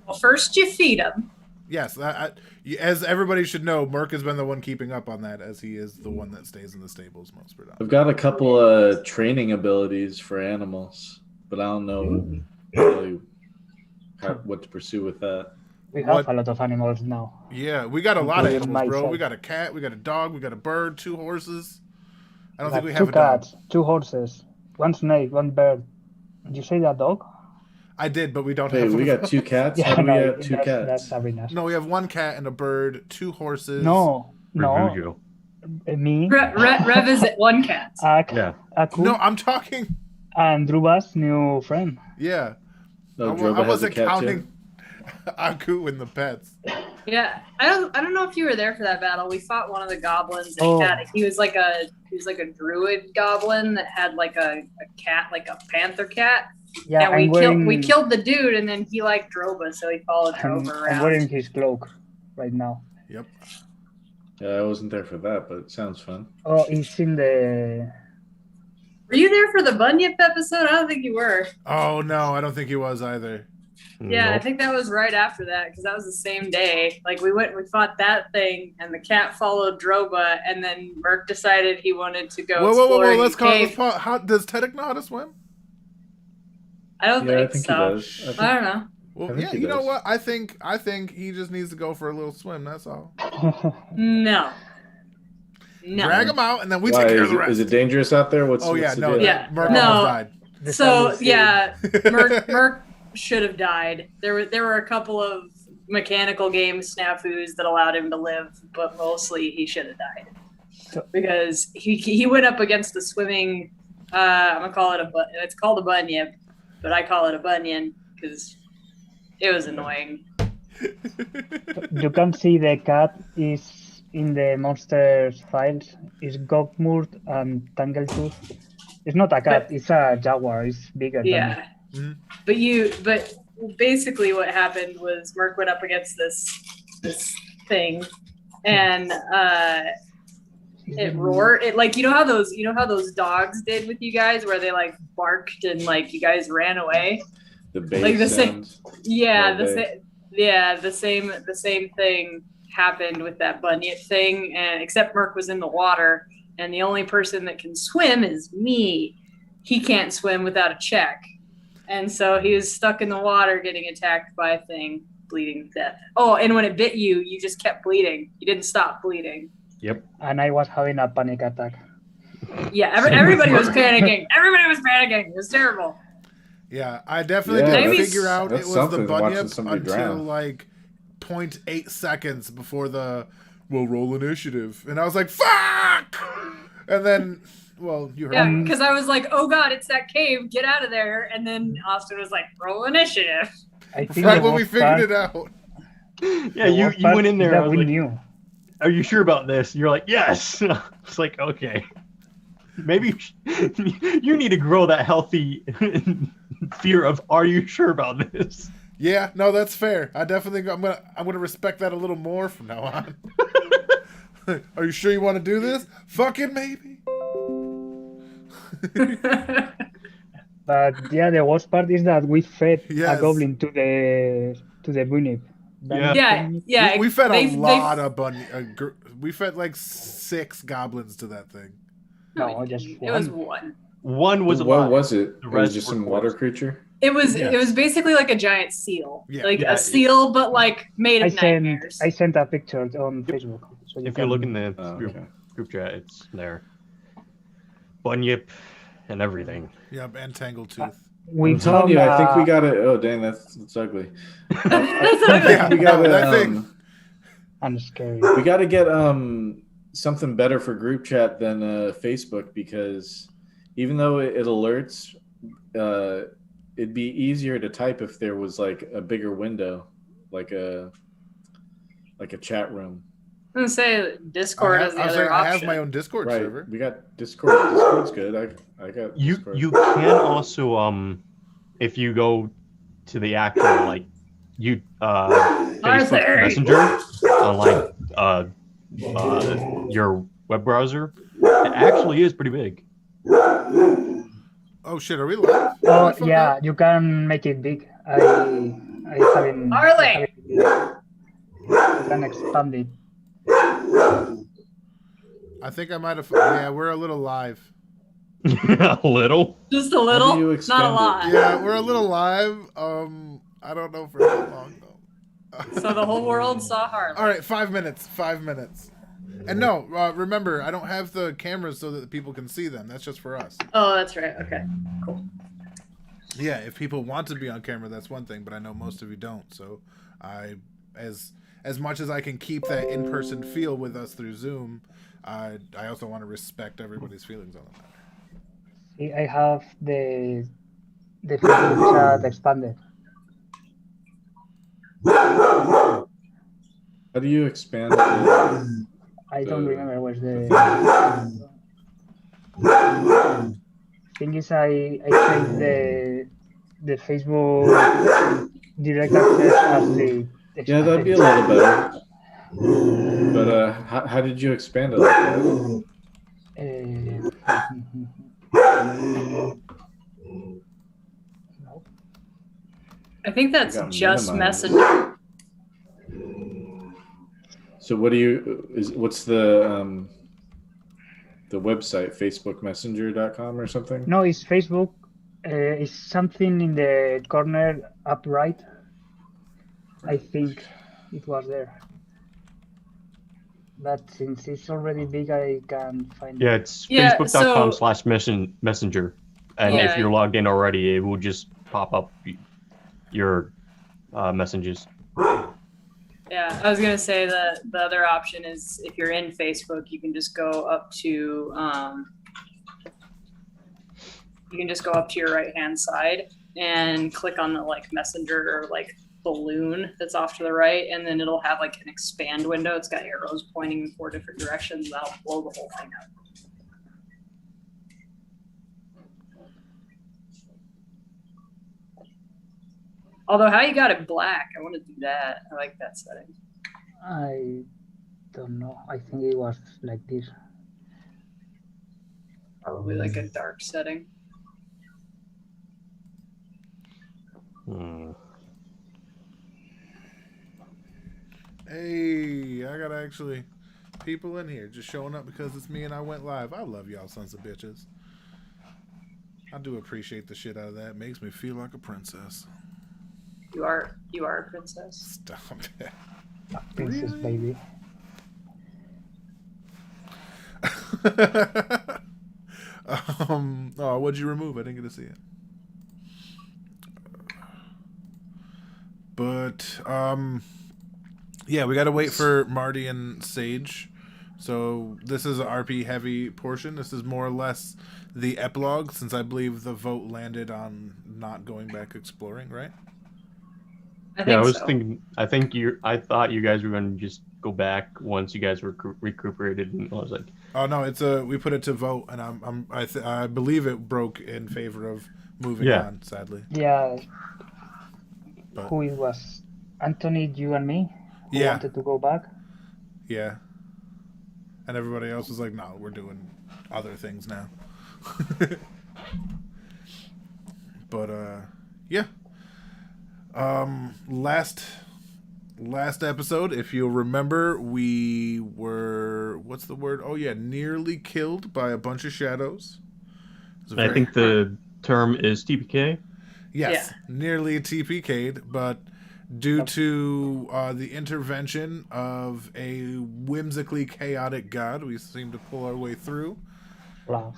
Well, first you feed them. Yes, as everybody should know, Merc has been the one keeping up on that, as he is the one that stays in the stables most predominantly. I've got a couple of training abilities for animals, but I don't know really what to pursue with that. We have a lot of animals now. Yeah, we got a lot of animals, bro. Myself. We got a cat, we got a dog, we got a bird, 2 horses. I don't think we Two have a cats, dog. 2 horses, 1 snake, 1 bird. Did you say that dog? I did, but we don't Hey, have. we got 2 cats. Yeah, How do we no, have 2 cats? That's Sabrina's. No, we have 1 cat and a bird, 2 horses. No. Me. Rev is at 1 cat. Aku, No, I'm talking. and Druba's new friend. Yeah. No, I Droba has a wasn't cat counting too. Aku and the pets. Yeah, I don't know if you were there for that battle. We fought one of the goblins. And he was like a druid goblin that had like a cat, like a panther cat. Yeah, and we killed the dude, and then he liked Droba, so he followed Droba around. I'm wearing his cloak right now. Yep. Yeah, I wasn't there for that, but it sounds fun. Oh, it's in the. Were you there for the Bunyip episode? I don't think you were. Oh no, I don't think he was either. Yeah, I think that was right after that because that was the same day. Like we fought that thing, and the cat followed Droba, and then Merc decided he wanted to go. Whoa! Let's call this part. How does Teddick know how to swim? I don't think he so. does. I don't know. Well, yeah, you know what? I think he just needs to go for a little swim. That's all. No. Drag him out, and then we take care of the rest. Is it dangerous out there? What's no. Merc almost died. So yeah, Merc should have died. There were a couple of mechanical game snafus that allowed him to live, but mostly he should have died because he went up against the swimming. I'm gonna call it it's called a bunyip, but I call it a bunion because it was annoying. You can see the cat is in the monsters files. Is Gogmurt and Tangletooth. It's not a cat. It's a jaguar. It's bigger. Yeah. Than But basically what happened was Merc went up against this thing, and it roared. It like you know how those dogs did with you guys where they like barked and like you guys ran away. The bass like the sound. The same thing happened with that bunyip thing, and except Merc was in the water, and the only person that can swim is me. He can't swim without a check. And so he was stuck in the water getting attacked by a thing, bleeding to death. Oh, and when it bit you, you just kept bleeding. You didn't stop bleeding. Yep. And I was having a panic attack. Yeah, everybody was panicking. Everybody was panicking. It was terrible. Yeah, I definitely didn't figure out it was the bunyip until drown. like 0.8 seconds before we'll roll initiative. And I was like, fuck! And then... Well, you heard me. Because I was like, oh god, it's that cave, get out of there. And then Austin was like, roll initiative. I think right when we figured it out. Yeah, you went in there. I was like, are you sure about this? You're like, yes. It's like, okay. Maybe you need to grow that healthy fear of, are you sure about this? Yeah, no, that's fair. I definitely, I'm gonna respect that a little more from now on. Are you sure you want to do this? Fucking maybe. But yeah, the worst part is that we fed a goblin to the bunyip. Yeah. We fed a lot of bunyip. We fed like 6 goblins to that thing. No, just one. It was one. One was what was it? It was just some water creature. It was basically like a giant seal, a seal, but like made of nightmares. I sent a picture on Facebook. So if you look in the group chat, it's there. Bunyip and everything. Yep, and Tangletooth. I'm telling you, I think we got it. Oh, dang, that's ugly. We got it. I'm scary. We got to get something better for group chat than Facebook, because even though it alerts, it'd be easier to type if there was like a bigger window, like a chat room. I'm gonna say Discord is the other option. I have my own Discord server. We got Discord. Discord's good. I got Discord. You can also if you go to the actual like Facebook Messenger on like your web browser, it actually is pretty big. Oh shit, are we live? Oh yeah, you can make it big. I haven't Harley! You can expand it. I think I might have. Yeah, we're a little live. A little. Just a How do little, you not a expand it? lot. Yeah, we're a little live. I don't know for how long though. So the whole world saw Harley. All right, 5 minutes. 5 minutes. And no, remember, I don't have the cameras so that the people can see them. That's just for us. Oh, that's right. Okay, cool. Yeah, if people want to be on camera, that's one thing, but I know most of you don't. So as much as I can keep that in-person feel with us through Zoom, I also want to respect everybody's feelings on it. See, I have the Facebook chat expanded. How do you expand it? I don't remember where's the thing is I changed the Facebook direct access as the Yeah, that'd be a little better. But how did you expand it like that? No. I think that's Got just minimized. Messenger. So what's the website, facebookmessenger.com or something? No, it's Facebook. It's something in the corner up right. I think it was there. But since it's already big, I can't find Yeah, it. it's Yeah, facebook.com/messenger. And Yeah. if you're logged in already, it will just pop up your messages. Yeah, I was gonna say that the other option is if you're in Facebook, you can just go up to your right-hand side and click on the like messenger or like balloon that's off to the right, and then it'll have like an expand window. It's got arrows pointing in 4 different directions. That'll blow the whole thing up. Although how you got it black, I want to do that. I like that setting. I don't know. I think it was like this. Probably like a dark setting. Hey, I got actually people in here just showing up because it's me and I went live. I love y'all sons of bitches. I do appreciate the shit out of that. Makes me feel like a princess. You are a princess. Stop it. Princess baby. Oh, what'd you remove? I didn't get to see it. But yeah, we got to wait for Marty and Sage. So this is an RP heavy portion. This is more or less the epilogue, since I believe the vote landed on not going back exploring, right? I was thinking. I thought you guys were going to just go back once you guys were recuperated, and I was like, oh no, we put it to vote, and I believe it broke in favor of moving on. Sadly, Yeah. But, Who it was? Anthony, you and me? Who Yeah. wanted to go back? yeah, and everybody else was like, no, we're doing other things now. But yeah. Last episode, if you'll remember, we were, what's the word? Oh yeah, nearly killed by a bunch of shadows. I think the term is TPK. Yes, nearly TPK'd, but due to the intervention of a whimsically chaotic god, we seem to pull our way through. Wow.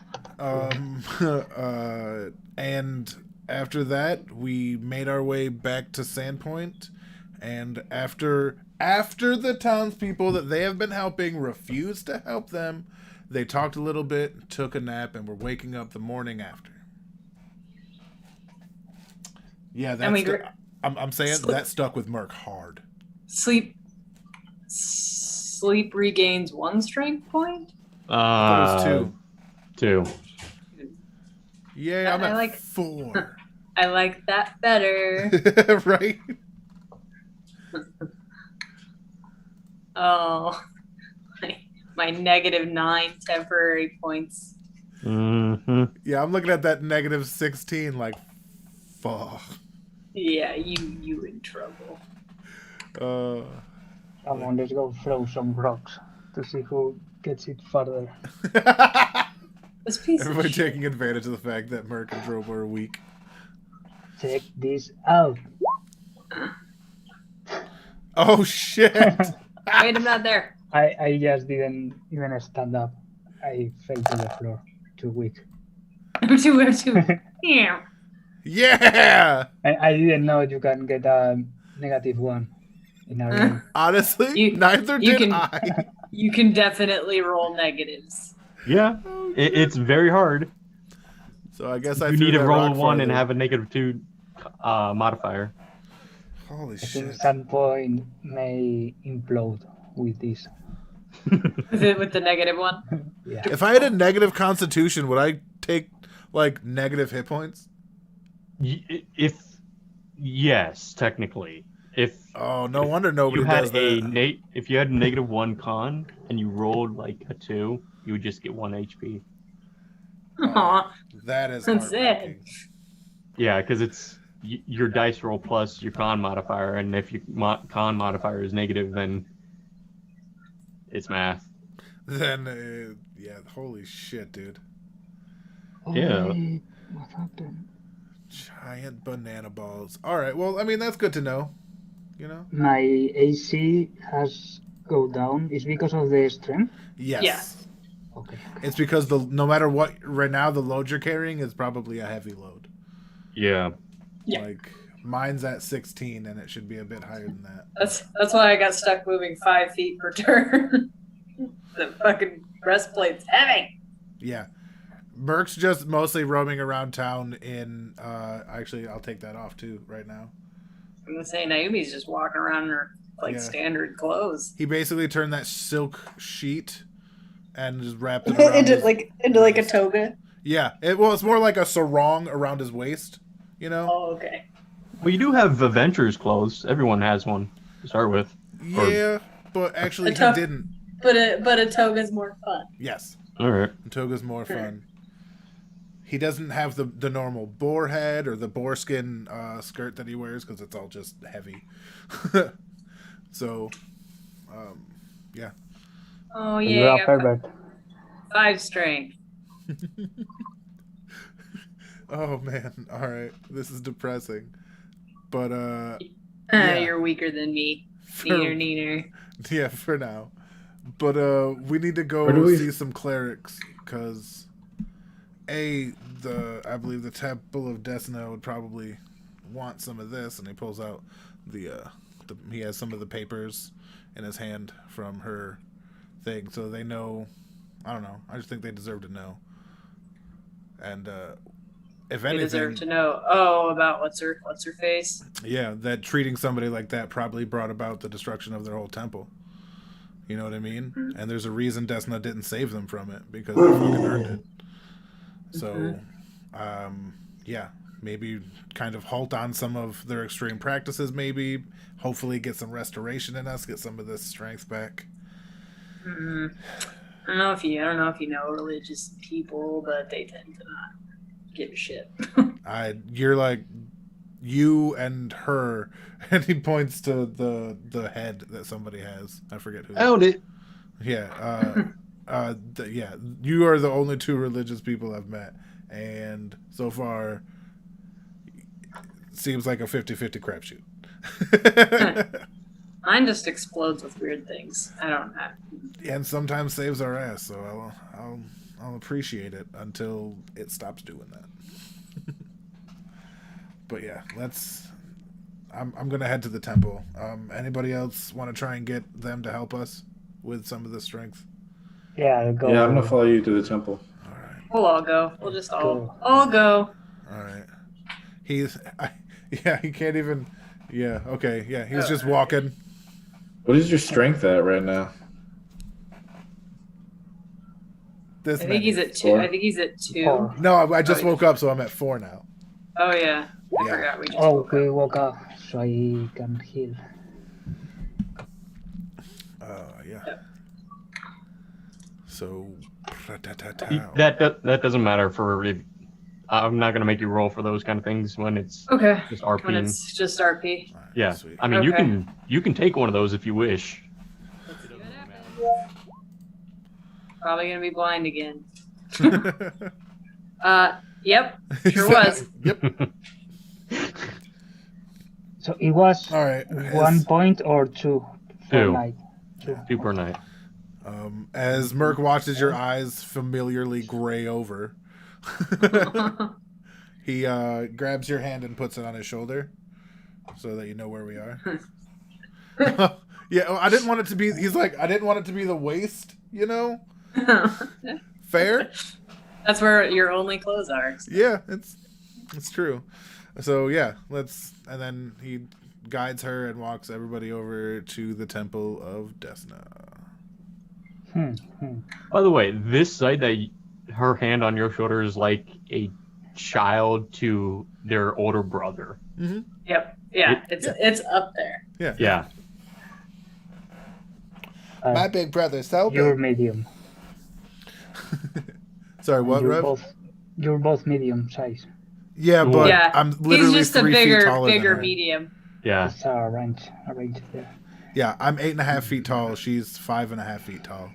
And after that, we made our way back to Sandpoint, and after the townspeople that they have been helping refused to help them, they talked a little bit, took a nap, and were waking up the morning after. Yeah, that's I'm saying that stuck with Merc hard. Sleep regains 1 strength point. I thought it was 2. 2. Yeah, I'm I at like- 4. I like that better. Right? Oh, my -9 temporary points. Mm-hmm. Yeah, I'm looking at that -16 like, fuck. Yeah, you in trouble. Come on, let's go throw some rocks to see who gets it further. This piece of Everybody shit. taking advantage of the fact that Merc and Drobo are weak. Check this out. Oh shit! Wait, I'm not there. I just didn't even stand up. I fell to the floor. Too weak. I'm too. Yeah. Yeah! I didn't know you can get a -1 in a room. Honestly, neither you did can- I. You can definitely roll negatives. Yeah, it's very hard. So I guess I You threw need to that roll a rock 1 and farther. have a -2 modifier. Holy I think shit! Sandpoint may implode with this. With the negative one. Yeah. If I had a negative constitution, would I take like negative hit points? If yes, technically, if Oh, no wonder nobody you had does that. if you had a -1 con and you rolled like a 2, you would just get 1 HP. Aw. That is That's heartbreaking. Yeah, because it's your dice roll plus your con modifier, and if your con modifier is negative, then it's math. Then, yeah, holy shit, dude. Yeah. Wait, what happened? Giant banana balls. All right, well, I mean, that's good to know. You know? My AC has go down. Is because of the strength? Yes. Yeah. Okay. It's because no matter what, right now, the load you're carrying is probably a heavy load. Yeah. Yeah. Like, mine's at 16, and it should be a bit higher than that. That's why I got stuck moving 5 feet per turn. The fucking breastplate's heavy. Yeah. Merc's just mostly roaming around town in, actually, I'll take that off, too, right now. I'm gonna say Naomi's just walking around in her Yeah. standard clothes. He basically turned that silk sheet and just wrapped it around into his- like a toga. Yeah. It's more like a sarong around his waist, you know? Oh, okay. Well, you do have Avengers clothes. Everyone has one to start with. Yeah, but actually A tough- he didn't. But a toga's more fun. Yes. All right. Toga's more fun. He doesn't have the normal boar head or the boar skin skirt that he wears because it's all just heavy. So, yeah. Oh You're yeah, a I got pervert. 5 strength. Oh man, all right. This is depressing. But Yeah. You're weaker than me. for, Neener. yeah, for now. But we need to go Where do we- see some clerics because I believe the Temple of Desna would probably want some of this, and he pulls out he has some of the papers in his hand from her thing, so they know. I don't know. I just think they deserve to know. And if They anything, deserve to know. Oh, about what's her face? yeah, that treating somebody like that probably brought about the destruction of their whole temple. You know what I mean? And there's a reason Desna didn't save them from it because they fucking earned it. So, yeah, maybe kind of halt on some of their extreme practices. Maybe, hopefully, get some restoration in us, get some of this strength back. I don't know if you know religious people, but they tend to not give a shit. You're like you and her, and he points to the head that somebody has. I forget who. Found it. Yeah. Yeah. You are the only 2 religious people I've met, and so far, seems like a 50-50 crapshoot. Mine just explodes with weird things. I don't know. And sometimes saves our ass, so I'll appreciate it until it stops doing that. But yeah, I'm gonna head to the temple. Anybody else want to try and get them to help us with some of the strength? Yeah, I'll go. Yeah, I'm gonna follow you to the temple. All right, We'll all go. We'll just Cool. all go. all right. Yeah, he can't even. Yeah, okay, yeah, he's just walking. What is your strength at right now? This I think he's many. at 2. 4? I think he's at 2. Four. No, I just Oh, woke up, so I'm at 4 now. Oh yeah. I Yeah. forgot we just Oh, woke we up. woke up so I can heal. Yeah. Yep. So. That doesn't matter for. I'm not gonna make you roll for those kind of things when it's Okay. just When RPing. it's just RP. All right. Yeah. Sweet. I mean, Okay. you can take one of those if you wish. Let's see what happens. Probably gonna be blind again. Yep, sure was. Yep. So it was All right. 1 point or 2 for Two. night. 2. 2 per night. As Merc watches your eyes familiarly gray over, he grabs your hand and puts it on his shoulder so that you know where we are. Yeah, I didn't want it to be. He's like, I didn't want it to be the waist, you know? Fair? That's where your only clothes are. Yeah, it's true. So yeah, and then he guides her and walks everybody over to the Temple of Desna. By the way, this side her hand on your shoulder is like a child to their older brother. Mm-hmm. Yep. Yeah, it's up there. Yeah. Yeah. My big brother, so You're big. medium. Sorry, what, Rev? You're both medium size. Yeah, but Yeah, I'm literally he's just a 3 feet taller than bigger her. medium. Yeah. It's a range there. Yeah, I'm 8.5 feet tall. She's 5.5 feet tall.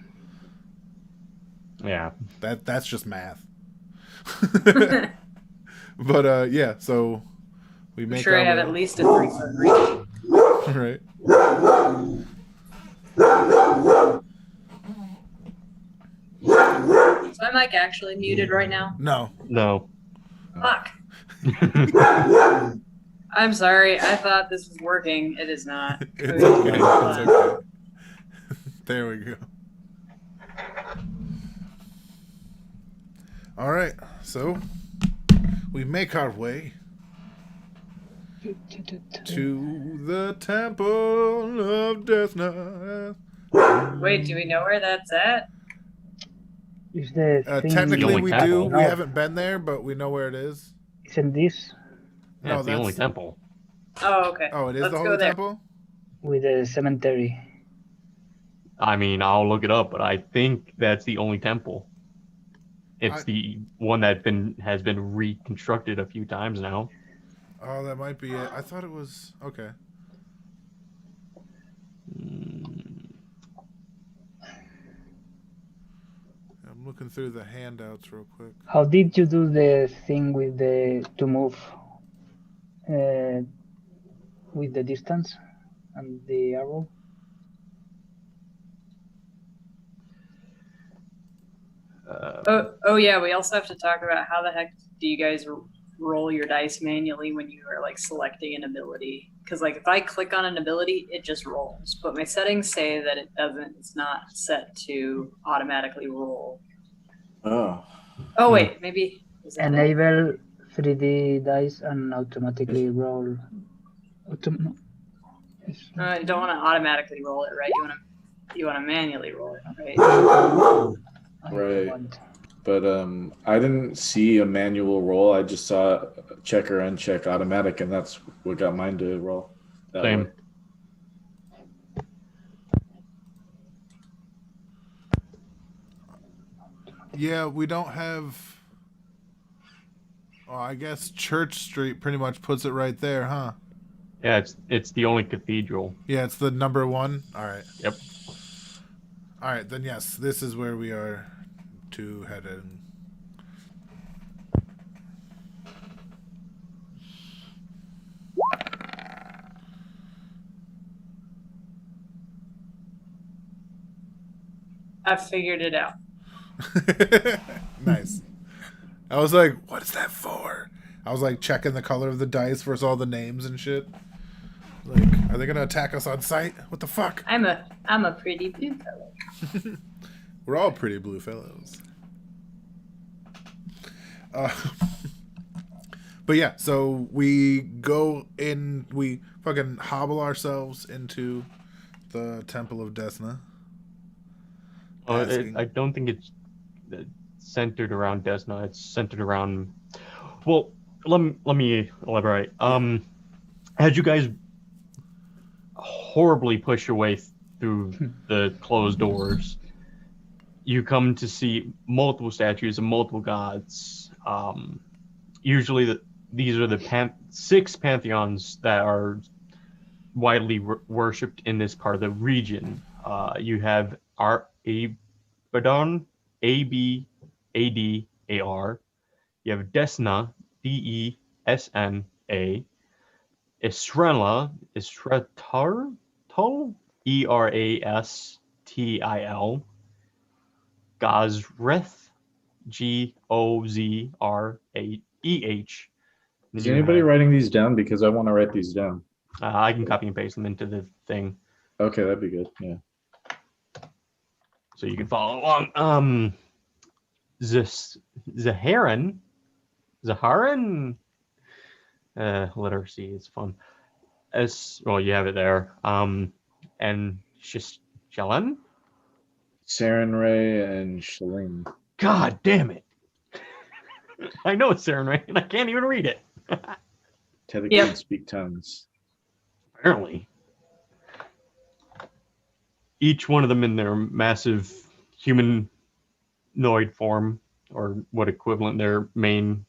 Yeah. That's just math. But yeah, so we I'm make sure I our have way- at least a 3-foot reach. right. Is my mic actually muted right now? No. No. Fuck. I'm sorry. I thought this was working. It is not. It's okay. It's okay. There we go. All right, so we make our way to the Temple of Desna. Wait, do we know where that's at? Is the thing Technically, only we temple. do. We haven't been there, but we know where it is. Isn't this Yeah, No, it's the only that's- temple. Oh, okay. Oh, it is Let's the go Holy there. Temple? with the cemetery? I mean, I'll look it up, but I think that's the only temple. It's the one that has been reconstructed a few times now. Oh, that might be it. I thought it was... Okay. I'm looking through the handouts real quick. How did you do the thing with the to move with the distance and the arrow? Oh yeah, we also have to talk about how the heck do you guys roll your dice manually when you are like selecting an ability? Because like if I click on an ability, it just rolls. But my settings say that it doesn't. It's not set to automatically roll. Oh. Oh wait, maybe. Is that it? Enable 3D dice and automatically roll. No. You don't want to automatically roll it, right? You want to manually roll it, right? Right. But I didn't see a manual roll. I just saw check or uncheck automatic, and that's what got mine to roll. That Same. way. Yeah, we don't have... Oh, I guess Church Street pretty much puts it right there, huh? Yeah, it's the only cathedral. Yeah, it's the number 1. All right. Yep. All right, then yes, this is where we are to head in. I figured it out. Nice. I was like, what is that for? I was like checking the color of the dice versus all the names and shit. Like, are they gonna attack us on sight? What the fuck? I'm a pretty blue fellow. We're all pretty blue fellows. But yeah, so we go in, we fucking hobble ourselves into the Temple of Desna. Asking- I don't think it's centered around Desna. It's centered around. Well, let me elaborate. As you guys horribly push your way through the closed doors, you come to see multiple statues of multiple gods. Usually, these are the 6 pantheons that are widely worshipped in this part of the region. You have Abadon, Abadar. You have Desna, Desna, Israel, Israel, Erastil, Gozreth, Gozraeh. Is anybody writing these down? Because I want to write these down. I can copy and paste them into the thing Okay, that'd be good. Yeah. so you can follow along. Zaharan, letter C is fun. Well, you have it there. And Shalin. Saren Ray and Shalene. God damn it! I know it's Saren Ray, and I can't even read it. Tether Yep. can't speak tongues. Apparently, each one of them in their massive humanoid form, or what equivalent their main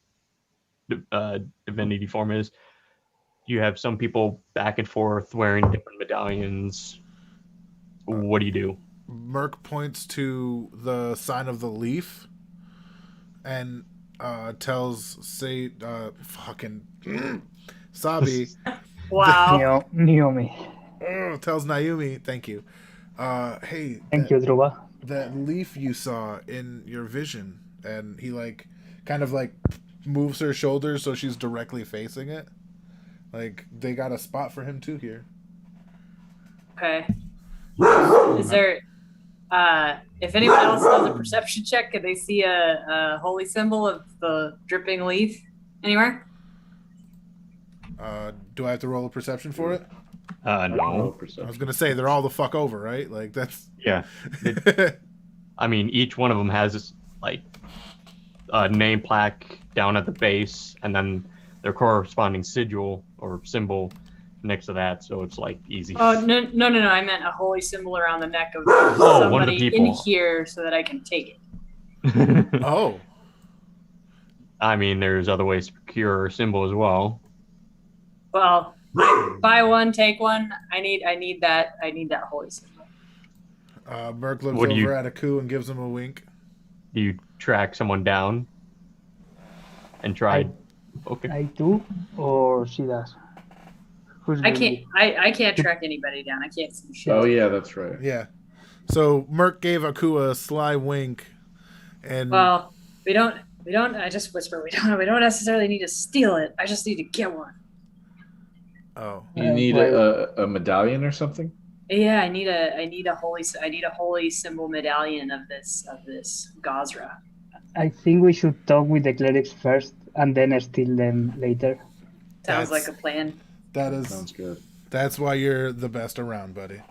divinity form is. You have some people back and forth wearing different medallions. What do you do? Merc points to the sign of the leaf and tells fucking Sabi Wow. Naomi. tells Naomi, thank you. Hey, Thank you, Druba. that leaf you saw in your vision, and he kind of moves her shoulders so she's directly facing it. Like, they got a spot for him too here. Okay. Is there? If anyone else does a perception check, can they see a holy symbol of the dripping leaf anywhere? Do I have to roll a perception for it? No. I was gonna say they're all the fuck over, right? Like, that's Yeah. I mean, each one of them has like a name plaque down at the base, and then their corresponding sigil or symbol next to that. So it's like easy. Oh no! I meant a holy symbol around the neck of one of the somebody in people. here so that I can take it. oh. I mean, there's other ways to procure a symbol as well. Well, buy one, take one. I need that. I need that holy symbol. Merc looks What do you- over at Aku and gives him a wink. Do you track someone down and try? Okay. I do, or she does? Who's I doing can't. I can't track anybody down. I can't see shit. Oh yeah, that's right. Yeah. So Merc gave Aku a sly wink, and Well, we don't. I just whisper. We don't necessarily need to steal it. I just need to get one. oh, You need a medallion or something? Yeah, I need a holy symbol medallion of this Gozra. I think we should talk with the clerics first and then steal them later. Sounds That's- like a plan. Sounds good. that's why you're the best around, buddy.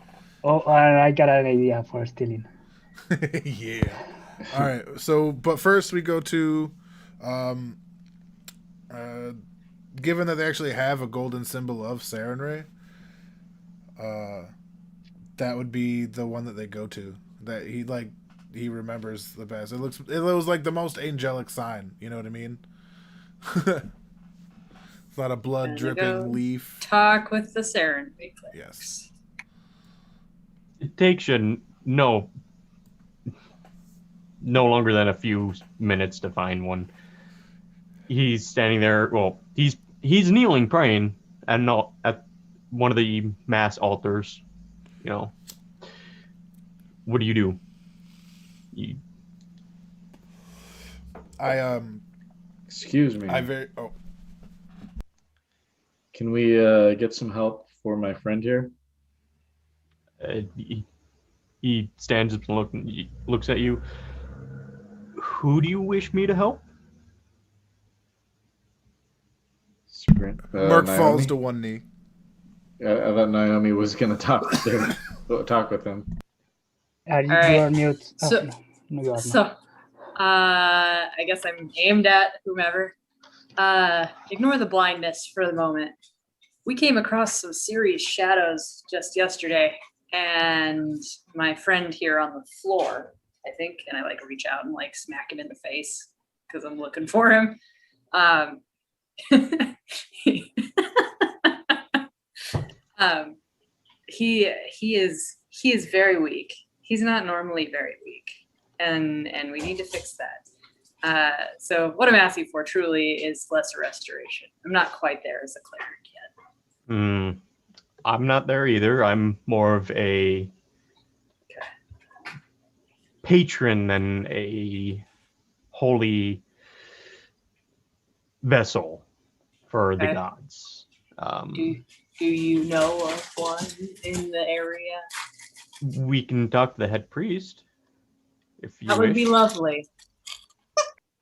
Oh, and I got an idea for stealing. Yeah. All right. So, but first we go to, given that they actually have a golden symbol of Sarenrae, that would be the one that they go to. That he remembers the best. It was like the most angelic sign. You know what I mean? It's not a blood And they dripping go leaf. Talk with the Saren. Yes. It takes you no longer than a few minutes to find one. He's standing there. Well, he's kneeling, praying, and at one of the mass altars. You know, what do you do? Excuse me. Can we get some help for my friend here? He stands up and looks at you. Who do you wish me to help? Merc Naomi? falls to one knee. I thought Naomi was gonna talk with him. Are you, All right. you are mute? So- no, you are not. So, I guess I'm aimed at whomever. Ignore the blindness for the moment. We came across some serious shadows just yesterday, and my friend here on the floor, I think, and I reach out and smack him in the face because I'm looking for him. He is very weak. He's not normally very weak, and we need to fix that. So what I'm asking for truly is lesser restoration. I'm not quite there as a cleric yet. I'm not there either. I'm more of a patron than a holy vessel for the gods. Do you know of one in the area? We can talk to the head priest if you That would be lovely.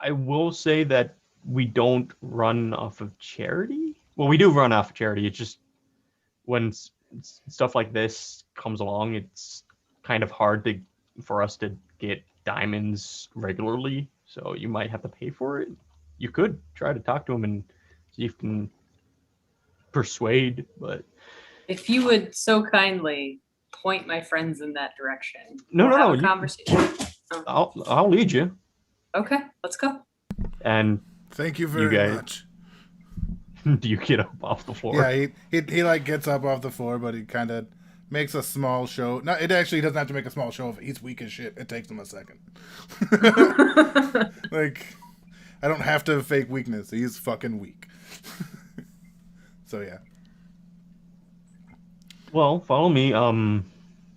I will say that we don't run off of charity. Well, we do run off of charity. It's just when stuff like this comes along, it's kind of hard for us to get diamonds regularly. So you might have to pay for it. You could try to talk to him and see if you can persuade, but if you would so kindly point my friends in that direction. No. Conversation. I'll lead you. Okay, let's go. And thank you very much. Do you get up off the floor? Yeah, he like gets up off the floor, but he kind of makes a small show. No, it actually doesn't have to make a small show of it. He's weak as shit. It takes him a second. Like, I don't have to fake weakness. He's fucking weak. So yeah. Well, follow me.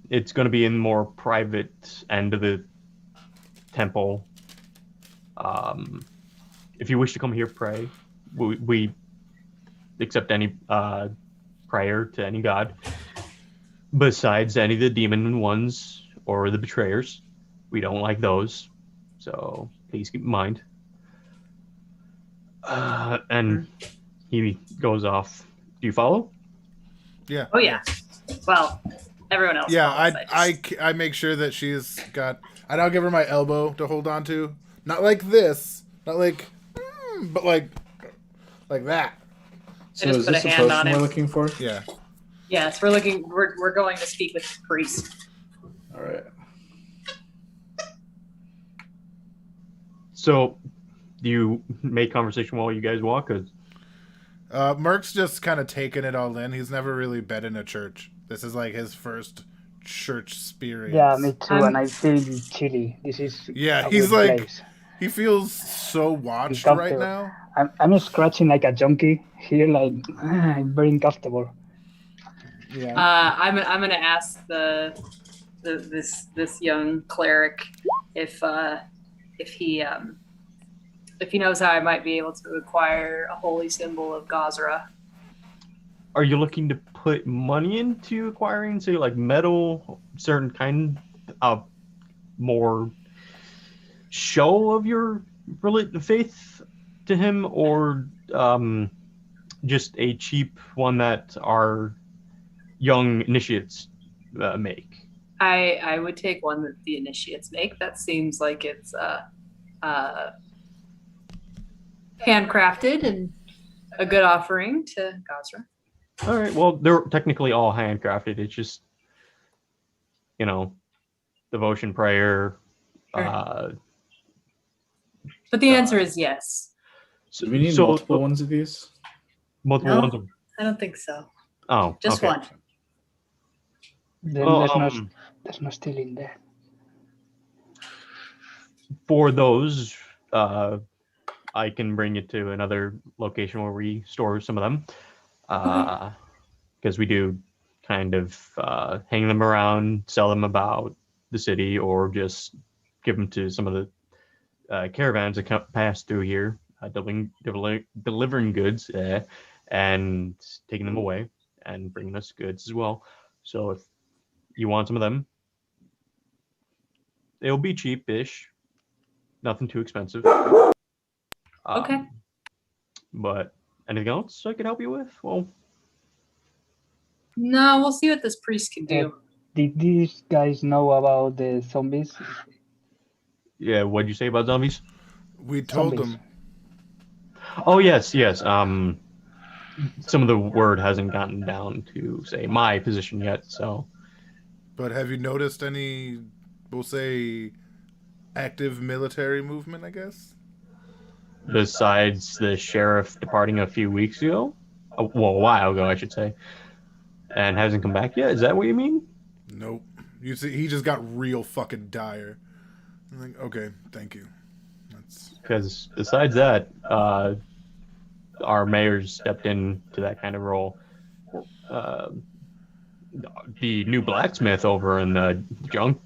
It's going to be in more private end of the temple. If you wish to come here, pray. We accept any prayer to any god besides any of the demon ones or the betrayers. We don't like those, so please keep in mind. And he goes off. Do you follow? Yeah. Oh yeah. Well, everyone else. Yeah, follows, I make sure that she's got. And I'll give her my elbow to hold on to. Not like this. Not like, but like that. So is this a potion we're looking for? Yeah. Yes, we're going to speak with the priest. All right. So, do you make conversation while you guys walk? Merc's just kind of taking it all in. He's never really been in a church. This is like his first church experience. Yeah, me too. And I feel chilly. This is he's like place. He feels so watched right now. I'm scratching like a junkie here. Like I'm very uncomfortable. Yeah. I'm gonna ask this young cleric if he knows how I might be able to acquire a holy symbol of Gazra. Are you looking to put money into acquiring, say, like metal, certain kind of more show of your faith to him, or just a cheap one that our young initiates make? I would take one that the initiates make. That seems like it's handcrafted and a good offering to Gazra. All right. Well, they're technically all handcrafted. It's just, devotion, prayer. Sure. But the answer is yes. So do we need multiple ones of these? Multiple ones of... I don't think so. Oh, just okay. one. Then there's no stealing there. For those, I can bring it to another location where we store some of them. Because we do kind of hang them around, sell them about the city, or just give them to some of the caravans that pass through here, delivering goods and taking them away and bringing us goods as well. So if you want some of them, they'll be cheap-ish, nothing too expensive. Okay. But anything else I could help you with? Well, no, we'll see what this priest can do. Did these guys know about the zombies? Yeah, what'd you say about zombies? We told them. Oh, yes. Some of the word hasn't gotten down to, say, my position yet, so. But have you noticed any, we'll say, active military movement, I guess? Besides the sheriff departing a few weeks ago? Well, a while ago, I should say. And hasn't come back yet? Is that what you mean? Nope. You see, he just got real fucking dire. I'm like, okay, thank you. That's Because besides that, our mayor's stepped into that kind of role. The new blacksmith over in the junk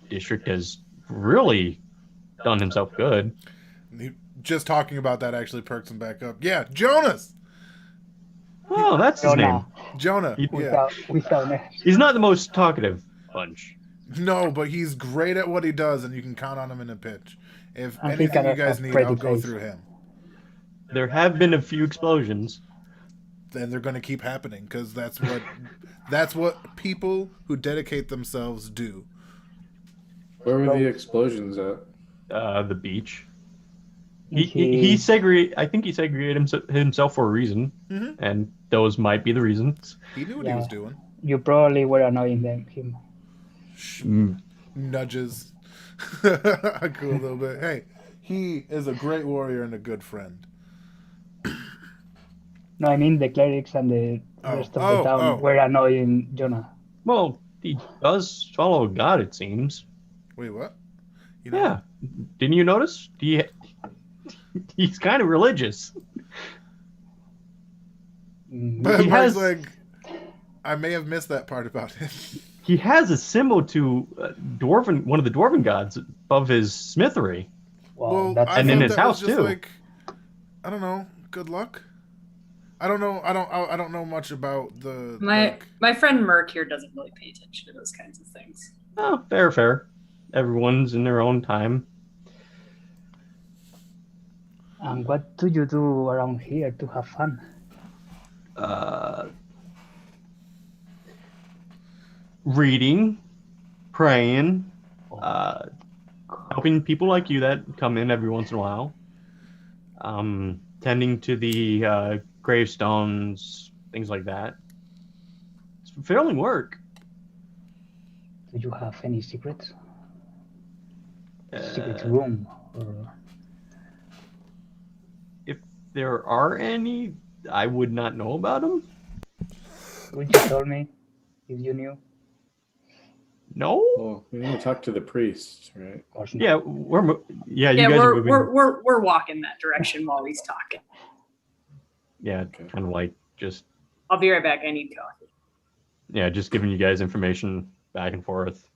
district has really done himself good. just talking about that actually perks him back up. Yeah, Jonas. Oh, that's his name. Jonah. Without an He's not the most talkative bunch. No, but he's great at what he does, and you can count on him in a pinch. If And he anything got you a guys need, pretty I'll go face. through him. There have been a few explosions. Then they're going to keep happening because that's what people who dedicate themselves do. Where were the explosions at? The beach. He segregated. I think he segregated himself for a reason, and those might be the reasons. He knew what he was doing. You probably were annoying him. Nudges. A cool little bit. Hey, he is a great warrior and a good friend. No, I mean the clerics and the rest of the town were annoying Jonah. Well, he does follow God, it seems. Wait, what? Yeah. Didn't you notice? He's kind of religious. But Mark's like, I may have missed that part about him. He has a symbol to one of the dwarven gods above his smithery. Well, and in his house too. Like, I don't know. Good luck. I don't know. I don't know much about the. My friend Merc here doesn't really pay attention to those kinds of things. Oh, fair. Everyone's in their own time. And what do you do around here to have fun? Reading, praying, helping people like you that come in every once in a while. Tending to the gravestones, things like that. It's fulfilling work. Do you have any secrets? Secret room? Or... If there are any, I would not know about them. Would you tell me if you knew? No. Well, we need to talk to the priest, right? Yeah, you guys are moving. We're walking that direction while he's talking. Yeah, kind of like just. I'll be right back. I need coffee. Yeah, just giving you guys information back and forth.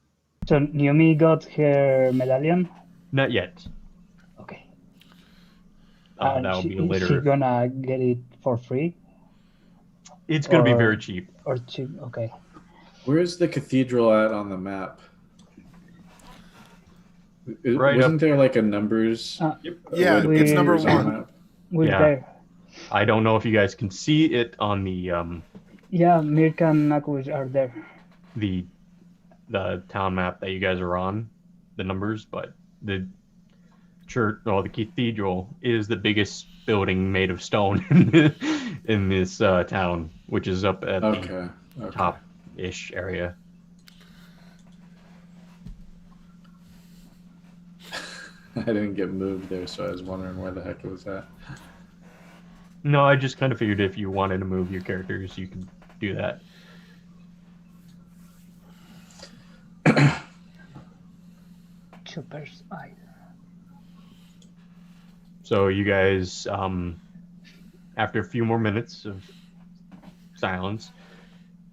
So Naomi got her medallion? Not yet. Okay. That'll be later. Is she gonna get it for free? It's gonna be very cheap. Or cheap? Okay. Where's the cathedral at on the map? Right Wasn't up. there like a numbers? Yeah, it's number numbers on the one. map? We're Yeah. there. I don't know if you guys can see it on the Yeah, Mirka and Nakus are there. the town map that you guys are on, the numbers, but the church, the cathedral is the biggest building made of stone in this town, which is up at the top-ish area. I didn't get moved there, so I was wondering where the heck it was at. No, I just kind of figured if you wanted to move your characters, you could do that. Chopper's eye. So you guys, after a few more minutes of silence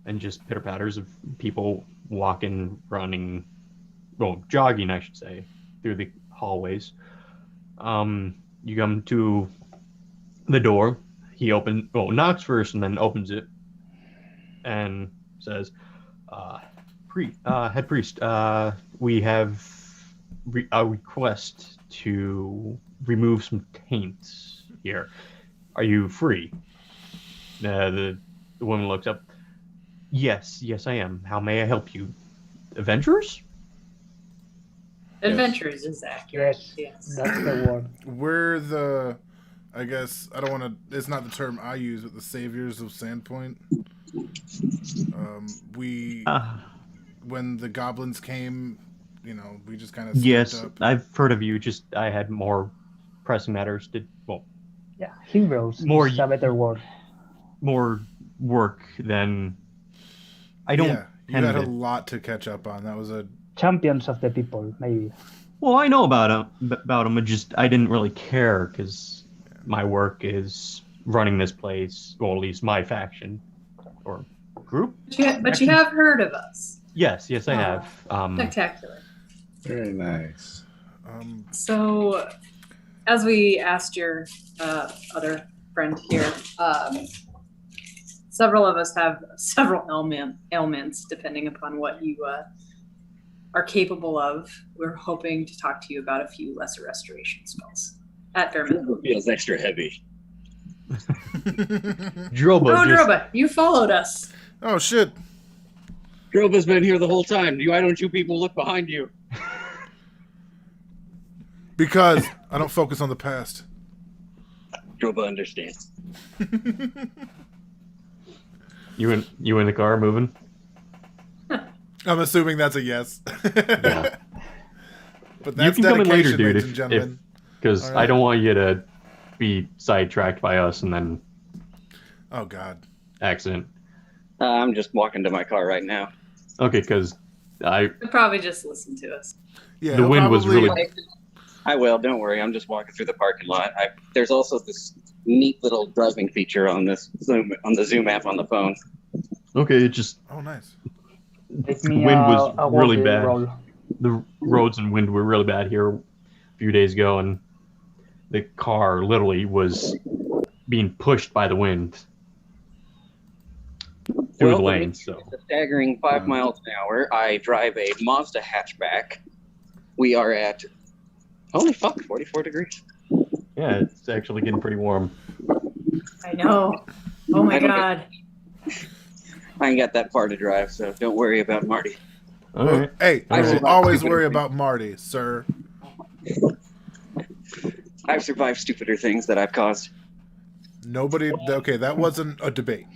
and just pitter-patters of people walking, running, well, jogging, I should say, through the hallways, you come to the door. He knocks first and then opens it and says, Head Priest, we have a request to remove some taints here. Are you free? The woman looks up. Yes, I am. How may I help you? Adventurers? Adventures is accurate. Yes. That's the word. We're I guess, I don't want to, it's not the term I use, but the saviors of Sandpoint. When the goblins came, we just kind of Yes, up. I've heard of you. Just I had more pressing matters. Yeah, heroes. More is a better word. More work than I don't. Yeah, you tend had a to- lot to catch up on. That was a Champions of the people, maybe. Well, I know about him. I didn't really care because my work is running this place, or at least my faction or group. But you have heard of us. Yes, I Oh. have. Spectacular. Very nice. So, as we asked your other friend here, several of us have several ailments, depending upon what you are capable of. We're hoping to talk to you about a few lesser restoration spells at bare minimum. Feels extra heavy. Droba. Oh, just, Droba, you followed us. Oh shit! Droba's been here the whole time. Why don't you people look behind you? Because I don't focus on the past. Droba understands. You in the car moving? I'm assuming that's a yes. Yeah. But that's you can come in later, dedication, dude, ladies and gentlemen. Because All right. I don't want you to be sidetracked by us and then Oh god. accident. I'm just walking to my car right now. Okay, because You'll probably just listen to us. Yeah, The he'll wind was probably- really- I will. Don't worry. I'm just walking through the parking lot. There's also this neat little driving feature on the Zoom app on the phone. okay. It just Oh, nice. Take me wind was a really walking bad. roll. the roads and wind were really bad here a few days ago, and the car literally was being pushed by the wind through the lane. So It's a staggering 5 miles an hour. I drive a Mazda hatchback. We are at, holy fuck, 44 degrees. yeah, it's actually getting pretty warm. I know. Oh my I don't god. I ain't got that far to drive, so don't worry about Marty. All right. Hey, All we'll right. always worry about Marty, sir. I've survived stupider things that I've caused. Nobody. Okay, that wasn't a debate.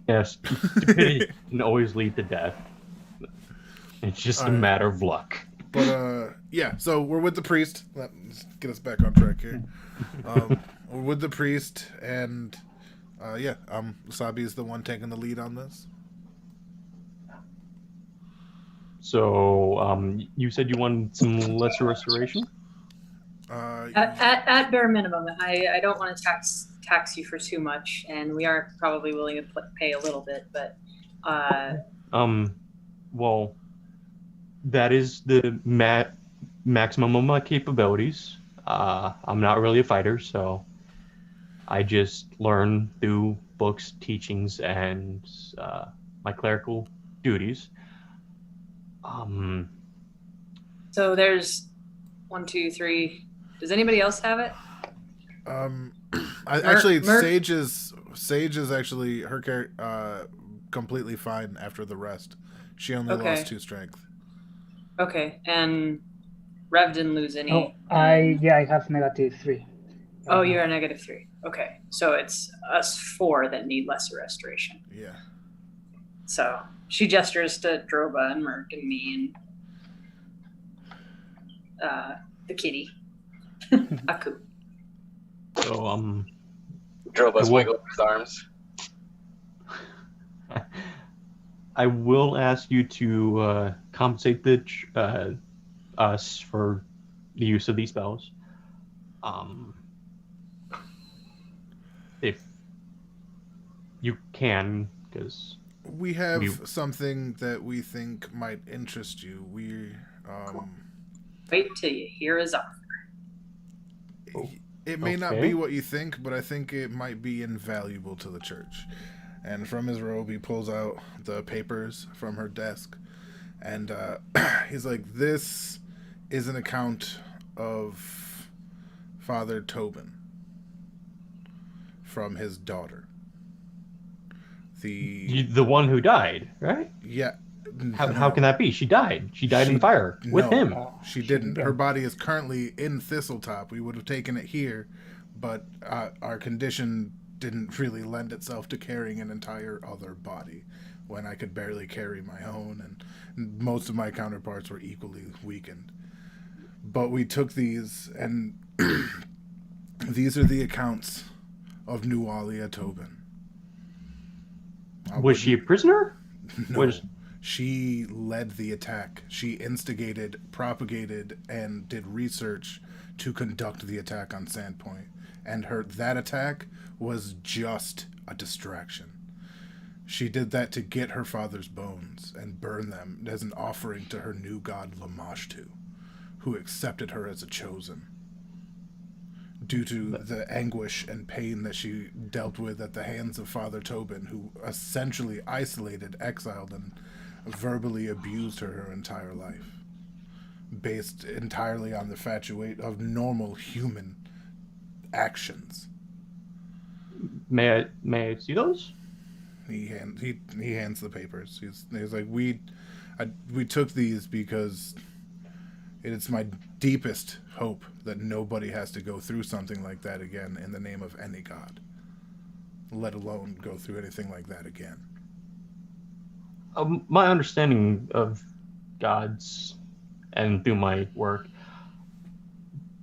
Yes, stupidity can always lead to death. It's just a All right. matter of luck. But yeah. So we're with the priest. Let's get us back on track here. We're with the priest, and yeah, Wasabi is the one taking the lead on this. So, you said you wanted some lesser restoration? At bare minimum, I don't want to tax you for too much, and we are probably willing to pay a little bit, but Well, that is the maximum of my capabilities. I'm not really a fighter, so I just learn through books, teachings, and my clerical duties. so there's 1, 2, 3. Does anybody else have it? Actually, Merc- Sage is actually her character completely fine after the rest. She only Okay. lost 2 strength. Okay, and Rev didn't lose any. Oh, I have -3. Oh, you're a -3. Okay, so it's us 4 that need lesser restoration. Yeah. So she gestures to Droba and Merc and me and the kitty, Aku. So, Droba's I will- wiggling his arms. I will ask you to compensate us for the use of these spells. If you can, because We have We- something that we think might interest you. Wait till you hear his offer. It may not Okay. be what you think, but I think it might be invaluable to the church. And from his robe, he pulls out the papers from her desk, and he's like, "This is an account of Father Tobin from his daughter. the one who died, right? Yeah. How can that be? She died. She died in the fire with No, him. She didn't. Her body is currently in Thistletop. We would have taken it here, but our condition didn't really lend itself to carrying an entire other body when I could barely carry my own, and most of my counterparts were equally weakened. But we took these, and these are the accounts of Nualia Tobin. Was she a prisoner? No. She led the attack. She instigated, propagated, and did research to conduct the attack on Sandpoint. And that attack was just a distraction. She did that to get her father's bones and burn them as an offering to her new god Lamashtu, who accepted her as a chosen. Due to the anguish and pain that she dealt with at the hands of Father Tobin, who essentially isolated, exiled, and verbally abused her entire life, based entirely on the fatuate of normal human actions. May I see those? He hands the papers. He's like, we took these because it's my deepest hope that nobody has to go through something like that again in the name of any god, let alone go through anything like that again. My understanding of gods and through my work,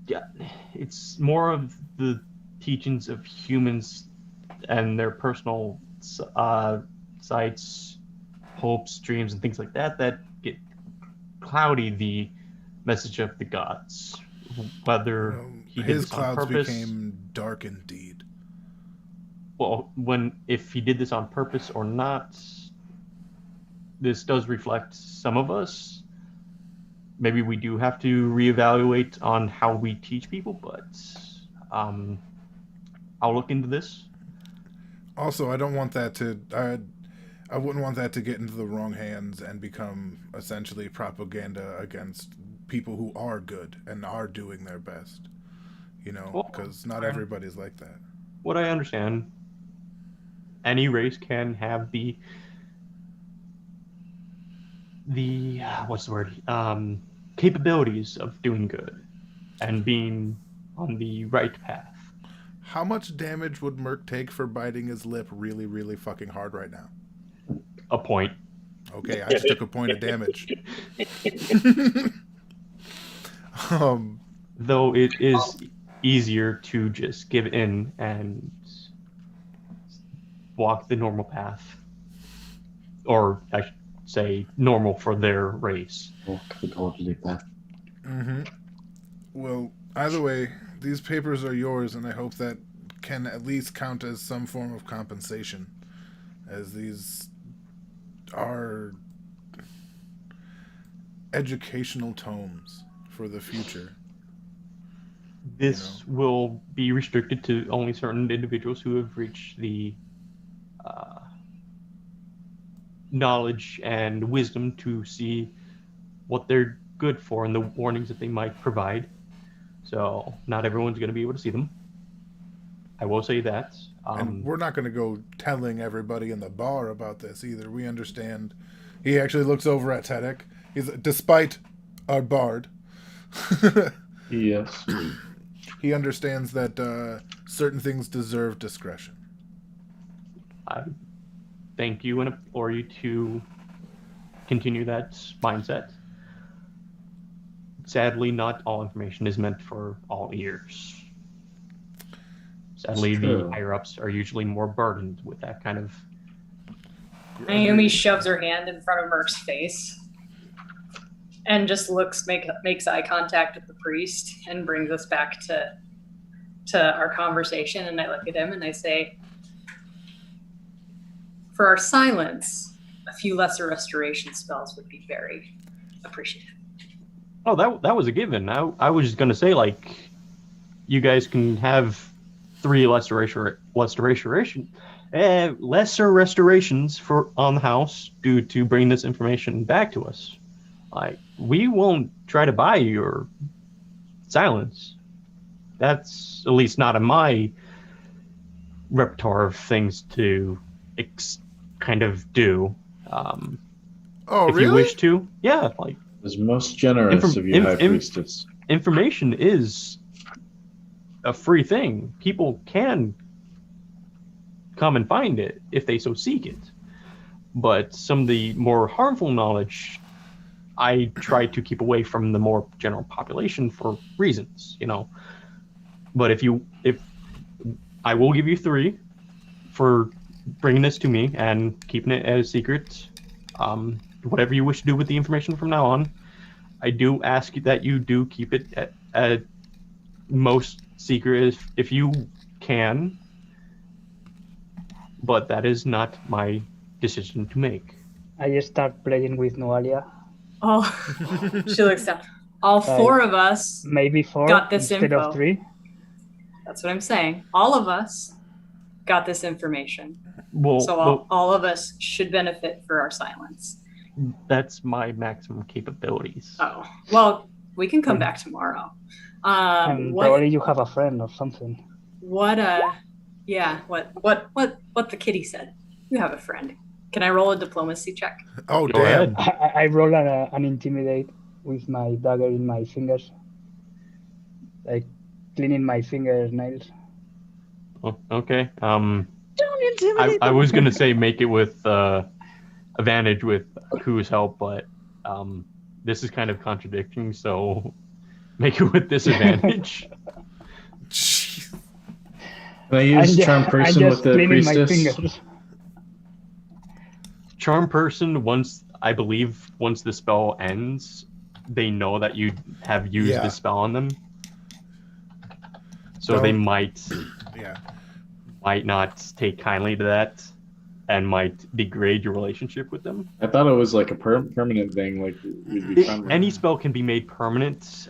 yeah, it's more of the teachings of humans and their personal sights, hopes, dreams, and things like that get cloudy the message of the gods. Whether he did his this on clouds purpose, became dark indeed. well, if he did this on purpose or not, this does reflect some of us. Maybe we do have to reevaluate on how we teach people, but I'll look into this. Also, I don't want that to. I wouldn't want that to get into the wrong hands and become essentially propaganda against people who are good and are doing their best. Because not everybody's like that. What I understand, any race can have the what's the word? Capabilities of doing good and being on the right path. How much damage would Merc take for biting his lip really, really fucking hard right now? A point. Okay, I just took a point of damage. Though it is easier to just give in and walk the normal path. Or I should say normal for their race. Walk the orderly path. Mm-hmm. Well, either way, these papers are yours, and I hope that can at least count as some form of compensation, as these are educational tomes for the future. This will be restricted to only certain individuals who have reached the knowledge and wisdom to see what they're good for and the warnings that they might provide. So not everyone's going to be able to see them. I will say that. And we're not going to go telling everybody in the bar about this either. We understand. He actually looks over at Tedek. Despite our bard, Yes. he understands that certain things deserve discretion. I thank you and implore you to continue that mindset. Sadly, not all information is meant for all ears. Sadly, the higher-ups are usually more burdened with that kind of... Naomi shoves her hand in front of Merc's face and just makes eye contact with the priest and brings us back to our conversation. And I look at him and I say, for our silence, a few lesser restoration spells would be very appreciated. Oh, that was a given. I was just going to say, like, you guys can have 3 lesser restorations on the house due to bringing this information back to us. Like, we won't try to buy your silence. That's at least not in my repertoire of things to kind of do. Oh, if really? you wish to, yeah, like. It was most generous of you, High Priestess. Information is a free thing. People can come and find it if they so seek it. But some of the more harmful knowledge, I try to keep away from the more general population for reasons, But if I will give you 3 for bringing this to me and keeping it as a secret whatever you wish to do with the information from now on, I do ask that you do keep it at most secret if you can. But that is not my decision to make. I start playing with Noalia. Oh, she looks down. All four of us Maybe 4 got this instead info. of 3. That's what I'm saying. All of us got this information. Well, So all of us should benefit for our silence. that's my maximum capabilities. Oh, well, we can come back tomorrow. And What probably you have a friend or something. what the kitty said. You have a friend. Can I roll a diplomacy check? Oh, Go damn. ahead. I roll an intimidate with my dagger in my fingers. Like cleaning my fingernails. Oh, okay. Don't intimidate I them. was gonna say make it with advantage with Ku's help, but this is kind of contradicting, so make it with disadvantage. Jeez. Can I use charm I'm person just with the cleaning my priestess? fingers. Charm person, once the spell ends, they know that you have used Yeah. the spell on them. So Don't- they might Yeah. not take kindly to that and might degrade your relationship with them. I thought it was like a permanent thing. Like we'd be friendly. Any spell can be made permanent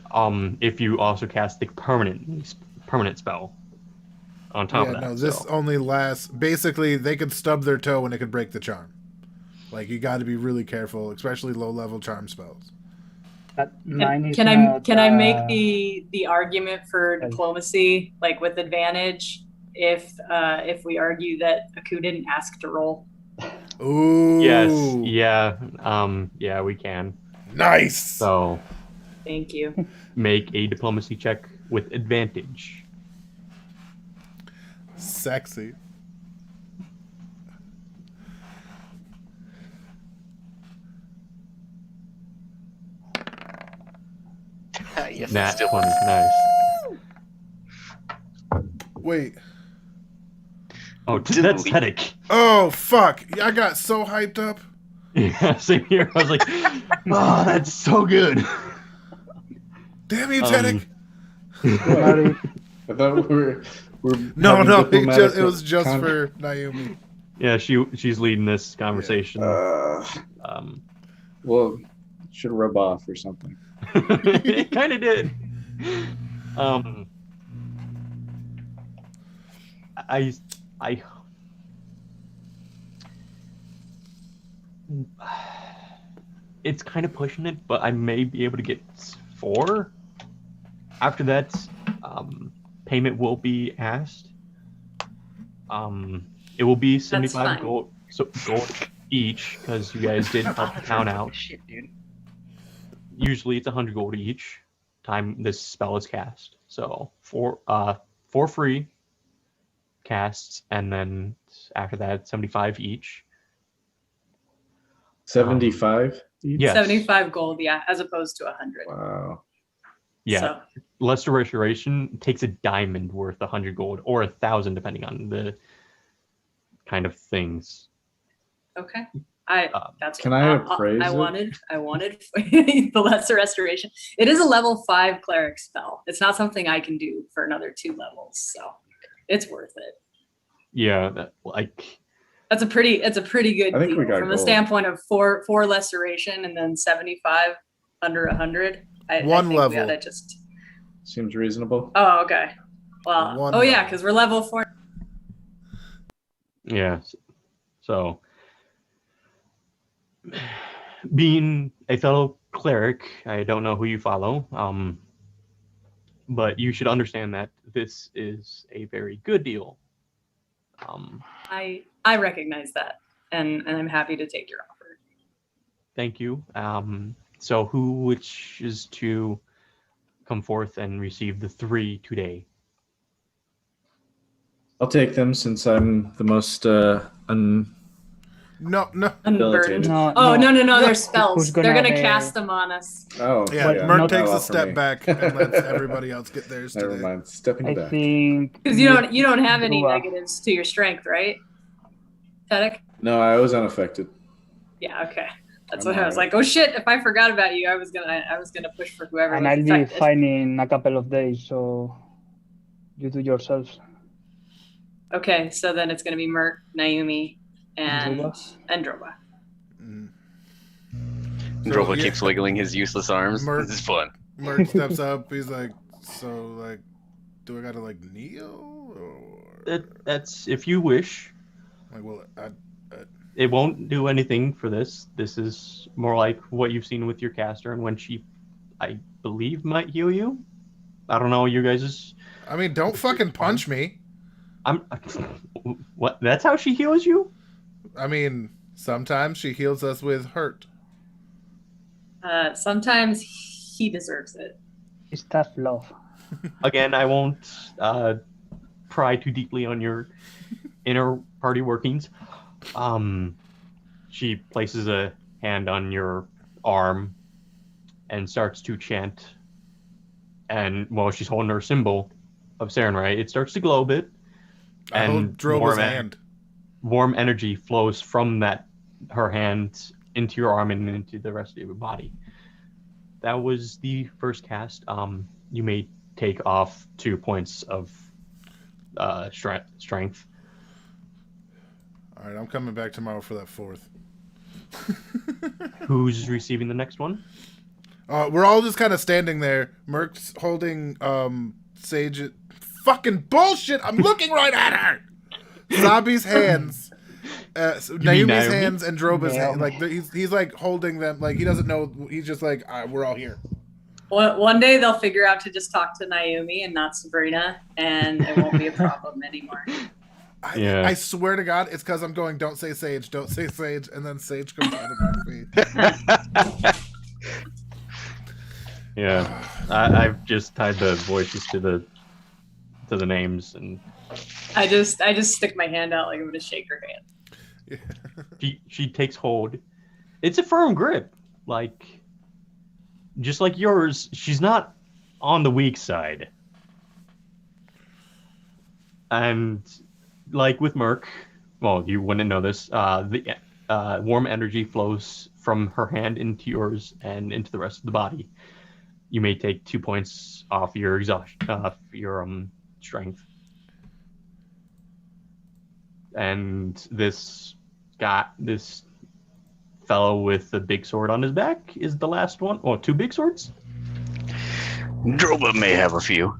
if you also cast the permanent spell on top Yeah, of that. no, this so. only lasts. Basically, they could stub their toe and it could break the charm. Like, you got to be really careful, especially low-level charm spells. But mine is Can I make not, the argument for Right. diplomacy like with advantage if we argue that Aku didn't ask to roll? Ooh. Yes, yeah, yeah, we can. Nice. So Thank you. make a diplomacy check with advantage. Sexy. Yes, Nat still 20, nice. Wait. Oh, that's Tedic. Oh, fuck. I got so hyped up. Yeah, same here. I was like, oh, that's so good. Damn you, Teddick. Sorry. I thought we're No, having no. diplomatic It was just con- for Naomi. Yeah, she's leading this conversation. Well, should rub off or something. It kind of did. I it's kind of pushing it, but I may be able to get 4. After that, payment will be asked. It will be 75 fine. gold each because you guys did help the town out. Shit, dude. Usually it's 100 gold each time this spell is cast. So 4 free casts, and then after that 75 each. 75? Yes. 75 gold, yeah, as opposed to 100. Wow. Yeah. So, Lesser Restoration takes a diamond worth 100 gold or 1,000 depending on the kind of things. okay. That's Can I appraise I it? wanted the Lesser Restoration. It is a level 5 cleric spell. It's not something I can do for another 2 levels, so it's worth it. Yeah, It's a pretty good I think deal we got from the gold. standpoint of four Lesseration and then 75 under 100. I One think level. We oughta just. Seems reasonable. Oh, okay. Well, One yeah, level. because we're level 4. yeah. So being a fellow cleric, I don't know who you follow, but you should understand that this is a very good deal. I recognize that, and I'm happy to take your offer. Thank you. So who wishes to come forth and receive the 3 today? I'll take them since I'm the most No. Unburdened. No, Oh no! no. They're Who's spells. gonna They're gonna be- cast them on us. Oh, Yeah, What- Merc not takes well a for step me. back and lets everybody else get theirs Never today. mind. Stepping I back. think Because you don't have any Well, negatives to your strength, right? Tedic? No, I was unaffected. Yeah, okay. That's what I was like. Oh shit! If I forgot about you, I was gonna push for whoever. And was I'll be infected. fine in a couple of days, so you do yourselves. Okay, so then it's gonna be Mert, Naomi, and Droba. Droba keeps wiggling his useless arms. This is fun. Mert steps up. He's like, so like, do I gotta like kneel? Or... That's if you wish. Like, well, it won't do anything for this. This is more like what you've seen with your caster, and when she, I believe, might heal you. I don't know, you guys. I mean, don't fucking punch me. What? That's how she heals you? I mean, sometimes she heals us with hurt. Sometimes he deserves it. It's tough love. Again, I won't pry too deeply on your inner party workings. She places a hand on your arm and starts to chant. And while she's holding her symbol of Sarenrae, it starts to glow a bit. I hold Droba's hand. Warm energy flows from her hand into your arm and into the rest of your body. That was the first cast. You may take off 2 points of strength. All right, I'm coming back tomorrow for that 4th. Who's receiving the next one? We're all just kind of standing there. Merc's holding Sage. Fucking bullshit! I'm looking right at her. Sabi's hands, Naomi's hands, and Droba's hands. Like he's like holding them. Like he doesn't know. He's just like, we're all here. One day they'll figure out to just talk to Naomi and not Sabrina, and it won't be a problem anymore. I swear to God, it's because I'm going, don't say Sage, and then Sage comes out of my feet. Yeah, I've just tied the voices to the names, and I just stick my hand out like I'm gonna shake her hand. Yeah. She takes hold. It's a firm grip, like just like yours. She's not on the weak side, and like with Merc, well, you wouldn't know this. The warm energy flows from her hand into yours and into the rest of the body. You may take 2 points off your exhaustion, your strength. And this fellow with the big sword on his back is the last one. Oh, 2 big swords? Droba may have a few.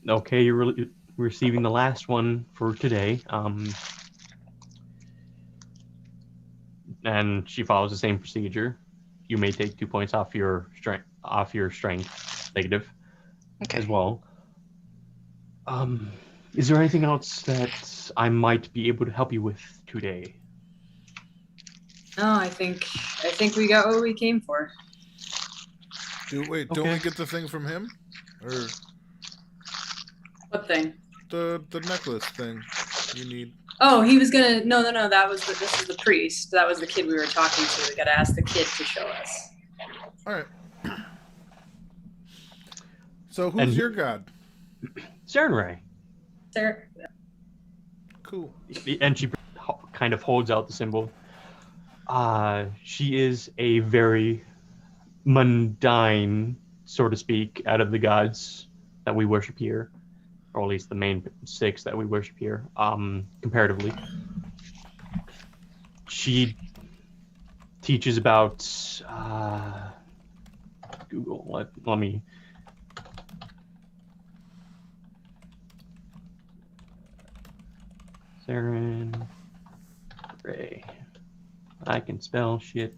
Okay, you're receiving the last one for today. And she follows the same procedure. You may take 2 points off your strength negative as well. Is there anything else that I might be able to help you with today? No, I think we got what we came for. Don't we get the thing from him? Or what thing? The necklace thing you need. Oh, he was gonna. No. This is the priest. That was the kid we were talking to. We gotta ask the kid to show us. All right. So who's your god? Sarenrae. Cool. And she kind of holds out the symbol. She is a very mundane, so to speak, out of the gods that we worship here, or at least the main 6 that we worship here, comparatively. She teaches about Google. Let me. Sarenrae. I can spell shit.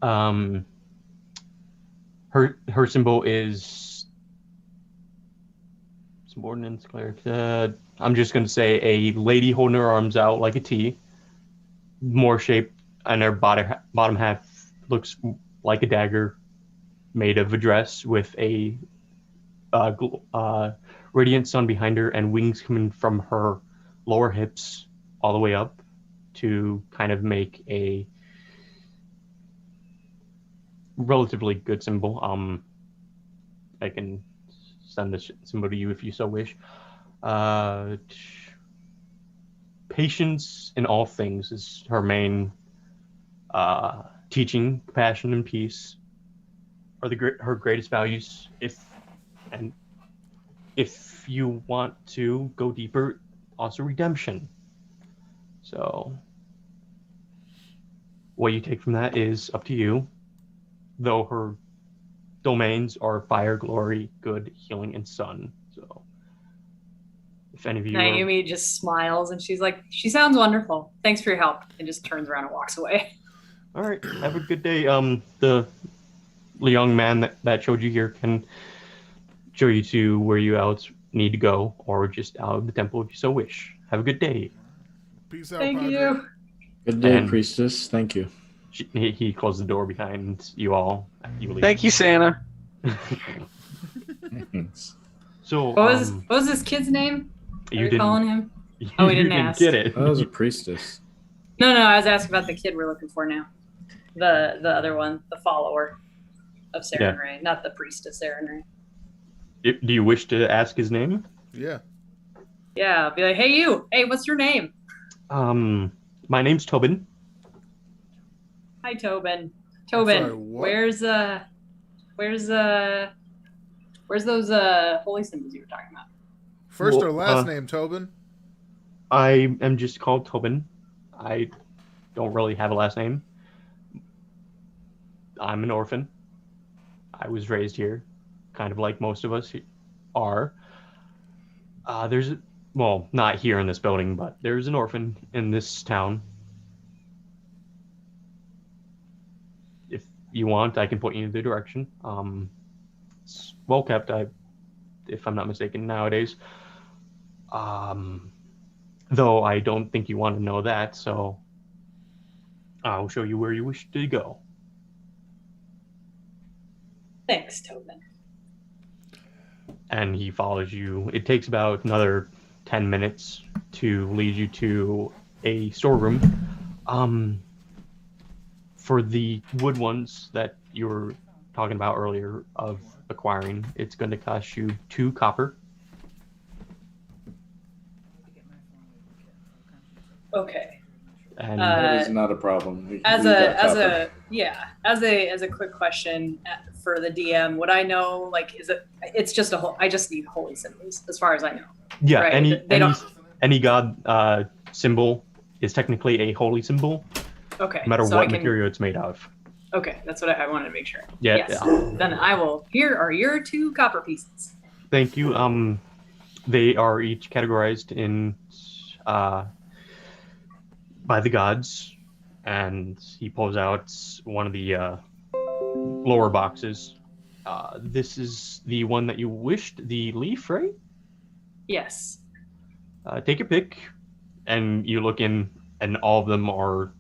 Her symbol is subordinates cleric. I'm just gonna say a lady holding her arms out like a T, more shaped, and her bottom half looks like a dagger, made of a dress with a radiant sun behind her and wings coming from her lower hips all the way up to kind of make a relatively good symbol. I can send this symbol to you if you so wish. patience in all things is her main teaching. Compassion and peace are her greatest values. If you want to go deeper, also redemption. So what you take from that is up to you, though her domains are fire, glory, good, healing, and sun. So if any of you Naomi just smiles and she's like, she sounds wonderful. Thanks for your help. And just turns around and walks away. All right, have a good day. The young man that showed you here can show you to where you else need to go, or just out of the temple if you so wish. Have a good day. Peace out, Thank Padre. you. Good day, And- priestess. Thank you. He closed the door behind you all. You leave. Thank you, Santa. Thanks. So What was this kid's name? you Are we didn't. calling him? Oh, we you didn't ask. get it. That was a priestess. No, I was asking about the kid we're looking for now. The other one, the follower of Saren Ray, not the priestess Saren Ray. Do you wish to ask his name? Yeah. Yeah, I'll be like, hey you, hey, what's your name? My name's Tobin. Hi Tobin. Tobin, sorry, what? where's those holy symbols you were talking about? First Well, or last name, Tobin? I am just called Tobin. I don't really have a last name. I'm an orphan. I was raised here, kind of like most of us are. Well, not here in this building, but there's an orphan in this town. If you want, I can point you in the direction. It's well kept, if I'm not mistaken, nowadays. Though I don't think you want to know that, so I'll show you where you wish to go. Thanks, Tobin. And he follows you. It takes about another 10 minutes to lead you to a storeroom. For the wood ones that you were talking about earlier of acquiring, it's going to cost you 2 copper. Okay. And That is not a problem. As a quick question for the DM, would I know, like, it's just I just need holy symbols as far as I know. yeah, right. any god symbol is technically a holy symbol, Okay. no matter so what material it's made of. Okay, that's what I wanted to make sure. Yeah. Yes. Then I will. Here are your 2 copper pieces. Thank you. They are each categorized in by the gods, and he pulls out one of the lower boxes. This is the one that you wished, the leaf, right? Yes. Take your pick, and you look in, and all of them are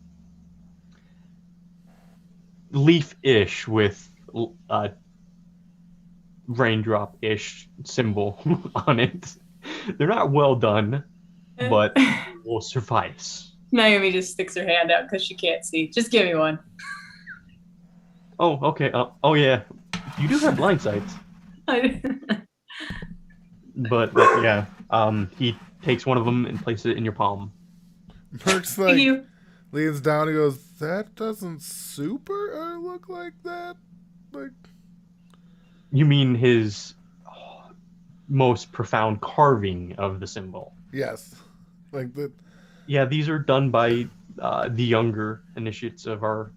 leaf-ish with raindrop-ish symbol on it. They're not well done, but will suffice. Naomi just sticks her hand out because she can't see. Just give me one. Oh, okay. Oh, yeah. You do have blind sights. But yeah, he takes one of them and places it in your palm. Merc's Thank like, you. leans down and goes, that doesn't super look like that. Like, You mean his most profound carving of the symbol? yes. Like, the. Yeah, these are done by the younger initiates of our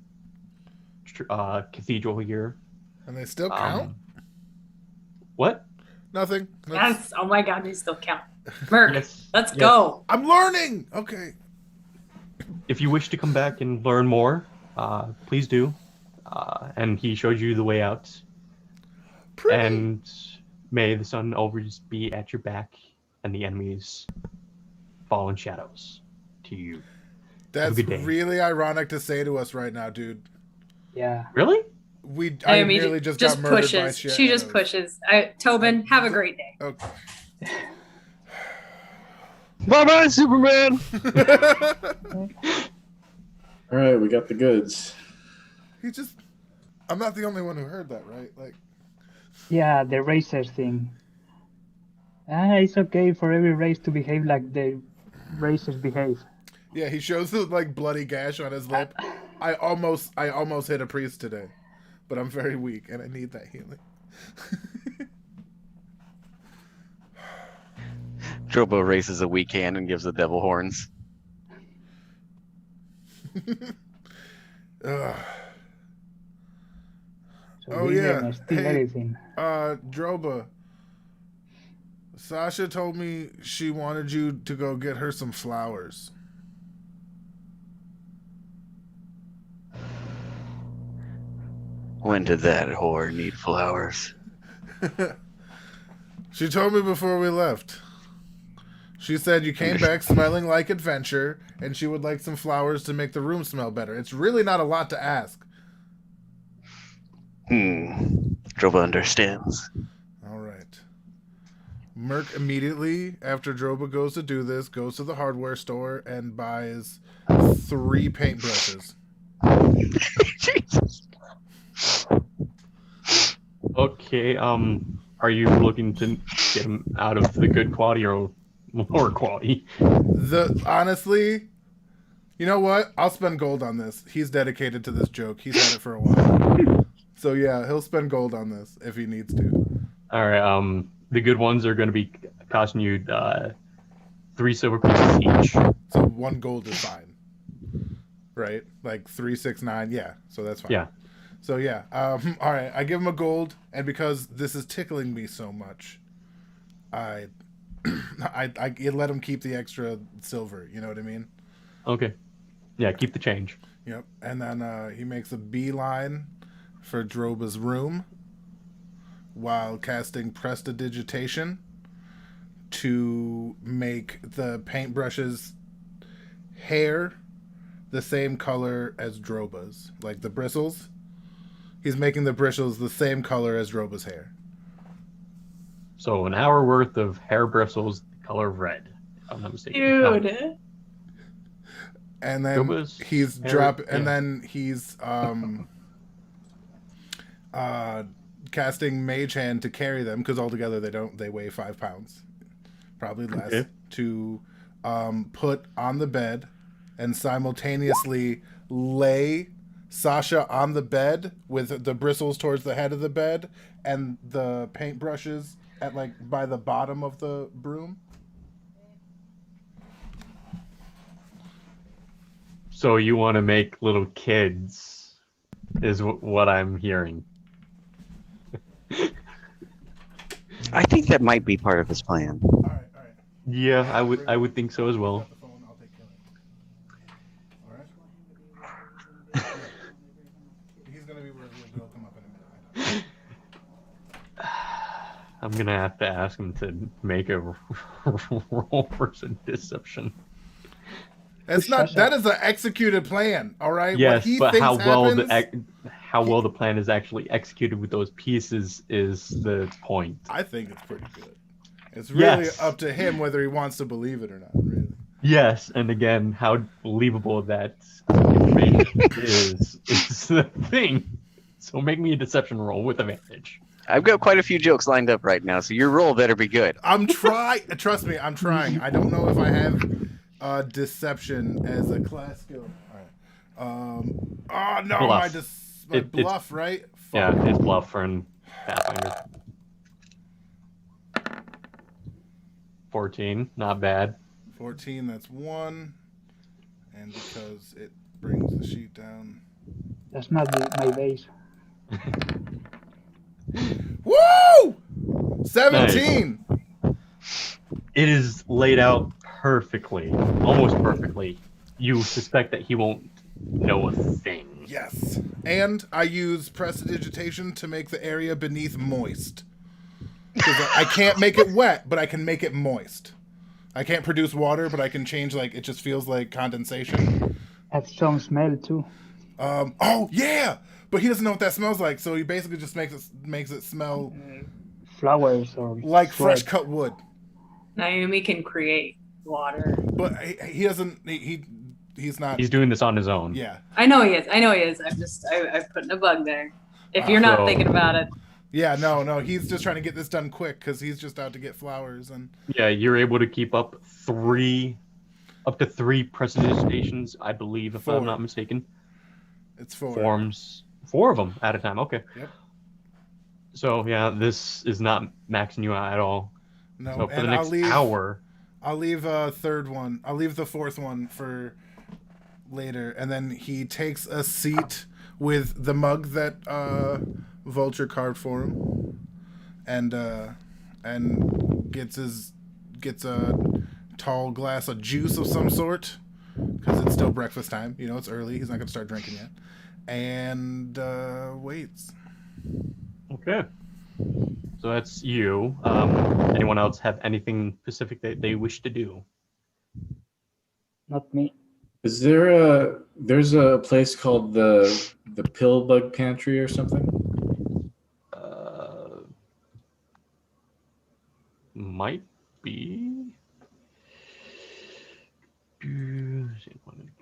cathedral here. And they still count? What? Nothing. Yes. Oh my God, they still count. Merc, Yes. let's go. I'm learning! Okay. If you wish to come back and learn more, please do. And he showed you the way out. Pretty. And may the sun always be at your back and the enemies fall in shadows to you. That's good day. really ironic to say to us right now, dude. Yeah. Really? I Naomi nearly just got murdered by pushes. shit. She just pushes. Tobin, have a great day. Okay. Bye-bye, Superman! All right, we got the goods. I'm not the only one who heard that, right? Like, Yeah, the racers thing. It's okay for every race to behave like the racers behave. Yeah, he shows the like bloody gash on his lip. I almost hit a priest today, but I'm very weak and I need that healing. Drobo raises a weak hand and gives the devil horns. Ugh. So Oh, we yeah. didn't steal Hey. anything. Droba. Sasha told me she wanted you to go get her some flowers. When did that whore need flowers? She told me before we left. She said you came back smelling like adventure, and she would like some flowers to make the room smell better. It's really not a lot to ask. Drobo understands. All right. Merc immediately, after Droba goes to do this, goes to the hardware store and buys 3 paintbrushes. Jesus. Okay, are you looking to get him out of the good quality or lower quality? Honestly, you know what? I'll spend gold on this. He's dedicated to this joke. He's had it for a while. So yeah, he'll spend gold on this if he needs to. All right, the good ones are going to be costing you 3 silver pieces each. So 1 gold is fine. Right? Like 3, 6, 9. Yeah. So that's fine. Yeah. So yeah. All right. I give him a gold, and because this is tickling me so much, I let him keep the extra silver. You know what I mean? Okay. Yeah, keep the change. Yep. And then he makes a beeline for Droba's room while casting Prestidigitation to make the paintbrushes hair the same color as Droba's. Like the bristles. He's making the bristles the same color as Droba's hair. So an hour worth of hair bristles, the color of red, if I'm not mistaken. Dude. And then Droba's he's hair, and yeah. then he's casting Mage Hand to carry them, because altogether they weigh 5 pounds, probably less, Okay. to put on the bed and simultaneously lay Sasha on the bed with the bristles towards the head of the bed and the paintbrushes at like by the bottom of the broom. So you want to make little kids, is what I'm hearing. I think that might be part of his plan. All right. Yeah, I would think so as well. Got the phone, I'll take care of it. All right. He's gonna be where he'll come up in a minute. I'm gonna have to ask him to make a roll for some deception. It's not. That is an executed plan. All right. Yes, what he but thinks how well happens, how well the plan is actually executed with those pieces is the point. I think it's pretty good. It's really Yes. up to him whether he wants to believe it or not. Really. Yes, and again, how believable that information is the thing. So make me a deception roll with advantage. I've got quite a few jokes lined up right now, so your roll better be good. I'm trying. Trust me, I'm trying. I don't know if I have deception as a class skill. All right. Oh no, Bluff. my It's- bluff, right? Yeah, Fuck. it's bluff and Pathfinder. 14, not bad. 14. That's 1. And because it brings the sheet down. That's not my base. Woo! 17. It is laid out perfectly, almost perfectly. You suspect that he won't know a thing. Yes. And I use Prestidigitation to make the area beneath moist. Because I can't make it wet, but I can make it moist. I can't produce water, but I can change, like, it just feels like condensation. Has some smell too. Oh, yeah! But he doesn't know what that smells like, so he basically just makes it smell Flowers or like sweat. fresh cut wood. Naomi can create water. But he doesn't, he's not, He's doing this on his own. yeah. I know he is. I'm putting a bug there. If you're not So- thinking about it. Yeah, no, he's just trying to get this done quick, because he's just out to get flowers, and Yeah, you're able to keep up 3 up to 3 prestidigitations, I believe, if I'm 4. not mistaken. It's 4. Forms 4 of them at a time. Okay. Yep. So yeah, this is not maxing you out at all. No, So for and the next hour, I'll leave a third one. I'll leave the fourth one for later, and then he takes a seat with the mug that Vulture carved for him, and gets a tall glass of juice of some sort because it's still breakfast time. You know, it's early. He's not gonna start drinking yet, and waits. okay. So that's you. Anyone else have anything specific that they wish to do? Not me. Is there's a place called the Pill Bug Pantry or something? Might be.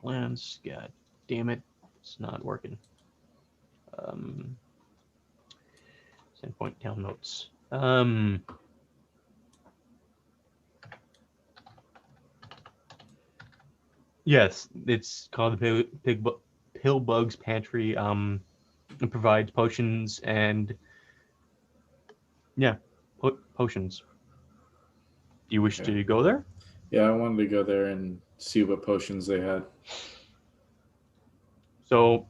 Glance. God damn it, it's not working. Sandpoint town notes. Yes, it's called the Pill Bugs Pantry. It provides potions and potions. Do you wish to go there? Yeah, I wanted to go there and see what potions they had. So,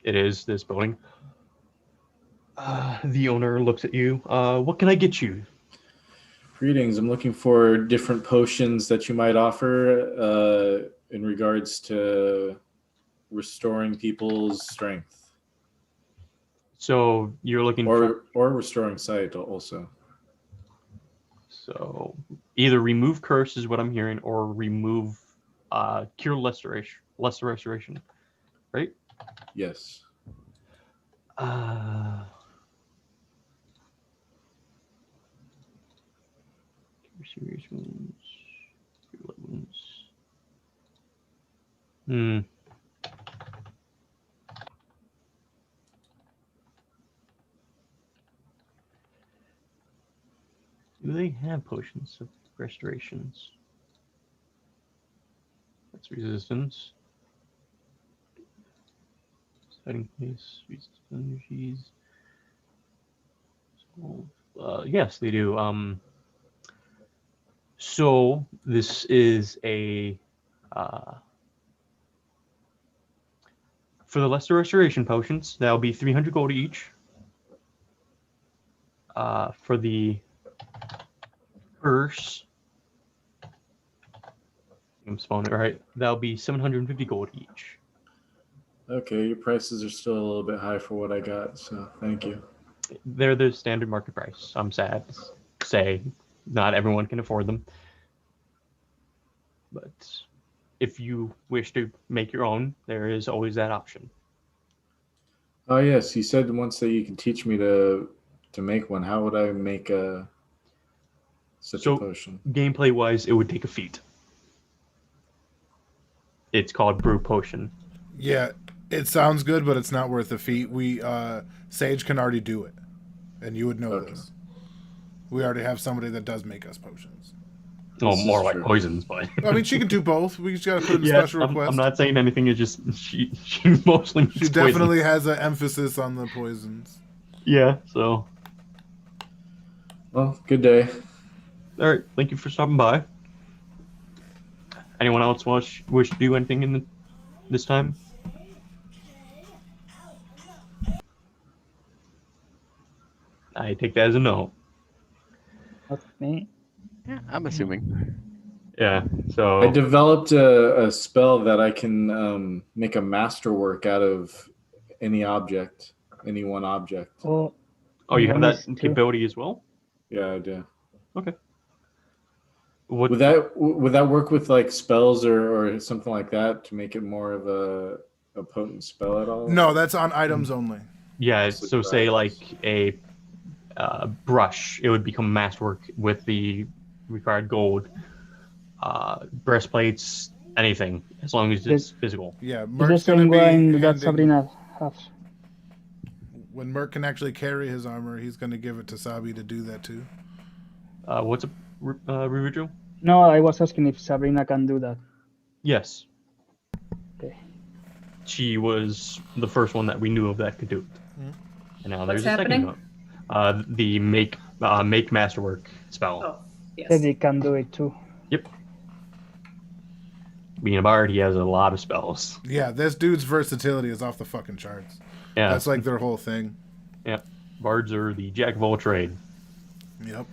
it is this building. The owner looks at you. What can I get you? Greetings. I'm looking for different potions that you might offer in regards to restoring people's strength. So you're looking or restoring sight also. So either remove curse is what I'm hearing, or remove cure lesser restoration, right? Yes. Serious wounds. Cure wounds. Do they have potions of restorations? That's resistance. Setting place, resist energies. So, yes, they do. So this is a for the lesser restoration potions, that'll be 300 gold each. For the curse, I'm spelling it right, that'll be 750 gold each. Okay, your prices are still a little bit high for what I got, so thank you. They're the standard market price. I'm sad to say not everyone can afford them. But if you wish to make your own, there is always that option. Oh yes, you said once that you can teach me to make one. How would I make such a potion? Gameplay wise, it would take a feat. It's called brew potion. Yeah, it sounds good, but it's not worth a feat. We Sage can already do it, and you would know this. We already have somebody that does make us potions. Oh, more like poisons, but I mean, she can do both. We just gotta put in a special request. I'm not saying anything. It's just she mostly makes she definitely has an emphasis on the poisons. Yeah. So. Well, good day. All right. Thank you for stopping by. Anyone else wish to do anything in this time? I take that as a no. Not me. Yeah, I'm assuming. Yeah, so I developed a spell that I can make a masterwork out of any object, any one object. Oh, you have that capability as well? Yeah, I do. Okay. Would that work with like spells or something like that to make it more of a potent spell at all? No, that's on items only. Yeah, so say like a brush, it would become masterwork with the required gold. Breastplates, anything, as long as it's physical. Yeah, Merc's the same one that Sabrina has. When Merc can actually carry his armor, he's going to give it to Sabi to do that too. What's a Revigil? No, I was asking if Sabrina can do that. Yes. Okay. She was the first one that we knew of that could do it. And now there's What's a second one. The make masterwork spell. Oh, yes. Teddy can do it too. Yep. Being a bard, he has a lot of spells. Yeah, this dude's versatility is off the fucking charts. Yeah. That's like their whole thing. Yep. Bards are the jack of all trade. Yep.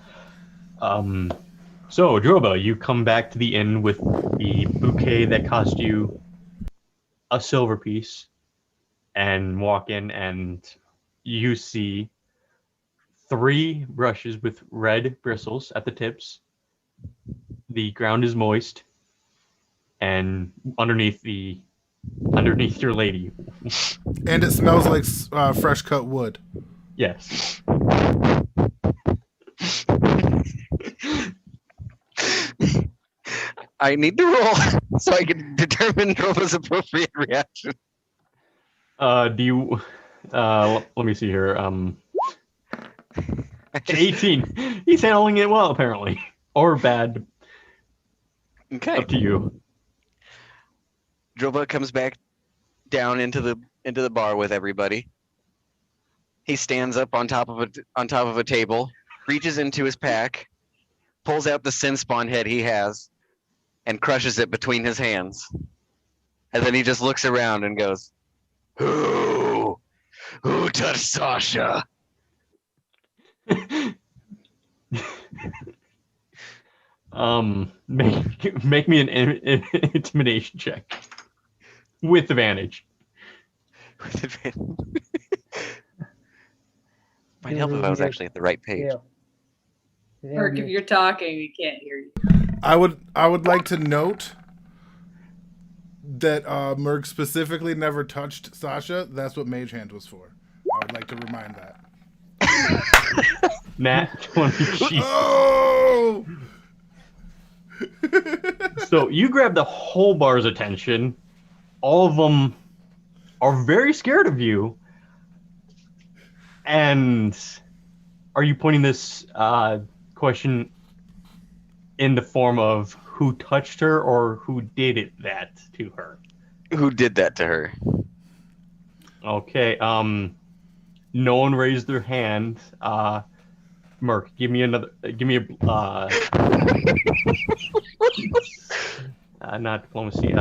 So, Droba, you come back to the inn with the bouquet that cost you a silver piece and walk in, and you see 3 brushes with red bristles at the tips. The ground is moist, and underneath your lady. And it smells like fresh cut wood. Yes. I need to roll so I can determine Drova's appropriate reaction. Do you? Let me see here. 18. He's handling it well, apparently, or bad. Okay. Up to you. Drova comes back down into the bar with everybody. He stands up on top of a table, reaches into his pack, pulls out the sin spawn head he has, and crushes it between his hands. And then he just looks around and goes, Who touched Sasha? Make me an intimidation check with advantage. With advantage. Might help if I was actually at the right page. Yeah. Merc, if you're talking, we can't hear you. I would like to note that Merc specifically never touched Sasha. That's what Mage Hand was for. I would like to remind that. Nat 20. Oh! So you grab the whole bar's attention. All of them are very scared of you. And are you pointing this question in the form of who touched her or who did that to her? Who did that to her? Okay. No one raised their hand. Merc, give me a not diplomacy.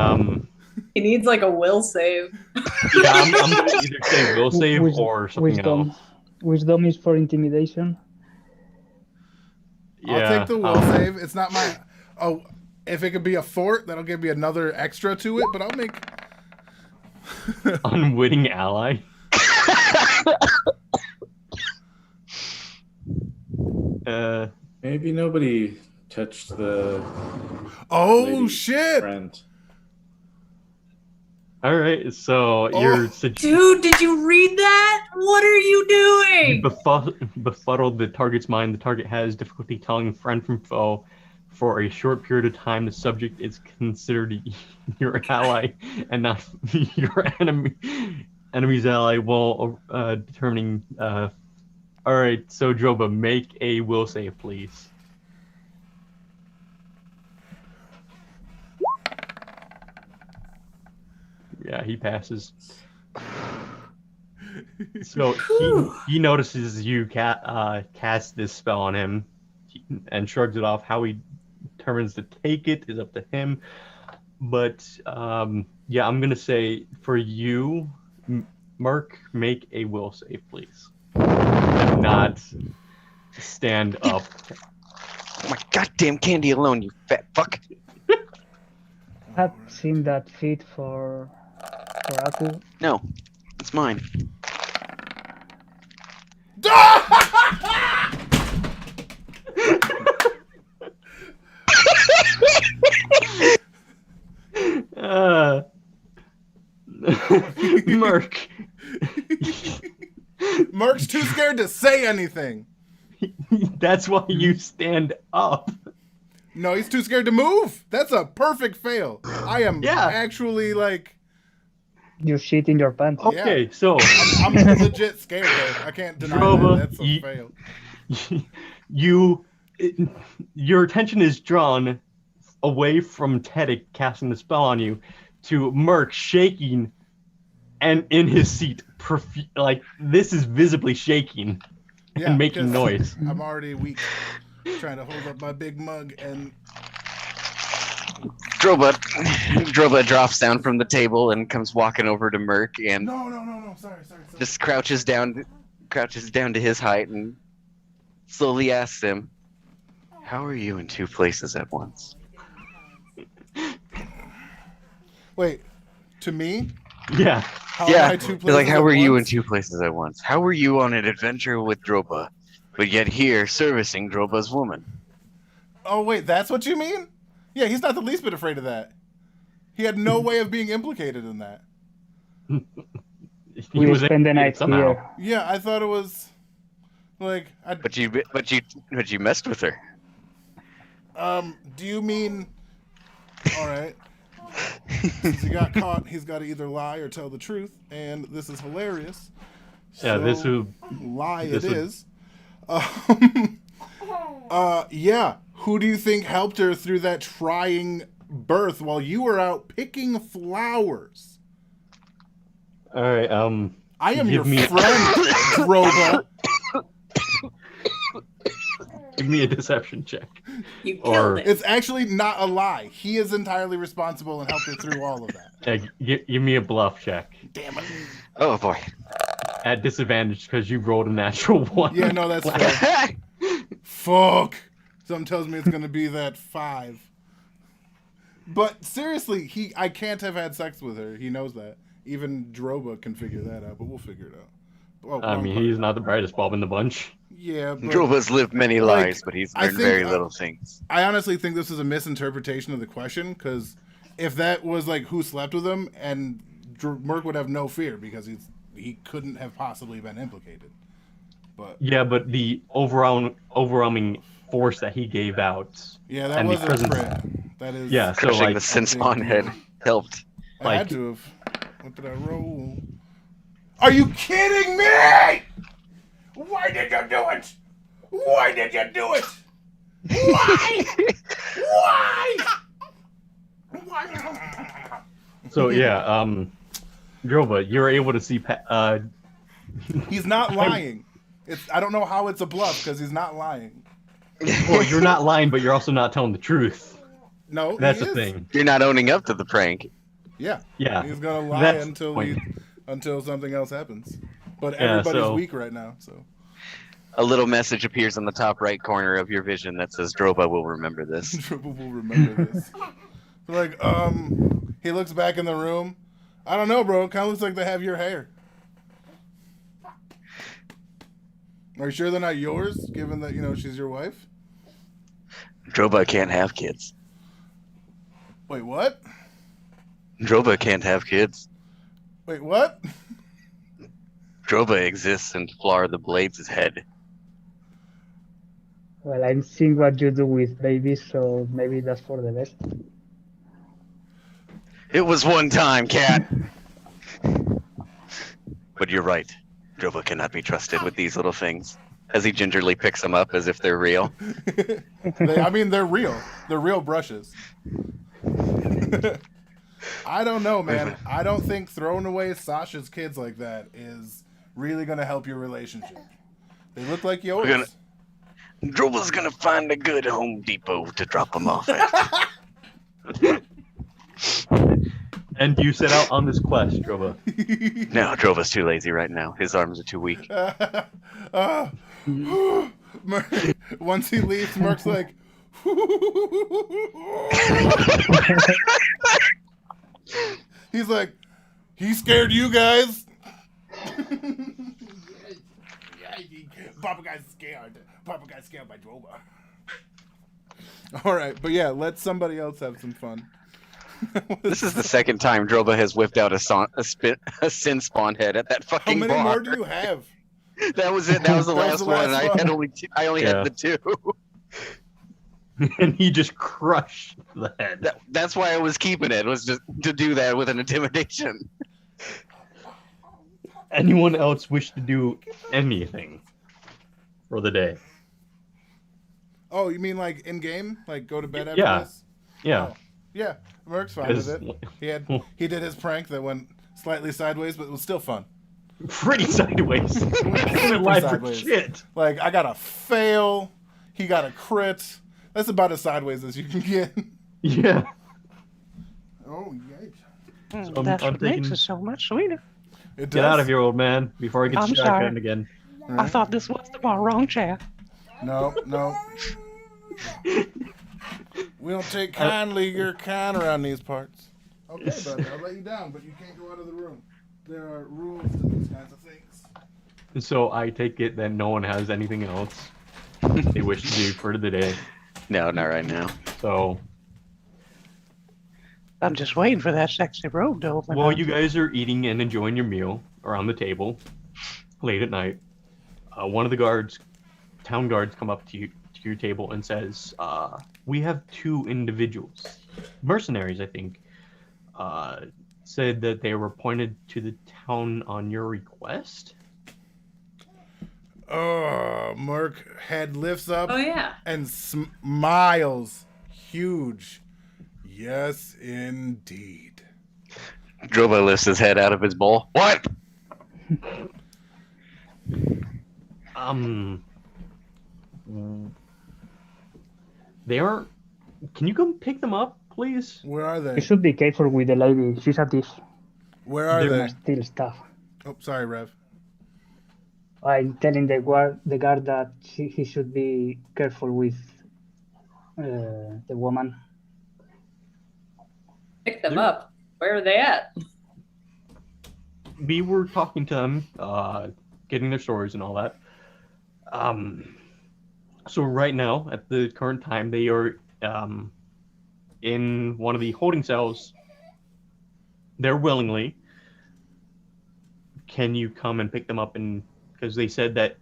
He needs like a will save. Yeah, I'm gonna either say will save or something else. Wisdom is for intimidation. Yeah, I'll take the will save. It's not my. Oh, if it could be a fort, that'll give me another extra to it. But I'll make unwitting ally. Maybe nobody touched the. Oh lady shit! Friend. All right, so you're Dude, did you read that? What are you doing? befuddled the target's mind. The target has difficulty telling friend from foe. For a short period of time, the subject is considered your ally and not your enemy's ally while determining. All right, so Droba, make a will save, please. Yeah, he passes. So he notices you cast this spell on him and shrugs it off. How he determines to take it is up to him. But yeah, I'm gonna say for you, Mark, make a will save, please. And not stand up. My goddamn candy alone, you fat fuck. I've seen that feat for Aku. No, it's mine. Merc. Merc's too scared to say anything. That's why you stand up. No, he's too scared to move. That's a perfect fail. I am actually like. You shit in your pants. Okay, so I'm legit scared though. I can't deny Droba, that. That's a fail. Your attention is drawn away from Teddick casting the spell on you to Merc shaking and in his seat, like this is visibly shaking and making noise. I'm already weak, trying to hold up my big mug, and Droba drops down from the table and comes walking over to Merc and no, sorry. just crouches down to his height and slowly asks him, "How are you in two places at once?" Wait, to me? Yeah. How am I two places Like, how at are you in once? two places at once? How were you on an adventure with Droba, but yet here servicing Droba's woman? Oh wait, that's what you mean? Yeah, he's not the least bit afraid of that. He had no way of being implicated in that. He was spend the night somehow. here. Yeah, I thought it was like. But you messed with her. Do you mean? All right. Since he got caught, he's got to either lie or tell the truth, and this is hilarious. Yeah, So, this would lie. this It would- is. Yeah. Who do you think helped her through that trying birth while you were out picking flowers? All right. I am your Give me- friend, Droba. Give me a deception check. You Or- killed it. It's actually not a lie. He is entirely responsible and helped her through all of that. Give me a bluff check Damn it. Oh boy. at disadvantage because you rolled a natural one. Yeah, no, that's fair. Fuck. Something tells me it's gonna be that 5. But seriously, I can't have had sex with her. He knows that. Even Droba can figure that out, but we'll figure it out. Oh, I mean, he's not the brightest bulb in the bunch. yeah, but Droba's lived many Like, lives, but he's I learned think, very little things. I honestly think this is a misinterpretation of the question, because if that was like who slept with him, and Merc would have no fear because he couldn't have possibly been implicated. But Yeah, but the overwhelming force that he gave out. yeah, that And the was a presence- crit. That is. Yeah, so Crushing like the sin spawn head helped. I had like- to have. What did I roll? Are you kidding me? Why did you do it? Why did you do it? Why? Why? So yeah, Droba, you're able to see. He's not lying. I don't know how it's a bluff because he's not lying. Well, you're not lying, but you're also not telling the truth. No, That's he the is. thing. You're not owning up to the prank. Yeah, Yeah. he's gonna lie That's until the point. until something else happens. But Yeah, everybody's so- weak right now, so. A little message appears on the top right corner of your vision that says Droba will remember this. Triple will remember this. Like, he looks back in the room. I don't know, bro. It kind of looks like they have your hair. Are you sure they're not yours, given that, she's your wife? Droba can't have kids. Wait, what? Droba can't have kids. Wait, what? Droba exists in Flar the Blade's head. Well, I'm seeing what you do with babies, so maybe that's for the best. It was one time, cat. But you're right. Droba cannot be trusted with these little things. As he gingerly picks them up as if they're real. They're real. They're real brushes. I don't know, man. I don't think throwing away Sasha's kids like that is really going to help your relationship. They look like yours. Droba's gonna find a good Home Depot to drop them off at. And you set out on this quest, Droba. No, Droba's too lazy right now. His arms are too weak. Once he leaves, Merc's like, he's like, he scared you guys. Papa got scared. Papa got scared by Droba. All right, but yeah, let somebody else have some fun. This is the second time Droba has whipped out a sin spawn head at that How fucking many bar. more do you have? That was it. That was the last one. last I one. had only two, I only Yeah. had the two. And he just crushed the head. That's why I was keeping it. Was just to do that with an intimidation. Anyone else wish to do anything for the day? Oh, you mean like in game? Like go to bed after Yeah. this? Yeah. Oh, yeah, Merc's fine with 'Cause- it. He did his prank that went slightly sideways, but it was still fun. Pretty sideways. Super Live for sideways. shit. Like, I got a fail. He got a crit. That's about as sideways as you can get. Yeah. Oh, yikes. I'm That's what makes taking- it so much sweeter. It Get out of here, old man, before I get I'm shotgunned sorry. again. I thought this was the wrong chat. No. We don't take kindly your kind around these parts. Okay, buddy, I'll let you down, but you can't go out of the room. There are rules to these kinds of things. So I take it that no one has anything else they wish to do for the day. No, not right now. So I'm just waiting for that sexy robe to open while up. you guys are eating and enjoying your meal around the table late at night, one of the town guards, come up to your table and says, "We have two individuals, mercenaries, I think, said that they were appointed to the town on your request." Oh, Merc head lifts up Oh yeah. and smiles. Huge. Yes, indeed. Drobo lifts his head out of his bowl. What? They aren't. Can you come pick them up, please? Where are You they? should be careful with the lady. She's a thief. Where are They're they? Steal stuff. Oh, sorry, Rev. I'm telling the guard that he should be careful with the woman. Pick them up. Where are they at? We were talking to them, getting their stories and all that. So right now, at the current time, they are in one of the holding cells. They're willingly. Can you come and pick them up? And because they said that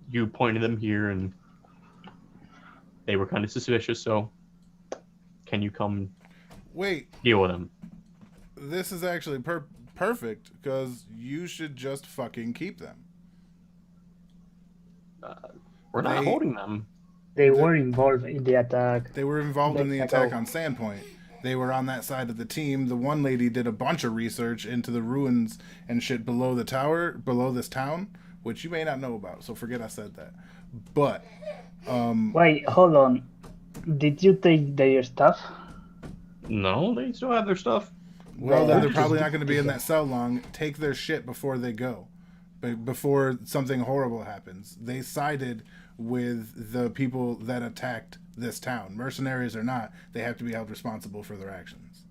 you pointed them here and they were kind of suspicious, so can you come Wait, deal with them? this is actually perfect because you should just fucking keep them. We're not They- holding them. They were involved in the attack. They were involved in the Let's attack go. on Sandpoint. They were on that side of the team. The one lady did a bunch of research into the ruins and shit below the tower, below this town, which you may not know about. So forget I said that. But Wait, hold on. Did you take their stuff? No, they still have their stuff. well, Well, then they're just- probably not going to be in that cell long. Take their shit before they go, before something horrible happens. They sided with the people that attacked this town. Mercenaries or not, they have to be held responsible for their actions.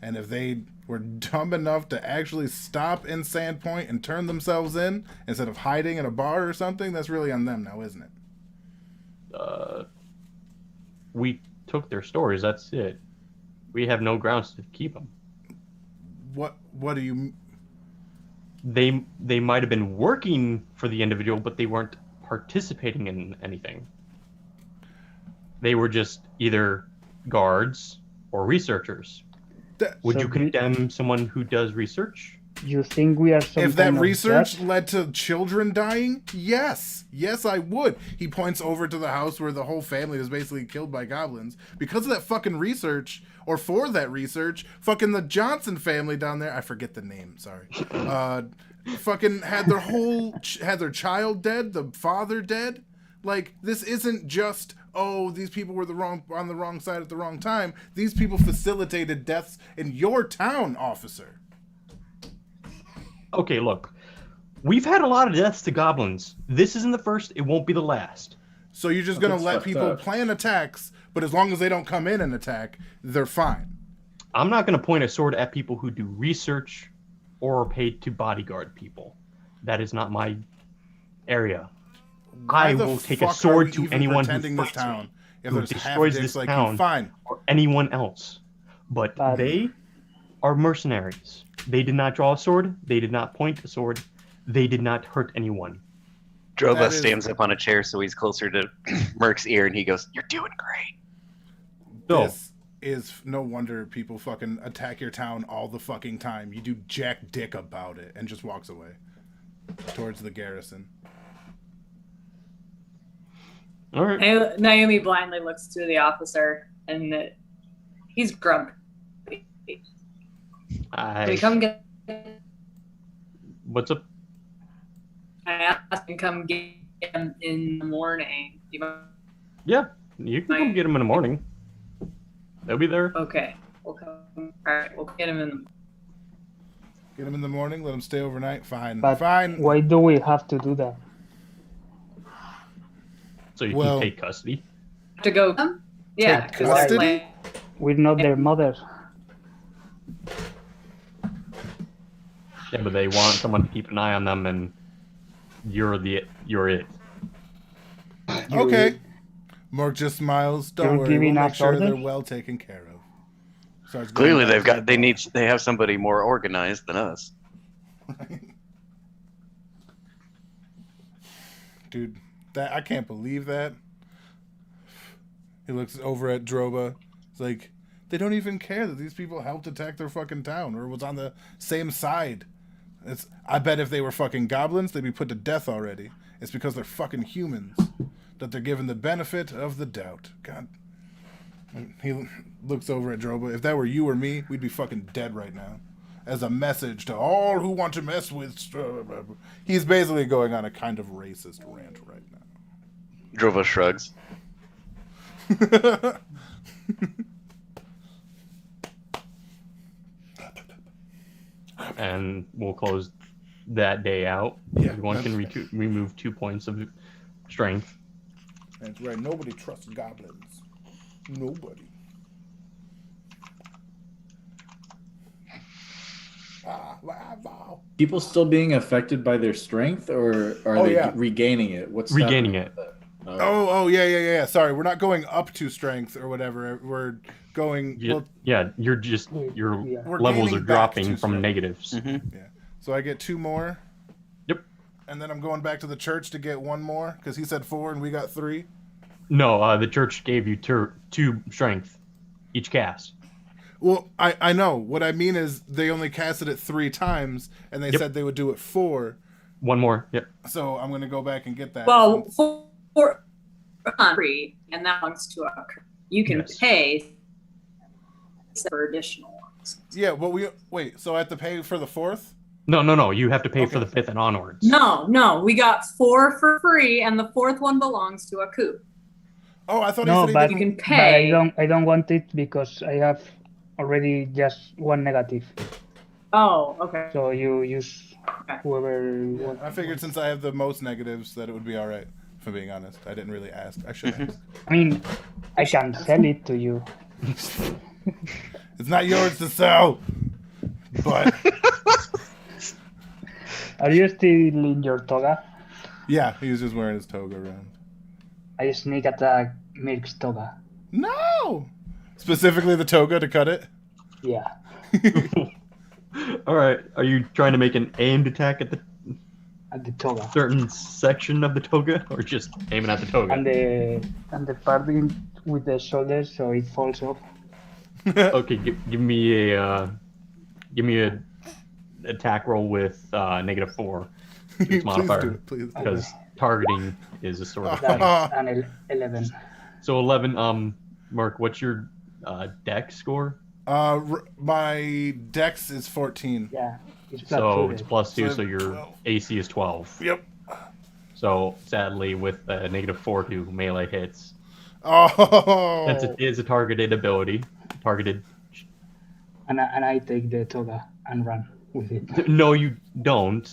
And if they were dumb enough to actually stop in Sandpoint and turn themselves in instead of hiding in a bar or something, that's really on them now, isn't it? We took their stories. That's it. We have no grounds to keep them. What do you... They might have been working for the individual, but they weren't participating in anything. They were just either guards or researchers. Would So you condemn someone who does research? You think we are some If that kind of research judge? led to children dying, yes. Yes, I would. He points over to the house where the whole family was basically killed by goblins. Because of that fucking research, or for that research, fucking the Johnson family down there, I forget the name, sorry. Fucking had their child dead, the father dead. Like, this isn't just, oh, these people were on the wrong side at the wrong time. These people facilitated deaths in your town, officer. Okay, look. We've had a lot of deaths to goblins. This isn't the first. It won't be the last. So you're just gonna That's let fucked people up. plan attacks, but as long as they don't come in and attack, they're fine. I'm not going to point a sword at people who do research or are paid to bodyguard people. That is not my area. Why I the will take a fuck are sword we to even anyone who pretending this fights me, town if who there's half destroys dicks this like town. you. Fine. or anyone else. But But- they are mercenaries. They did not draw a sword. They did not point a sword. They did not hurt anyone. Drobo That is- stands up on a chair so he's closer to Merc's ear and he goes, "You're doing great." So, This is no wonder people fucking attack your town all the fucking time. You do jack dick about it and just walks away towards the garrison. all right. Naomi blindly looks to the officer, and He's grumpy. Can we come get? What's up? I asked him to come get him in the morning. Yeah, you can come get him in the morning. They'll be there. Okay, we'll come. All right, we'll get him in. Get him in the morning. Let him stay overnight. Fine. But Fine. why do we have to do that? So you Well- can take custody. To go. Yeah, Take because custody? We're not their mothers. Yeah, but they want someone to keep an eye on them, and you're it. Okay. Mark just smiles. Don't You're worry. giving We'll make us sure they're orders? well taken care of. Starts going Clearly, back to the bar. they have somebody more organized than us. Dude, that I can't believe that. He looks over at Droba. It's like, they don't even care that these people helped attack their fucking town or was on the same side. I bet if they were fucking goblins, they'd be put to death already. It's because they're fucking humans that they're given the benefit of the doubt. God. He looks over at Droba. If that were you or me, we'd be fucking dead right now. As a message to all who want to mess with... He's basically going on a kind of racist rant right now. Drova shrugs. And we'll close that day out. Yeah, Everyone can remove 2 points of strength. That's right. Nobody trusts goblins. Nobody. Wow. People still being affected by their strength, or are Oh, they yeah. regaining it? What's Regaining happening? it. Oh, yeah. Sorry, we're not going up to strength or whatever. We're going. Yeah, Well, yeah, your Yeah. We're levels gaining are back dropping to from strength. negatives. so I get 2 more. Yep. And then I'm going back to the church to get 1 more because he said 4 and we got 3. No, the church gave you 2 strength each cast. Well, I know. What I mean is they only casted it 3 times and they Yep. said they would do it 4. 1 more. Yep. So I'm going to go back and get that. Well, for free, and that belongs to a. You can Yes. pay for additional ones. Yeah, but wait. So I have to pay for the 4th? No. You have to pay for Okay. the 5th and onwards. No, we got 4 for free, and the 4th one belongs to a coup. Oh, I thought No, he said but, he You can didn't. but I pay. don't want it because I have already just 1 negative. Oh, okay. So you use Okay. whoever Yeah, wants. I figured since I have the most negatives that it would be all right. If I'm being honest, I didn't really ask. I should ask. I mean, I can sell it to you. It's not yours to sell. But Are you still in your toga? yeah, he was just wearing his toga around. I sneak attack Mirk's toga. No, specifically the toga to cut it. Yeah. All right. Are you trying to make an aimed attack at the At the toga. certain section of the toga, or just aiming at the toga? And the part with the shoulders so it falls off. Okay, give me a attack roll with -4 to its Please modifier, do it, please. because targeting is a sort of thing. That's an 11. So 11. Mark, what's your dex score? My dex is 14. Yeah. It's So it's flat-footed. +2, so your 12. AC is 12. Yep. So sadly, with a -4 to melee hits, Oh. since it is a targeted ability, And I take the toga and run with it. No, you don't.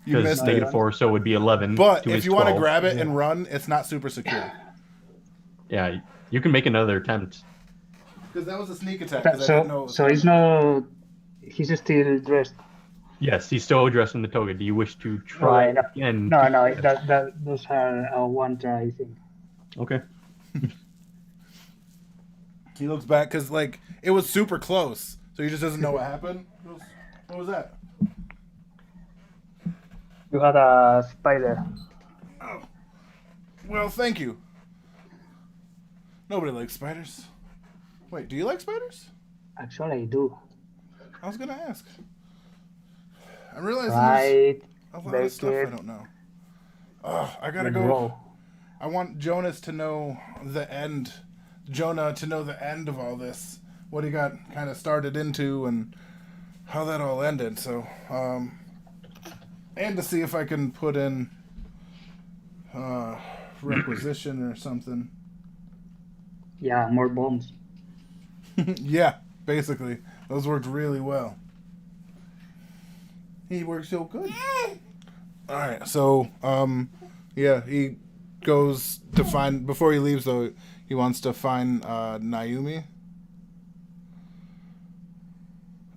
You Because missed it. -4, so it would be 11. But to if his you want to 12. grab it and run, it's not super secure. Yeah, you can make another attempt. Because that was a sneak attack. 'cause I didn't know it was So it's no. He's still dressed. Yes, he's still dressed in the toga. Do you wish to try No, again? No, those are a one try thing. Okay. He looks back because like it was super close, so he just doesn't know what happened. What was that? You had a spider. Oh, well, thank you. Nobody likes spiders. Wait, do you like spiders? Actually, I do. I was gonna ask. I'm realizing Right. there's a lot of stuff I Naked. don't know. Oh, I gotta and go. roll. I want Jonas to know the end. Jonah to know the end of all this what he got kind of started into and how that all ended. So, and to see if I can put in requisition or something. Yeah, more bombs. Yeah, basically. Those worked really well. He worked so good. Alright, so, yeah, he goes to find, before he leaves though, he wants to find Naomi.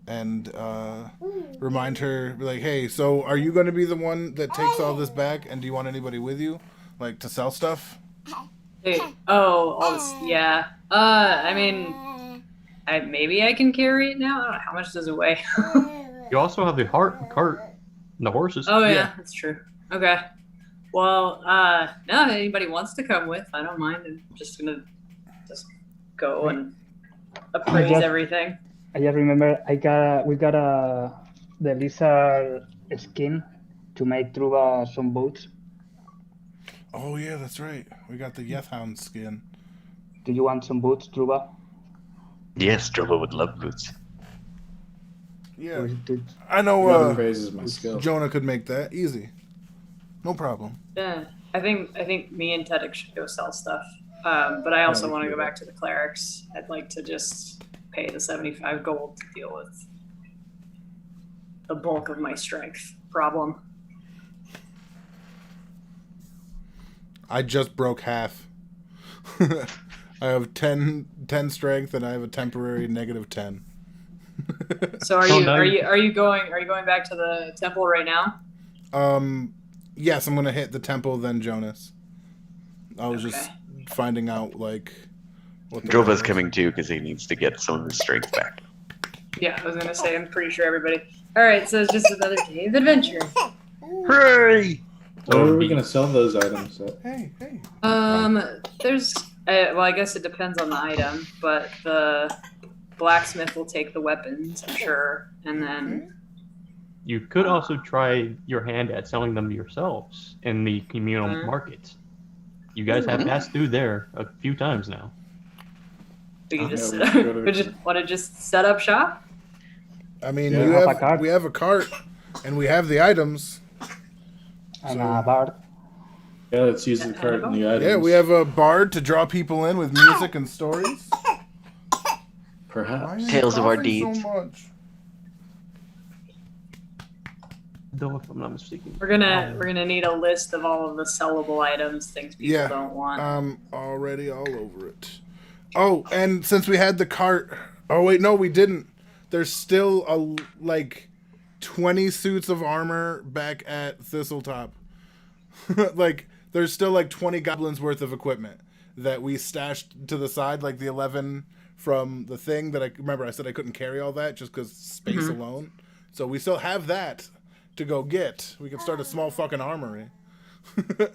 And remind her, be like, hey, so are you going to be the one that takes all this back? And do you want anybody with you? Like, to sell stuff? Hey, all this, yeah. I mean, maybe I can carry it now. I don't know, how much does it weigh? You also have the cart and the horses. Oh yeah, Yeah. that's true. Okay. Well, no, if anybody wants to come with, I don't mind. I'm just gonna go and appraise everything. I just remember we got the lizard skin to make Truba some boots. Oh, yeah, that's right. We got the Yethhound skin. Do you want some boots, Truba? Yes, Drobo would love boots. Yeah. I know Nothing praises my skill. Jonah could make that. Easy. No problem. Yeah, I think me and Tedek should go sell stuff. But I also want to go back to the clerics. I'd like to just pay the 75 gold to deal with the bulk of my strength problem. I just broke half. I have 10 strength and I have a temporary negative 10. So are you going back to the temple right now? Yes, I'm gonna hit the temple then Jonas. I was just finding out like what the Droba's coming too because he needs to get some of his strength back. Yeah, I was gonna say I'm pretty sure everybody. All right, so it's just another day of adventure. Hooray! Where are we gonna sell those items at? Hey. There's well, I guess it depends on the item, but the blacksmith will take the weapons, I'm sure, and then You could also try your hand at selling them yourselves in the communal markets. You guys have passed through there a few times now. we can just want to just set up shop. I mean, Yeah. we have a cart and we have the items. And a bard. Yeah, let's use the cart and the items. Yeah, we have a bard to draw people in with music and stories. Why Perhaps. are you Tales of our coughing so deeds. much? Though, if I'm not mistaken. We're gonna need a list of all of the sellable items, things people Yeah. don't want. I'm already all over it. Oh, and since we had the cart, oh wait, no, we didn't. There's still like 20 suits of armor back at Thistletop. Like there's still like 20 goblins worth of equipment that we stashed to the side, like the 11 from the thing that I remember I said I couldn't carry all that just because space alone. So we still have that to go get. We can start a small fucking armory.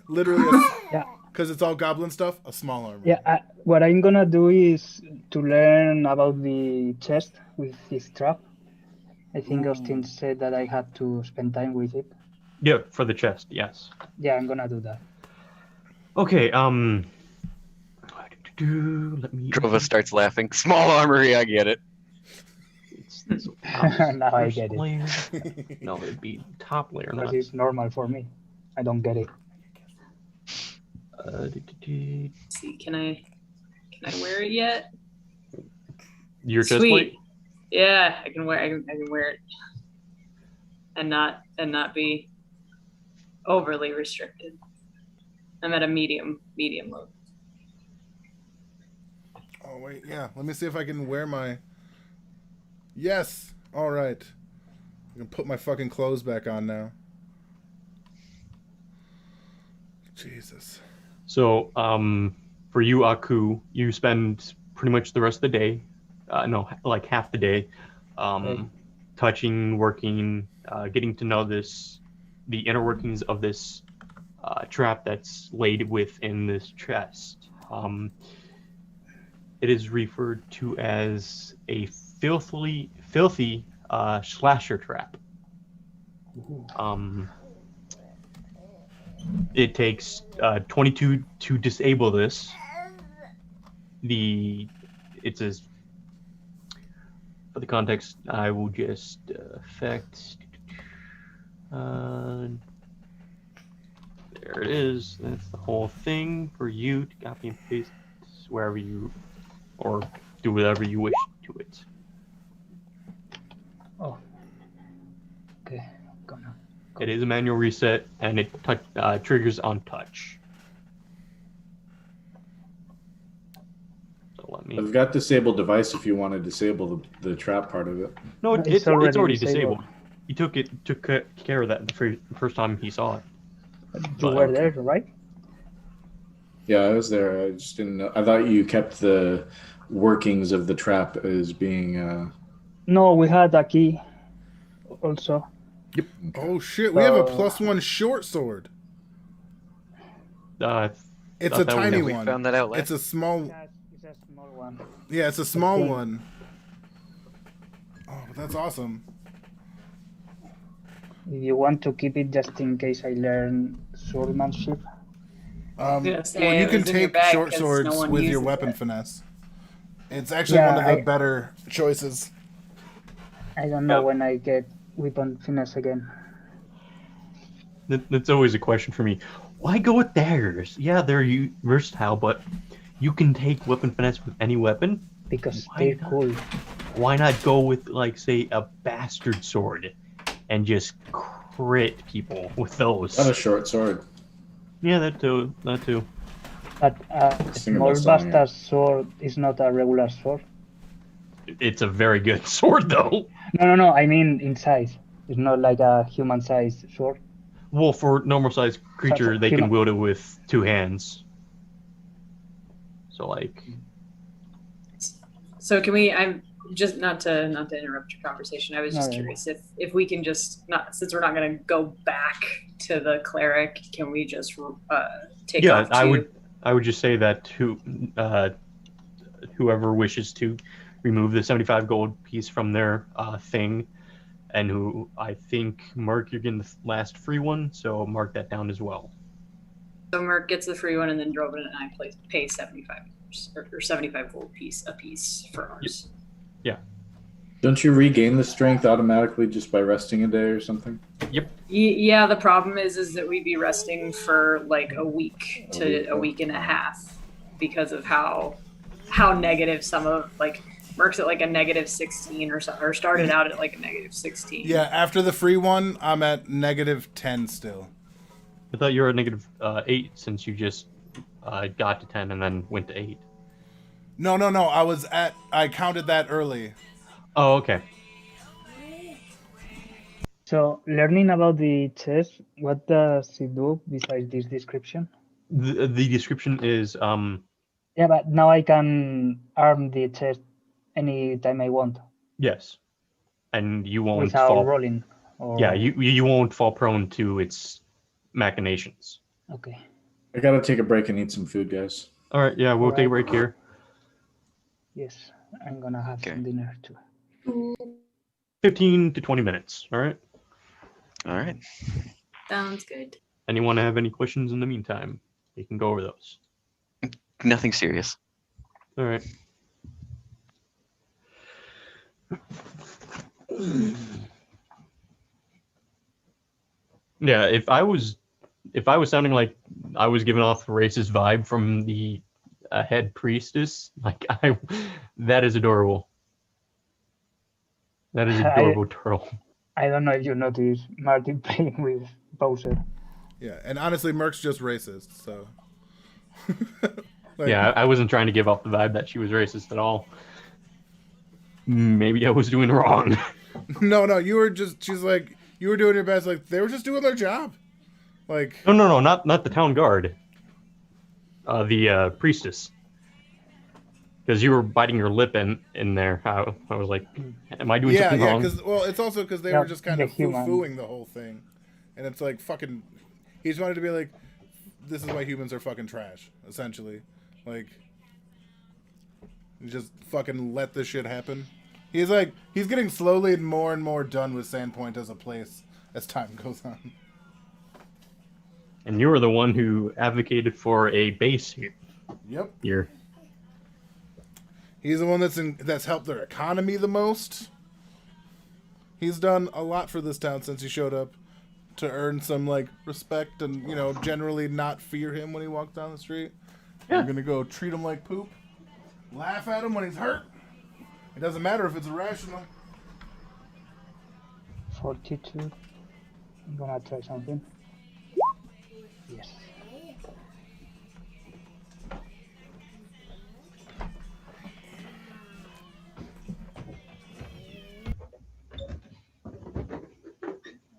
Literally, Yeah. because it's all goblin stuff, a small armory. Yeah, what I'm gonna do is to learn about the chest with his trap. I think Austin said that I had to spend time with it. Yeah, for the chest, yes. Yeah, I'm gonna do that. Okay, let me... Drova starts laughing. Small armory, I get it. Now I get it. Layer. No, it'd be top layer, Because not... it's normal for me. I don't get it. Let's see, can I wear it yet? Your chest Sweet. plate? Yeah, I can wear it, and not be overly restricted. I'm at a medium load. Oh wait, yeah. Let me see if I can wear my. Yes. All right. I can put my fucking clothes back on now. Jesus. So, for you, Aku, you spend pretty much the rest of the day, like half the day, touching, working, getting to know the inner workings of this trap that's laid within this chest. It is referred to as a filthy slasher trap. It takes 22 to disable this. For the context, I will just effect. There it is. That's the whole thing for you to copy and paste wherever you, or do whatever you wish to it. Oh. Okay. Gonna. It is a manual reset, and it triggers on touch. So let me. I've got disable device if you want to disable the trap part of it. No, It's it's already already disabled. disabled. He took care of that the first time he saw it. You were there, right? Yeah, I was there. I just didn't know. I thought you kept the workings of the trap as being. No, we had a key also. Oh shit! We have a +1 short sword. It's a thought that was- tiny We one. found that out last. It's a small. It's a small one. Yeah, it's a small Okay. one. Oh, that's awesome. If you want to keep it just in case I learn swordmanship. gonna say, Well, you it can was in your take bag short 'cause swords no one with your uses weapon it. finesse. It's actually Yeah, one of the I- better choices. I don't know Yeah. when I get weapon finesse again. That's always a question for me. Why go with daggers? Yeah, they're versatile, but you can take weapon finesse with any weapon. Because Why they're not? cool. Why not go with, like, say, a bastard sword and just crit people with those? Not a short sword. Yeah, that too. That too. But a thing small about stunning bastard sword is not a regular sword. It's a very good sword, though. No. I mean in size. It's not like a human-sized sword. Well, for normal sized creature, they can human. wield it with 2 hands. So, like, So can we? I'm just not to interrupt your conversation. I was just No, no. curious if we can just not, since we're not going to go back to the cleric, can we just take yeah, off? I would just say that whoever wishes to remove the 75 gold piece from their thing, and who I think Mark, you're getting the last free one, so mark that down as well. So Merc gets the free one, and then Drovin and I pay 75 or 75 gold a piece for ours. Don't you regain the strength automatically just by resting a day or something? Yeah, the problem is that we'd be resting for like a week to a week and a half because of how negative some of, like, Merc's at like a -16 or something, or started out at like a -16. Yeah, after the free one, I'm at -10 still. I thought you were at -8 since you just got to 10 and then went to 8. No. I counted that early. Oh, okay. So learning about the chest, what does it do besides this description? The description is Yeah, but now I can arm the chest anytime I want yes, and you won't without fall. rolling. Or... Yeah, you won't fall prone to its machinations. Okay. I gotta take a break and eat some food, guys. All right, yeah, we'll take a Alright. break here. Yes, I'm gonna have Okay. some dinner too. 15 to 20 minutes. All right. All right. Sounds good. Anyone have any questions in the meantime? You can go over those. Nothing serious. All right. Yeah, if I was sounding like I was giving off a racist vibe from the head priestess, like that is adorable. That is adorable turtle. I don't know if you noticed Martin playing with Bowser. Yeah, and honestly, Merc's just racist, so. Like, Yeah, I wasn't trying to give off the vibe that she was racist at all. Maybe I was doing wrong. No, you were just. She's like, you were doing your best. Like, they were just doing their job. Like, No, not the town guard. The priestess. Because you were biting your lip in there. I was like, am I doing something wrong? because it's also because they Yeah, were just kind the of human. foo-fooing the whole thing, and it's like fucking. He just wanted to be like, this is why humans are fucking trash, essentially. Like, you just fucking let this shit happen. He's getting slowly and more done with Sandpoint as a place as time goes on. And you were the one who advocated for a base here. Yep. Here. He's the one that's helped their economy the most. He's done a lot for this town since he showed up to earn some like respect and generally not fear him when he walks down the street. Yeah. We're gonna go treat him like poop, laugh at him when he's hurt. It doesn't matter if it's irrational. 42. I'm gonna try something. Yes.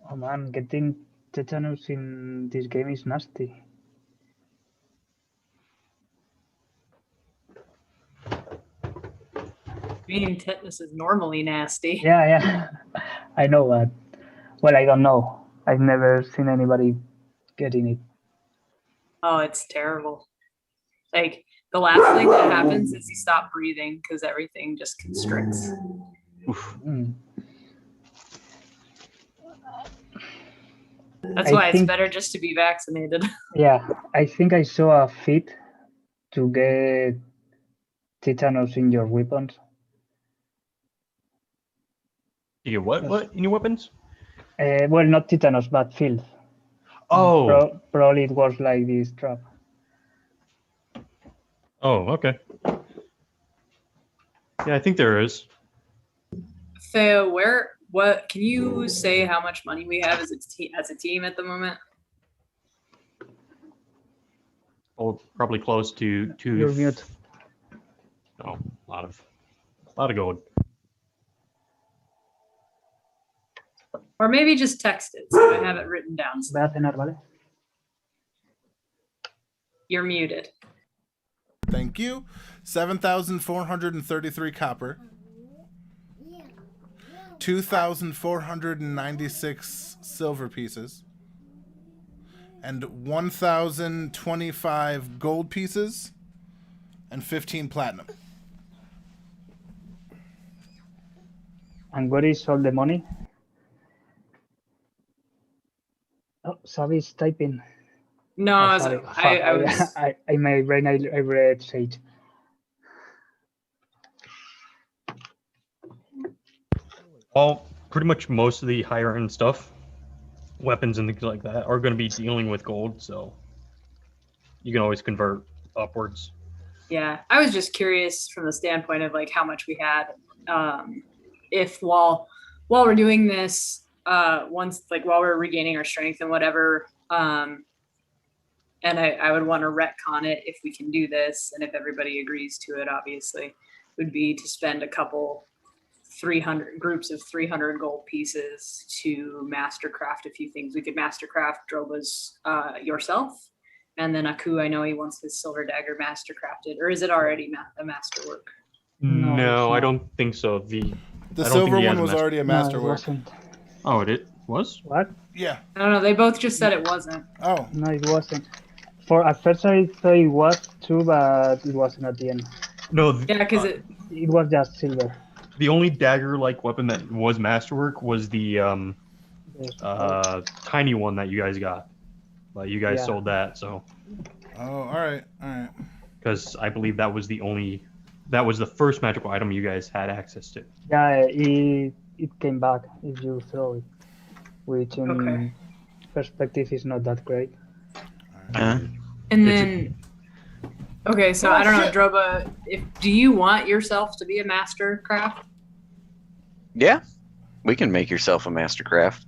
Oh man, getting tetanus in this game is nasty. Being tetanus is normally nasty. Yeah. I know that. Well, I don't know. I've never seen anybody getting it. Oh, it's terrible. Like, the last thing that happens is you stop breathing because everything just constricts. Mm. That's I why it's think- better just to be vaccinated. Yeah, I think I saw a feat to get tetanus in your weapons. You get what in your weapons? Well, not tetanus, but filth. Oh. Probably it was like this trap. Oh, okay. Yeah, I think there is. Theo, what can you say how much money we have as a team at the moment? Oh, probably close to You're mute. Oh, a lot of gold. Or maybe just text it so I have it written down. Voy a cenar, ¿vale? You're muted. Thank you. 7,433 copper. 2,496 silver pieces. And 1,025 gold pieces. And 15 platinum. And where is all the money? Oh, Savi's typing. No, Oh, I was, sorry. I was In my brain, I read Sage. All pretty much most of the higher end stuff, weapons and things like that, are going to be dealing with gold, so you can always convert upwards. Yeah, I was just curious from the standpoint of like how much we had. If while we're doing this, once like while we're regaining our strength and whatever, and I would want to retcon it if we can do this, and if everybody agrees to it, obviously, would be to spend a couple 300 groups of 300 gold pieces to mastercraft a few things. We could mastercraft Droba's yourself. And then Aku, I know he wants his silver dagger mastercrafted, or is it already a masterwork? No, it's No, I not. don't think so. The I don't think silver he has one a was master- already a No, it masterwork. wasn't. Oh, it was? What? Yeah. I don't know. They both just said it wasn't. Oh. No, it wasn't. At first I thought it was too, but it wasn't at the end. No, Yeah, because it. It was just silver. the only dagger-like weapon that was masterwork was the Yes. tiny one that you guys got. But you guys Yeah. sold that, so Oh, all right. because I believe that was the first magical item you guys had access to. Yeah, it came back if you throw it, which in Okay. perspective is not that great. And It's then. Okay, so I don't know, Droba. Do you want yourself to be a mastercraft? Yeah, we can make yourself a mastercraft.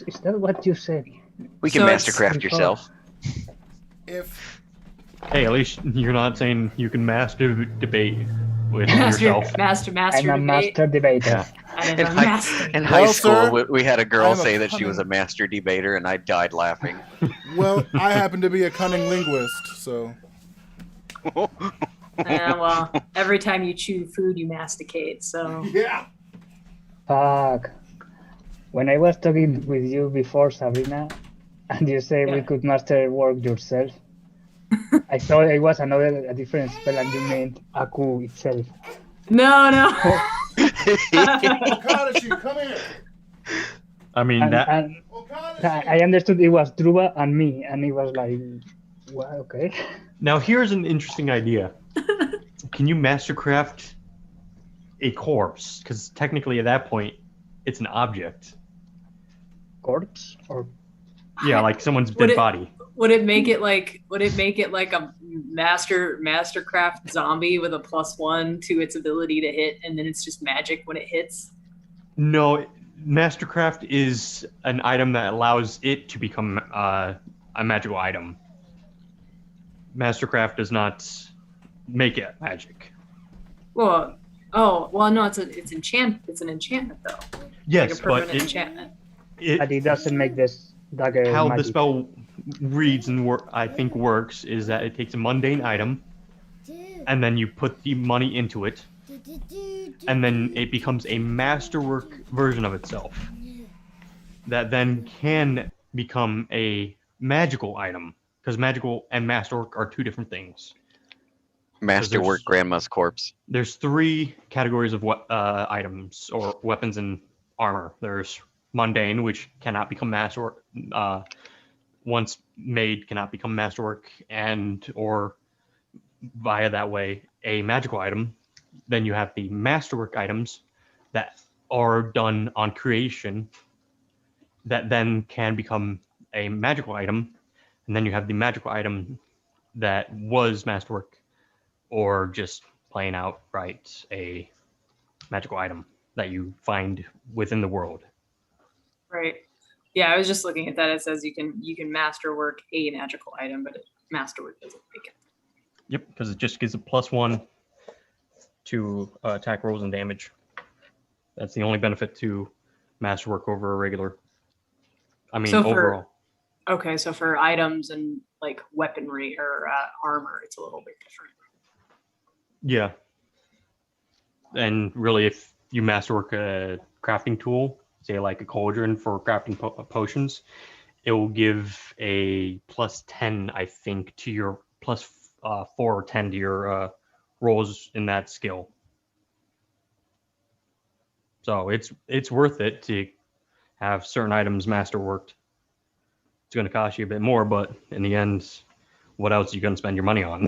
Is that what you said? We can So it's- mastercraft yourself. If Hey, at least you're not saying you can master debate with Master, yourself. master I'm a debate. master debater. Yeah. I am In a high, master. in high Well, school, sir, we had a girl I'm a say that she was a cunning- master debater, and I died laughing. well, I happen to be a cunning linguist, so Well, every time you chew food, you masticate. So yeah. Fuck. When I was talking with you before, Sabrina, and you said we Yeah. could master work yourself, I thought it was a different spell and you meant Aku itself. no. Okadashi, come here. I mean, And, that and Okadashi. I understood it was Druba and me, and it was like, well, okay. now here's an interesting idea. can you mastercraft a corpse? Because technically at that point, it's an object. Corpse or Yeah, like someone's Would dead it- body. Would it make it like a mastercraft zombie with a +1 to its ability to hit, and then it's just magic when it hits? No, mastercraft is an item that allows it to become a magical item. Mastercraft does not make it magic. Well, no, it's an enchantment though. Yes, like a but permanent enchantment. but it doesn't make this dagger how magic. the spell reads and I think works is that it takes a mundane item, and then you put the money into it, and then it becomes a masterwork version of itself that then can become a magical item, because magical and masterwork are two different things. Masterwork grandma's corpse. There's 3 categories of items or weapons and armor. There's mundane, which cannot become masterwork. Once made, cannot become masterwork, and or via that way a magical item. Then you have the masterwork items that are done on creation that then can become a magical item, and then you have the magical item that was masterwork or just plain outright a magical item that you find within the world. Right. Yeah, I was just looking at that. It says you can masterwork a magical item, but masterwork doesn't make it. Yep, because it just gives a +1 to attack rolls and damage. That's the only benefit to masterwork over a regular. I mean, overall. Okay, so for items and like weaponry or armor, it's a little bit different. Yeah. And really, if you masterwork a crafting tool, say like a cauldron for crafting potions, it will give a +10, I think, to your +4 or 10 to your rolls in that skill. So it's worth it to have certain items masterworked. It's going to cost you a bit more, but in the end, what else are you going to spend your money on?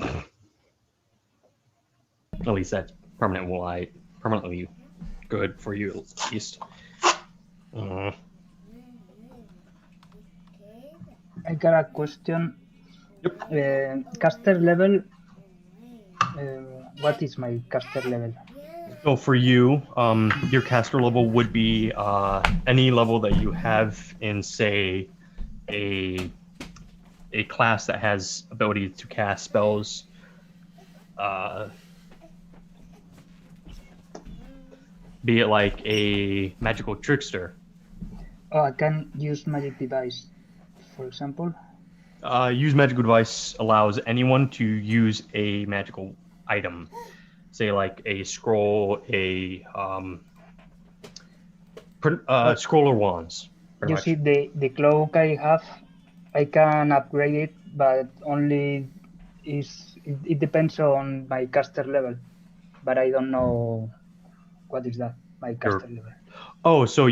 At least that's permanently good for you, at least. I got a question. Yep. Caster level. What is my caster level? So for you, your caster level would be any level that you have in, say, a class that has ability to cast spells. Be it like a magical trickster. Oh, I can use magic device, for example. Use magical device allows anyone to use a magical item, say like a scroll, a scroll or wands. You see, the cloak I have, I can upgrade it, but only it depends on my caster level. But I don't know what is that, my caster level. Oh, so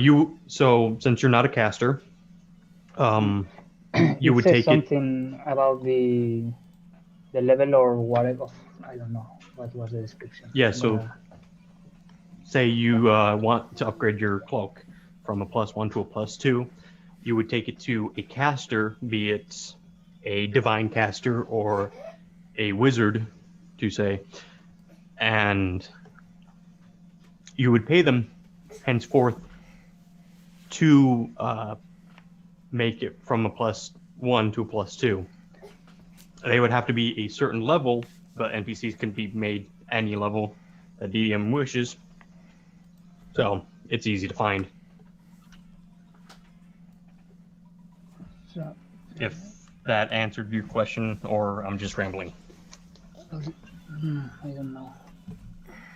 since you're not a caster, you would take something about the level or whatever. I don't know what was the description. Yeah, so say you want to upgrade your cloak from a +1 to a +2, you would take it to a caster, be it a divine caster or a wizard, to say, and you would pay them henceforth to make it from a +1 to a +2. They would have to be a certain level, but NPCs can be made any level that DM wishes. So it's easy to find. So, if that answered your question, or I'm just rambling. I don't know.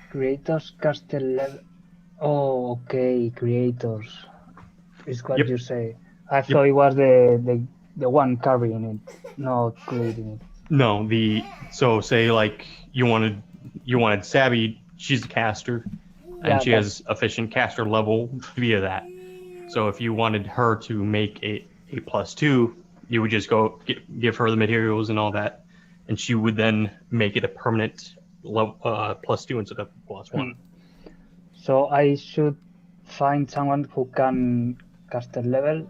Creators caster level. Oh, okay, creators. Is what you say. I thought it was the one carrying it, not creating it. No, so say like you wanted Sabby, she's a caster, and she has efficient caster level via that. So if you wanted her to make a +2, you would just go give her the materials and all that, and she would then make it a permanent +2 instead of +1. So I should find someone who can caster level,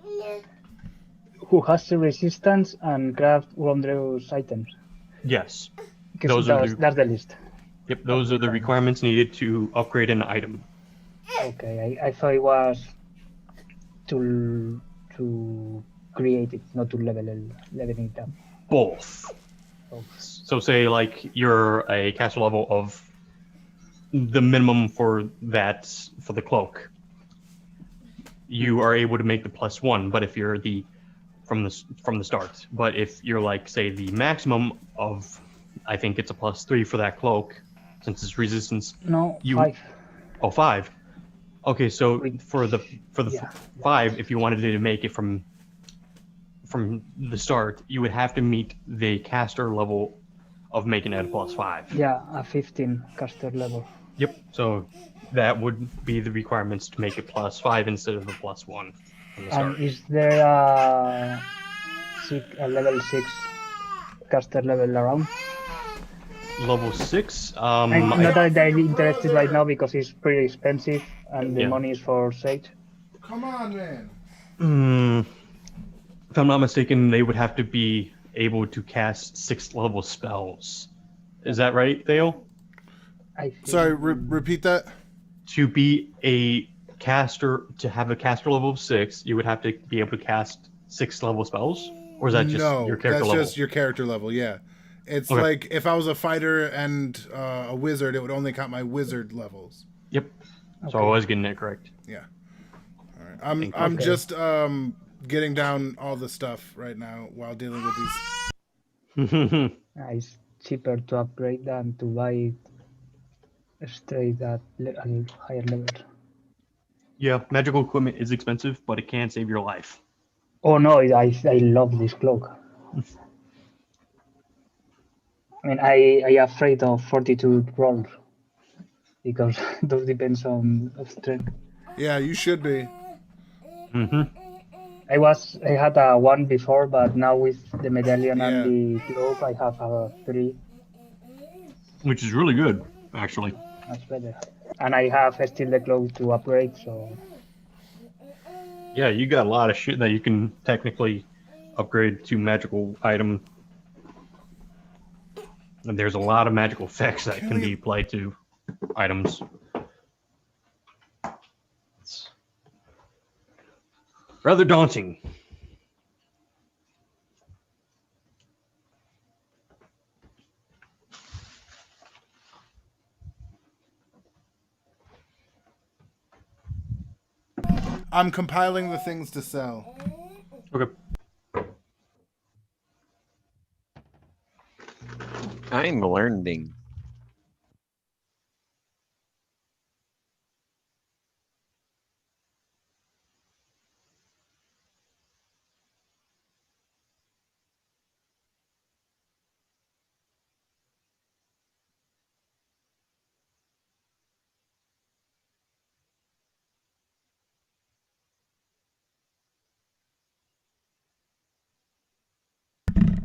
who has the resistance and craft wondrous items. Yes. Because that's the list. Yep, those are the requirements needed to upgrade an item. Okay, I thought it was to create it, not to leveling it up. Both. So say like you're a caster level of the minimum for the cloak, you are able to make the +1. But if you're from the start, but if you're like say the maximum of, I think it's a +3 for that cloak, since it's resistance. No, 5. Oh, 5. Okay, so for the 5, if you wanted to make it from the start, you would have to meet the caster level of making it a +5. Yeah, a 15 caster level. Yep. So that would be the requirements to make it +5 instead of the +1 from the start. And is there a level 6 caster level around? Level 6? I'm not that interested right now because it's pretty expensive and the Yeah. money is for Sage. Come on, man. If I'm not mistaken, they would have to be able to cast 6th level spells. Is that right, Theo? Sorry, repeat that. To be a caster, to have a caster level of 6, you would have to be able to cast 6th level spells? Or is that just your character level? No, that's just your character level, yeah. It's Okay. like if I was a fighter and a wizard, it would only count my wizard levels. Yep. So I was getting it correct. Yeah. All right. I'm just getting down all the stuff right now while dealing with these. It's cheaper to upgrade than to buy it straight at a higher level. Yeah, magical equipment is expensive, but it can save your life. Oh no, I love this cloak. I mean, I afraid of 42 rolls because those depends on strength. Yeah, you should be. I had a 1 before, but now with the medallion and the cloak, I have a 3. Which is really good, actually. That's better. And I have still the cloak to upgrade, so... Yeah, you got a lot of shit that you can technically upgrade to magical item. And there's a lot of magical effects that can be applied to items. It's rather daunting. I'm compiling the things to sell. Okay. I'm learning.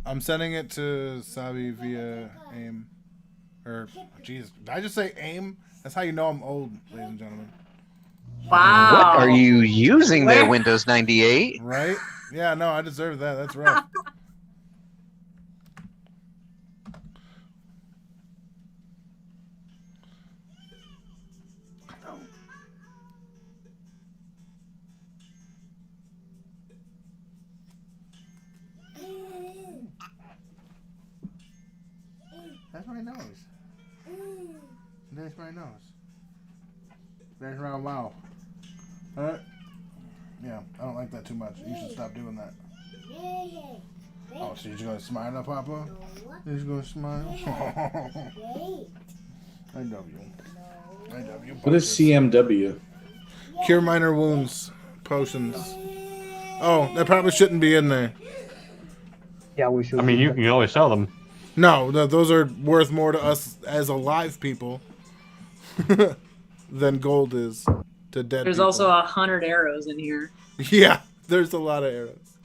I'm sending it to Sabi via AIM. Or, jeez, did I just say AIM? That's how you know I'm old, ladies and gentlemen. Wow. What are you using there, Windows 98? Right? Yeah, no, I deserve that. That's rough. That's my nose. That's my nose. That's my mouth. Yeah, I don't like that too much. You should stop doing that. Oh, so you're just gonna smile now, Papa? You're just gonna smile? I love you. I love you. What is CMW? Cure minor wounds. Potions. Oh, that probably shouldn't be in there. Yeah, we should. I mean, you can always sell them. No, those are worth more to us as alive people than gold is to dead There's people. also 100 arrows in here. Yeah, there's a lot of arrows.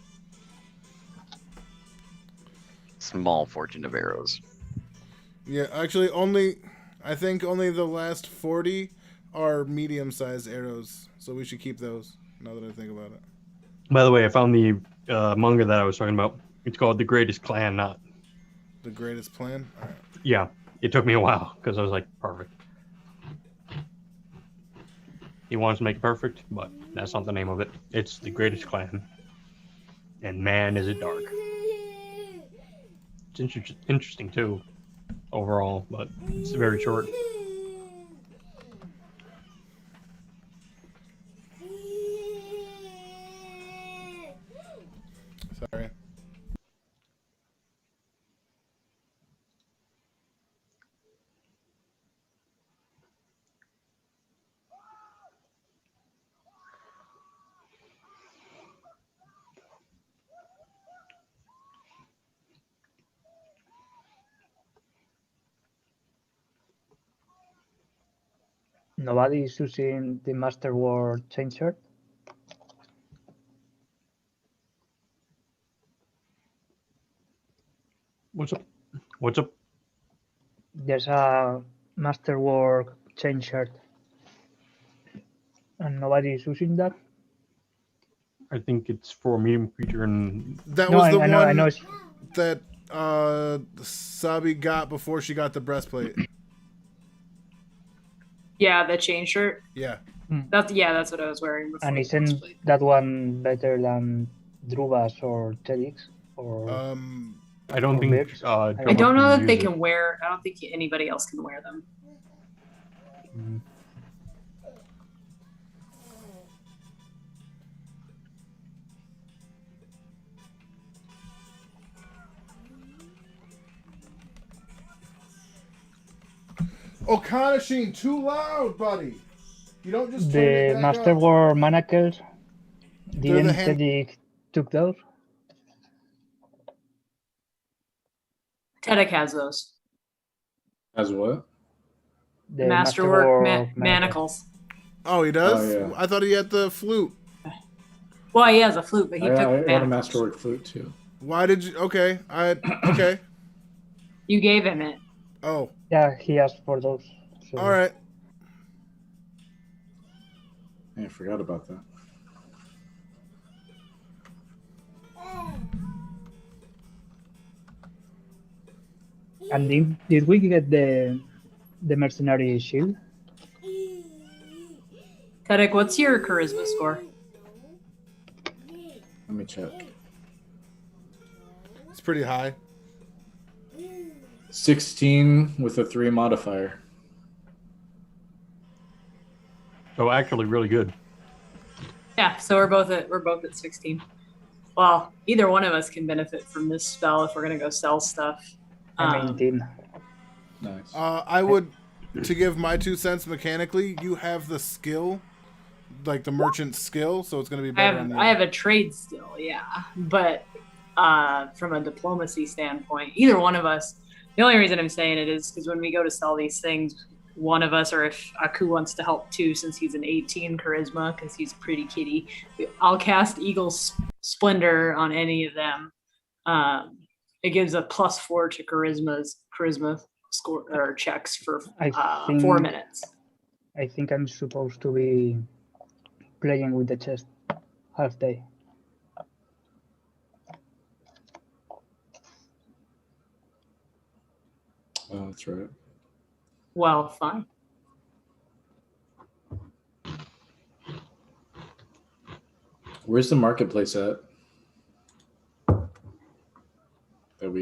Small fortune of arrows. Yeah, actually, only I think only the last 40 are medium-sized arrows, so we should keep those. Now that I think about it. By the way, I found the manga that I was talking about. It's called The Greatest Clan Not. The Greatest Plan. All right. Yeah, it took me a while because I was like, perfect. He wants to make it perfect, but that's not the name of it. It's The Greatest Clan. And man, is it dark. It's interesting too, overall, but it's very short. Sorry. Nobody is using the Master Word changer. What's up? What's up? There's a Master Word changer, and nobody is using that. I think it's for a medium creature and That No, was the I one know it's, that Sabi got before she got the breastplate. Yeah, the chain shirt. Yeah. That's what I was wearing before. and the isn't breastplate. that one better than Drubas or Tedix? Or I don't Or think. bibs? I I don't know that they use it. can wear. I don't think anybody else can wear them. Okanashin, too loud, buddy. You don't just turn the it back Master up. Word manacles. They're Didn't the hand- Tedix took those? Tedek has those. As what? The Masterwork manacles. manacles. Oh, he does? Oh, yeah. I thought he had the flute. Well, he has a flute, but he took I the want a manacles. masterwork flute too. Why did you? Okay. Okay. You gave him it. Oh, Yeah, he asked for those. So. all right. I forgot about that. And did we get the mercenary shield? Tedek, what's your charisma score? Let me check. It's pretty high. 16 with a 3 modifier. So actually, really good. Yeah, so we're both at 16. Well, either one of us can benefit from this spell if we're gonna go sell stuff. I'm 18. Nice. I would, to give my 2 cents mechanically, you have the skill, like the merchant skill, so it's going to be better on you. I have a trade skill, yeah, but from a diplomacy standpoint, either one of us. The only reason I'm saying it is because when we go to sell these things, one of us, or if Aku wants to help too, since he's an 18 charisma, because he's pretty kitty, I'll cast Eagle's Splendor on any of them. It gives a +4 to charisma score or checks for I think- 4 minutes. I think I'm supposed to be playing with the chest half day. Oh, that's right. Well, fine. Where's the marketplace at?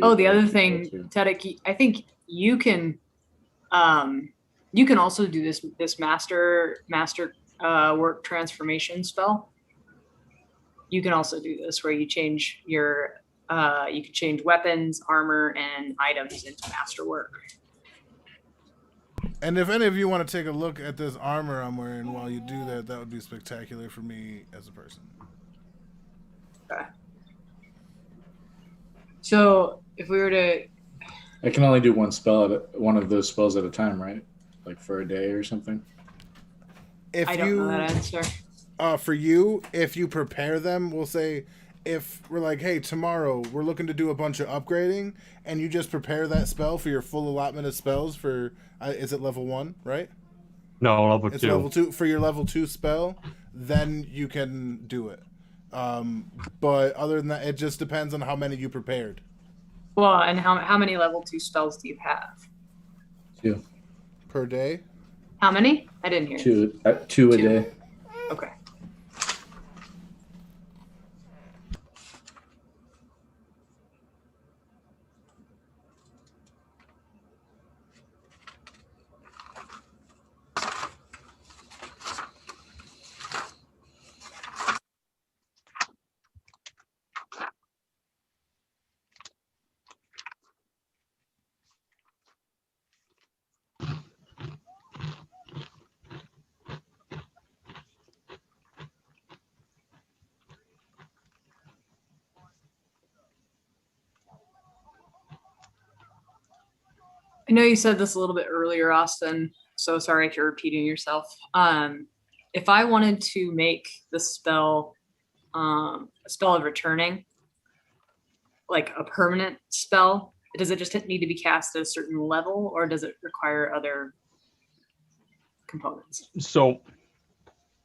Oh, the other thing, Tedek, I think you can also do this master work transformation spell. You can also do this where you change your you can change weapons, armor, and items into masterwork. And if any of you want to take a look at this armor I'm wearing while you do that, that would be spectacular for me as a person. Okay. So if we were to, I can only do one of those spells at a time, right? Like for a day or something. If I don't know that answer. For you, if you prepare them, we'll say if we're like, hey, tomorrow we're looking to do a bunch of upgrading, and you just prepare that spell for your full allotment of spells for, is it level 1, right? No, level It's 2. level 2 for your level 2 spell, then you can do it. But other than that, it just depends on how many you prepared. Well, and how many level 2 spells do you have? 2. Per day? How many? I didn't hear. 2 a day. Okay. I know you said this a little bit earlier, Austin. So sorry if you're repeating yourself. If I wanted to make the spell a spell of returning, like a permanent spell, does it just need to be cast at a certain level, or does it require other components? So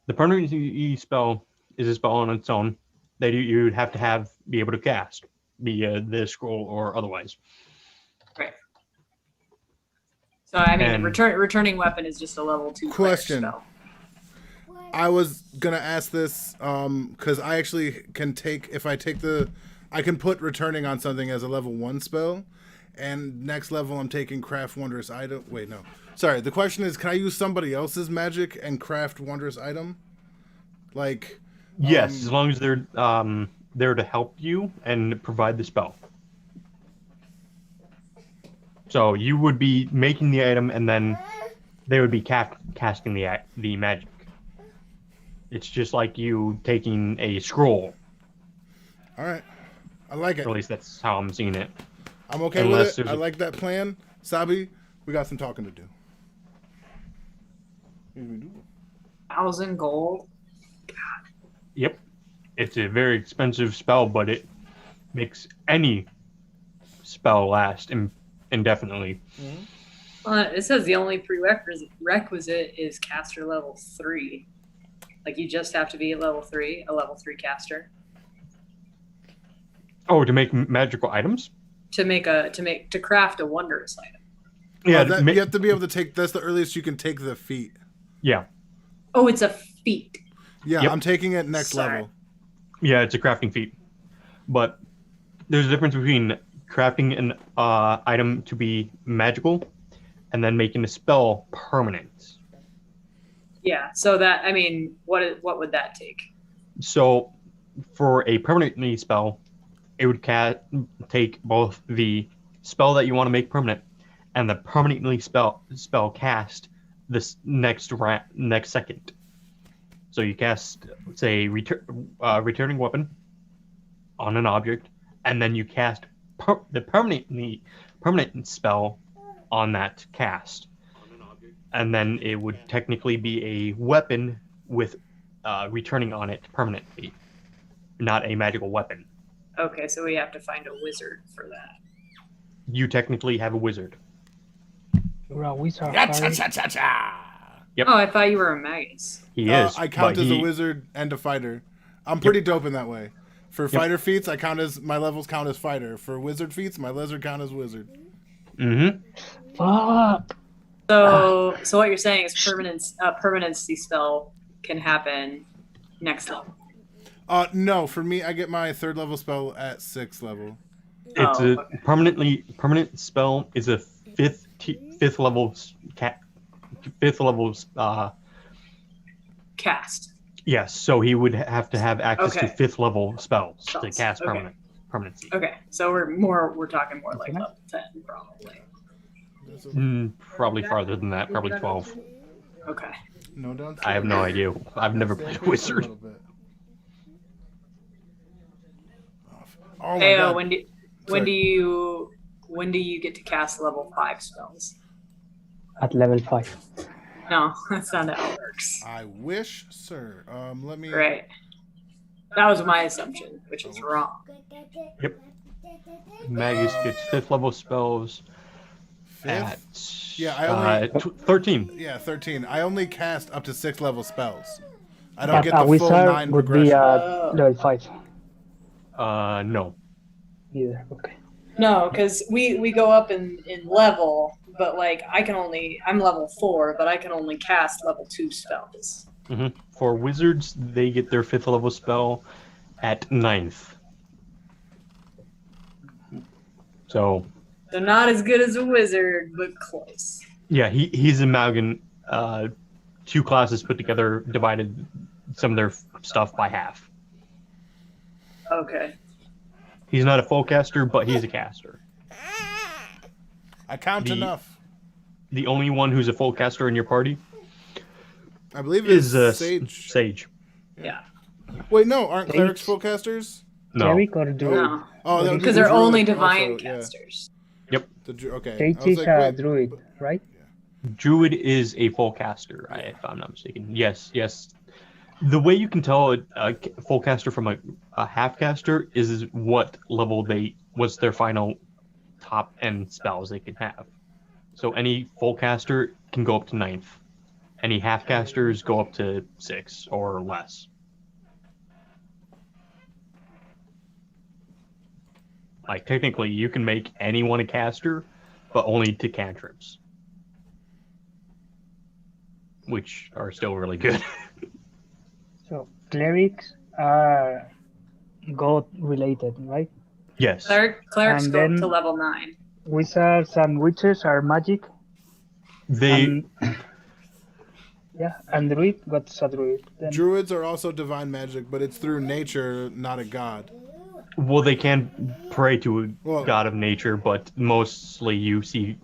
the permanent spell is a spell on its own that you'd have to be able to cast via the scroll or otherwise. Right. So I mean, And- returning weapon is just a level 2 Question. spell. I was gonna ask this because I actually can I can put returning on something as a level 1 spell, and next level I'm taking craft wondrous item. Wait, no, sorry. The question is, can I use somebody else's magic and craft wondrous item? Like, Yes, as long as they're there to help you and provide the spell. So you would be making the item, and then they would be casting the magic. It's just like you taking a scroll. all right, I like it. Or at least that's how I'm seeing it. I'm okay Unless with it. there's I a- like that plan. Sabi, we got some talking to do. 1,000 gold. Yep. It's a very expensive spell, but it makes any spell last indefinitely. It says the only prerequisite is caster level 3. Like you just have to be at level 3, a level 3 caster, Oh, to make magical items? to craft a wondrous item. Yeah, You have to be able to take. That's the earliest you can take the feat. yeah. Oh, it's a feat. Yeah, Yep. I'm taking it next Sorry. level. Yeah, it's a crafting feat. But there's a difference between crafting an item to be magical and then making a spell permanent. Yeah. So that, I mean, what would that take? So for a permanently spell, it would take both the spell that you want to make permanent and the permanently spell cast this next second. So you cast, say, returning weapon on an object, and then you cast the permanent spell on that cast, and then it would technically be a weapon with returning on it permanently, not a magical weapon. Okay, so we have to find a wizard for that. You technically have a wizard. You're a wizard, Cha Harry. cha cha cha. Yep. Oh, I thought you were a magus. He is. I count but as a he- wizard and a fighter. I'm pretty dope in that way. For fighter feats, my levels count as fighter. For wizard feats, my lizard count as wizard. Mhm. Fuck. So what you're saying is permanency spell can happen next level. No, for me, I get my 3rd level spell at 6th level. It's Oh, a okay. permanent spell is a fifth level Cast. yes, so he would have to have access to Okay. 5th level spells to Spells, cast okay. permanency. Okay, so we're talking more like level 10 probably. Probably farther than that, probably 12. Okay. No downside. I have no idea. I've never played a wizard. Oh my Hey, god. when do you get to cast level 5 spells? At level 5. No, that's not how it works. I wish, sir. Let me. Right. That was my assumption. which is wrong. Yep. Magus gets 5th level spells at Fifth? Yeah, I only 13. Yeah, 13. I only cast up to 6th level spells. I don't But get a the full wizard 9 would be progression. at level 5. No. Either. Okay. No, because we go up in level, but like I'm level 4, but I can only cast level 2 spells. For wizards, they get their 5th level spell at 9th. So They're not as good as a wizard, but close. yeah, he's amalgam. 2 classes put together divided some of their stuff by half. Okay. He's not a full caster, but he's a caster. I count enough. The only one who's a full caster in your party I believe is it's Sage. Sage. Yeah. Wait, no, aren't Sage? clerics full casters? No. Cleric or druid? No. Oh, that would be Because the they're druid only divine also, yeah. casters. Okay. Sage I was is like, a wait, druid, right? Druid is a full caster, if I'm not mistaken. Yes. The way you can tell a full caster from a half caster is what level what's their final top end spells they can have. So any full caster can go up to 9th. Any half casters go up to 6 or less. Like technically you can make anyone a caster, but only to cantrips. Which are still really good. So clerics are god related, right? Yes. Clerics And go up then- to level 9. Wizards and witches are magic. They And druid, what's a druid? Then? Druids are also divine magic, but it's through nature, not a god. well, they can pray to a Well- god of nature, but mostly you see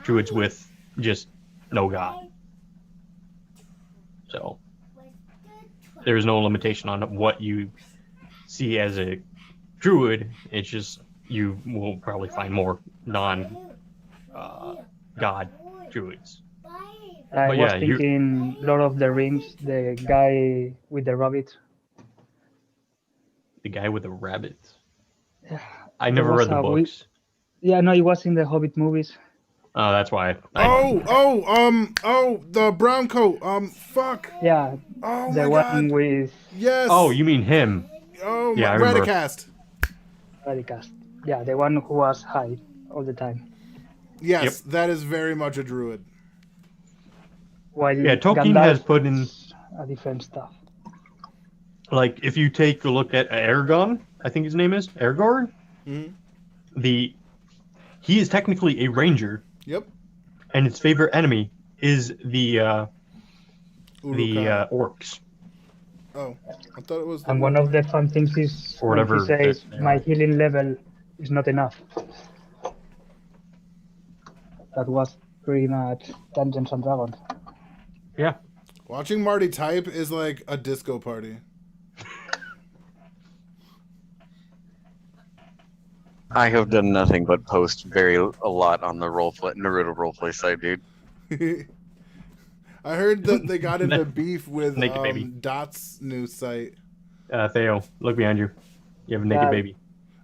druids with just no god. So there's no limitation on what you see as a druid. It's just you will probably find more non-god druids. I But was yeah, thinking Lord of the Rings, the guy with the rabbit. The guy with the rabbits. Yeah. I never was read the a books. Yeah, no, it was in the Hobbit movies. Oh, that's why. The brown coat. Fuck. Yeah, Oh the my one god. with Yes. Oh, you mean him? Oh Yeah, I my remember. Radicast. Radicast. Yeah, the one who was high all the time. Yes, that is very much a druid. While Yeah, Tolkien Gandalf has put in, is a different stuff. like, if you take a look at Aragorn, I think his name is Aragorn. Mhm. He is technically a ranger, Yep. and his favorite enemy is the Uruk-hai. orcs. Oh, I thought it was. And one of the fun things is Or when whatever he says they my are. healing level is not enough. That was pretty much Dungeons and Dragons. Yeah. Watching Marty type is like a disco party. I have done nothing but post a lot on the Naruto roleplay site, dude. I heard that they got into beef with Naked baby. Dot's new site. Theo, look behind you. You have a naked Yeah. baby.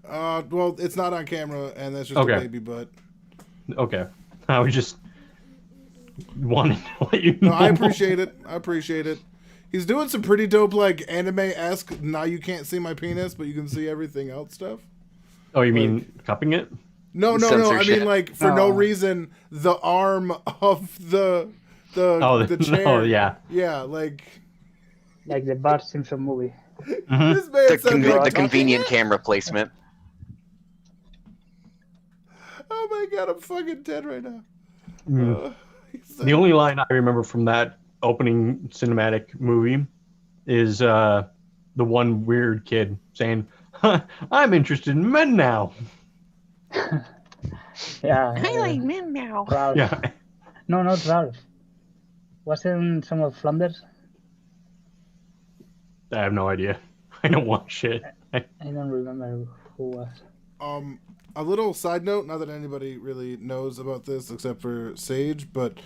Well, it's not on camera, and that's just Okay. a baby butt. Okay. I was just wanting to let you know. No, I appreciate it. He's doing some pretty dope, like, anime-esque, now you can't see my penis, but you can see everything else stuff. Oh, you mean cupping it? No. I Censorship. mean, like, for no Oh. reason, the arm of the Oh, chair. no, yeah. Yeah, like, Like the Bart Simpson movie. Mhm. this man The, said, conve- like, the touching convenient it? camera placement. Oh my god, I'm fucking dead right now. Mm. He's The only line I remember from that opening cinematic movie is the one weird kid saying, I'm interested in men now. Yeah. I like men now. Ralph. Yeah. No, not Ralph. Wasn't some of Flanders? I have no idea. I don't watch shit. I don't remember who was. A little side note, not that anybody really knows about this except for Sage, but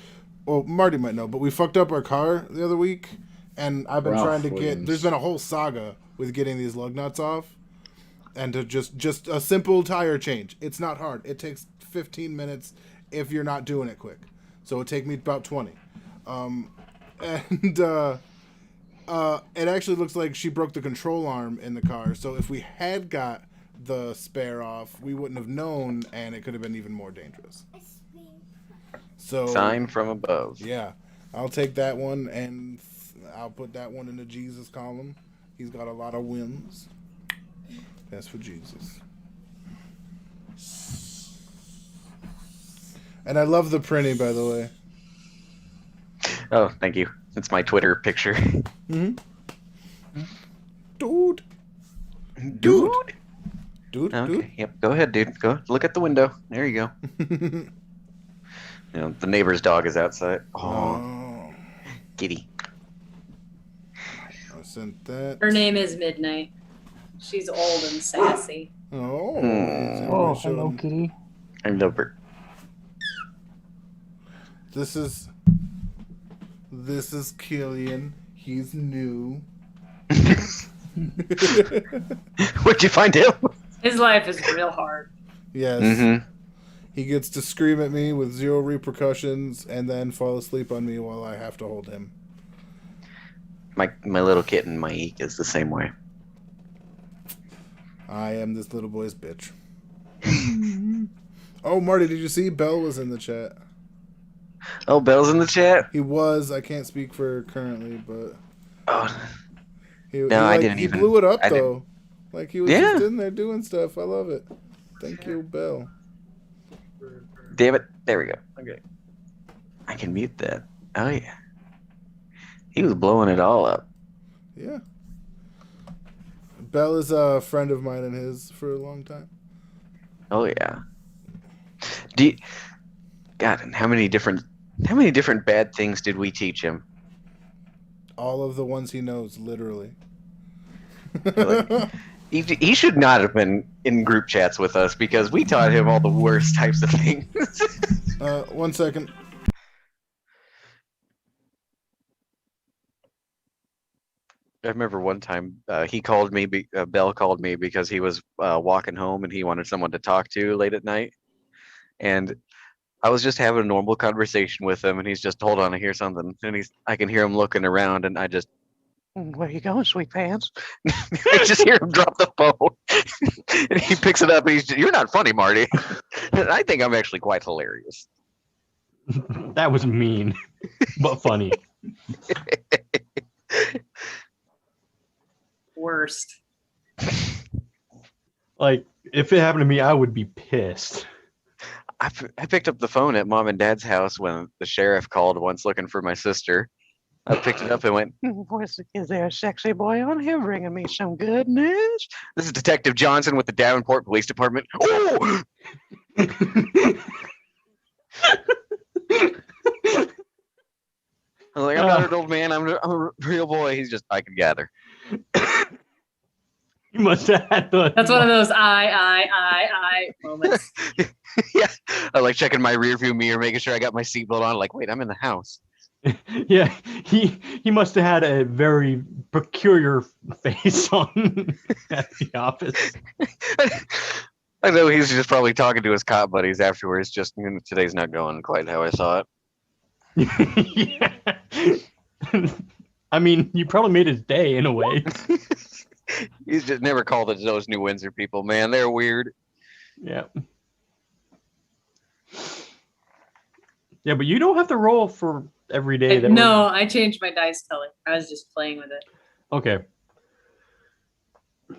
well, Marty might know, but we fucked up our car the other week, and I've been Ralph trying to get. Williams. There's been a whole saga with getting these lug nuts off, And to just a simple tire change. It's not hard. It takes 15 minutes if you're not doing it quick. So it take me about 20. It actually looks like she broke the control arm in the car. So if we had got the spare off, we wouldn't have known, and it could have been even more dangerous. So Sign from above. Yeah, I'll take that one, and I'll put that one in the Jesus column. He's got a lot of wins. That's for Jesus. And I love the printing, by the way. Oh, thank you. It's my Twitter picture. Mm-hmm. Dude. Okay. Dude. Yep. Go ahead, dude. Go look at the window. There you go. The neighbor's dog is outside. Oh. Kitty. I sent that. Her name is Midnight. She's old and sassy. Oh. Oh, hello, kitty. I love her. This is Killian. He's new. Where'd you find him? His life is real hard. Yes. Mm-hmm. He gets to scream at me with 0 repercussions and then fall asleep on me while I have to hold him. My little kitten, Mike, is the same way. I am this little boy's bitch. Oh, Marty, did you see? Bell was in the chat. Oh, Bell's in the chat? He was. I can't speak for her currently, but... Oh. I didn't even... He blew it up, though. Like, he was just in there doing stuff. I love it. Thank you, Bell. Damn it. There we go. Okay. I can mute that. Oh, yeah. He was blowing it all up. Yeah. Bell is a friend of mine and his for a long time. Oh, yeah. God, and how many different bad things did we teach him? All of the ones he knows, literally. He should not have been in group chats with us because we taught him all the worst types of things. 1 second. I remember one time he called me. Bell called me because he was walking home and he wanted someone to talk to late at night, and I was just having a normal conversation with him, and he's just, hold on, I hear something, and I can hear him looking around, and I just, where you going, sweet pants? I just hear him drop the phone, and he picks it up, and you're not funny, Marty. And I think I'm actually quite hilarious. That was mean, but funny. Worst. Like, if it happened to me, I would be pissed. I picked up the phone at Mom and Dad's house when the sheriff called once looking for my sister. I picked it up and went, Is there a sexy boy on here bringing me some good news? This is Detective Johnson with the Davenport Police Department. Oh! I was like, I'm not an old man. I'm a real boy. He's just, I can gather. You must have had the... That's one of those I moments. Yeah, I like checking my rearview mirror, making sure I got my seatbelt on. Like, wait, I'm in the house. Yeah, he must have had a very peculiar face on at the office. I know he's just probably talking to his cop buddies afterwards. Just, today's not going quite how I thought. Yeah. I mean, you probably made his day in a way. He's just never called it those New Windsor people, man. They're weird. Yeah. Yeah, but you don't have to roll for every day. No, I changed my dice color. I was just playing with it. Okay.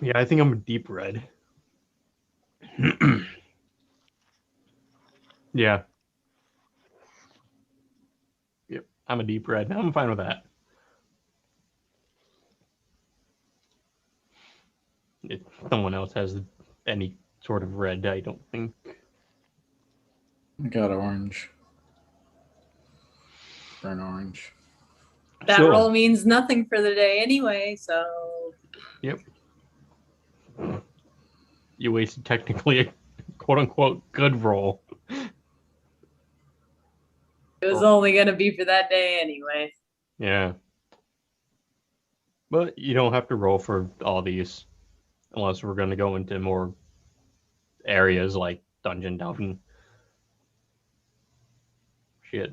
Yeah, I think I'm a deep red. Yeah. Yep, I'm a deep red. I'm fine with that. If someone else has any sort of red, I don't think. I got orange. Burnt orange. That Sure. roll means nothing for the day anyway, so. Yep. You wasted technically a quote-unquote good roll. It was only going to be for that day anyway. Yeah. But you don't have to roll for all these. unless we're going to go into more areas like Dungeon Down. Shit.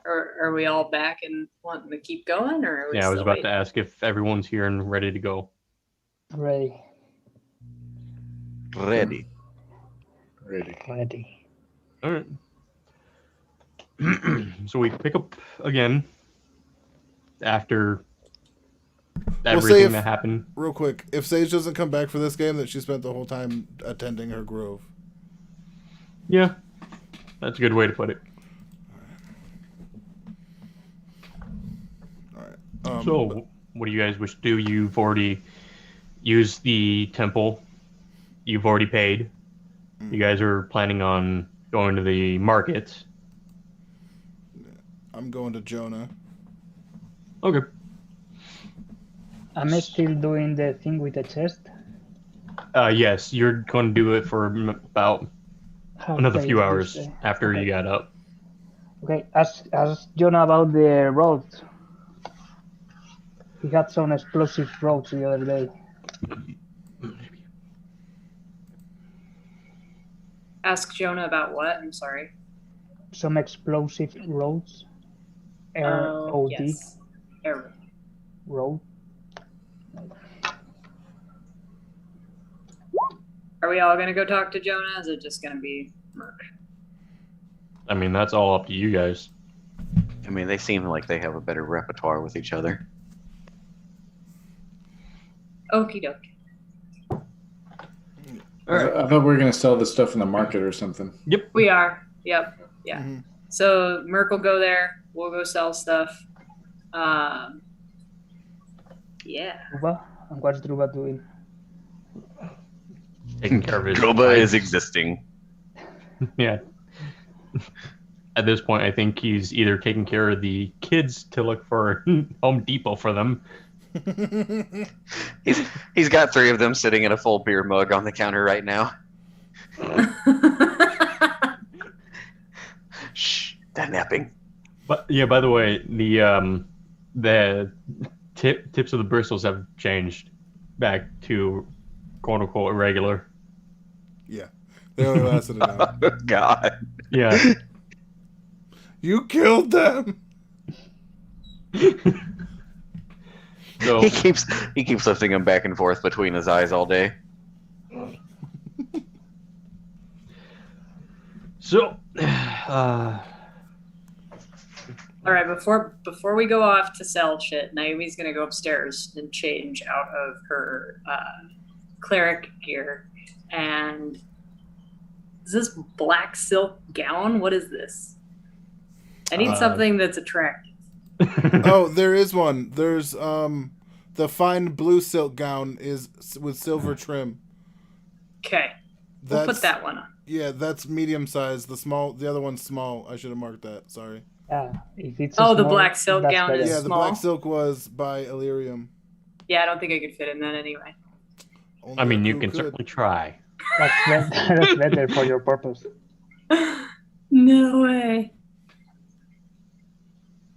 Are we all back and wanting to keep going, or are we Yeah, I was still about waiting? to ask if everyone's here and ready to go. Ready. Ready. Ready. All right. So we pick up again after We'll say everything if- that happened. Real quick, if Sage doesn't come back for this game, that she spent the whole time attending her grove. Yeah, that's a good way to put it. All right. So, what do you guys wish to do? You've already used the temple. You've already paid. You guys are planning on going to the market. I'm going to Jonah. Okay. I'm still doing the thing with the chest. Yes, you're going to do it for about Half another day few this hours day. after Okay. you got up. Okay, ask Jonah about the roads. He had some explosive roads the other day. Ask Jonah about what? I'm sorry. Some explosive roads. ROD Yes. Error. road. Are we all gonna go talk to Jonah? Is it just gonna be Merc? I mean, that's all up to you guys. I mean, they seem like they have a better repertoire with each other. Okie doke. I thought we were gonna sell the stuff in the market or something. Yep. We are. Yep. Yeah. Mhm. So Merc will go there. We'll go sell stuff. Yeah. Druba? And what's Druba doing? Taking care of his Droba wife. is existing. Yeah. At this point, I think he's either taking care of the kids to look for Home Depot for them. He's got 3 of them sitting in a full beer mug on the counter right now. Shh, they're napping. But yeah, by the way, the tips of the bristles have changed back to quote unquote regular. Yeah. They only lasted an hour. Oh, God. Yeah. You killed them! So He keeps lifting them back and forth between his eyes all day. All right, before we go off to sell shit, Naomi's gonna go upstairs and change out of her cleric gear. And is this black silk gown? What is this? I need something that's attractive. Oh, there is one. There's the fine blue silk gown is with silver trim. Okay, we'll put that one on. Yeah, that's medium size. The other one's small. I should have marked that. Sorry. If it's Oh, the small, black silk that's gown better. is Yeah, the small. black silk was by Illyrium. Yeah, I don't think I could fit in that anyway. Only I mean, a you crew can could. certainly try. That's better for your purpose. No way.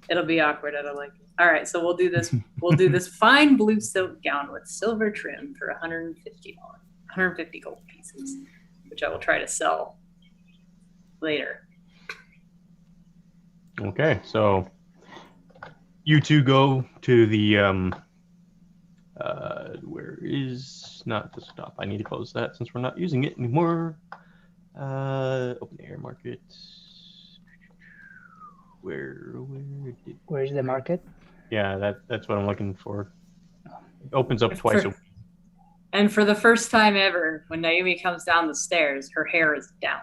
It'll be awkward. I don't like it. All right, so we'll do this. We'll do this fine blue silk gown with silver trim for $150, 150 gold pieces, which I will try to sell later. Okay, so you two go to the where is not the stop? I need to close that since we're not using it anymore. Open air market. Where did? Where's the market? Yeah, that's what I'm looking for. It opens up twice a week. And for the first time ever, when Naomi comes down the stairs, her hair is down.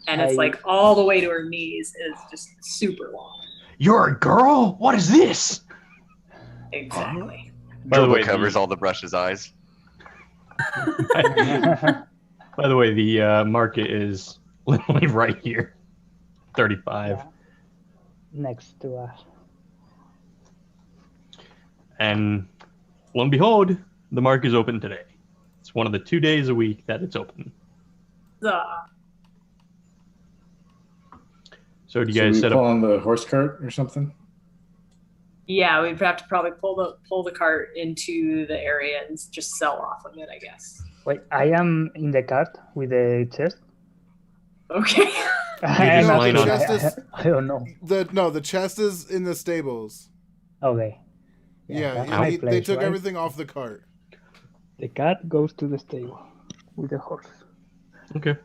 And it's like all the way to her knees. It's just super long. You're a girl? What is this? Exactly. By the Droba way, covers all the brush's eyes. By the way, the market is literally right here. 35. Yeah. Next to us. And lo and behold, the market is open today. It's one of the 2 days a week that it's open. So do you guys we set pull up? on the horse cart or something? Yeah, we'd have to probably pull the cart into the area and just sell off of it, I guess. Wait, I am in the cart with the chest. Okay. I'm just lying on- I don't know. The chest is in the stables. Okay. Yeah, that's yeah, my they place, took right? everything off the cart. The cart goes to the stable with the horse. Okay.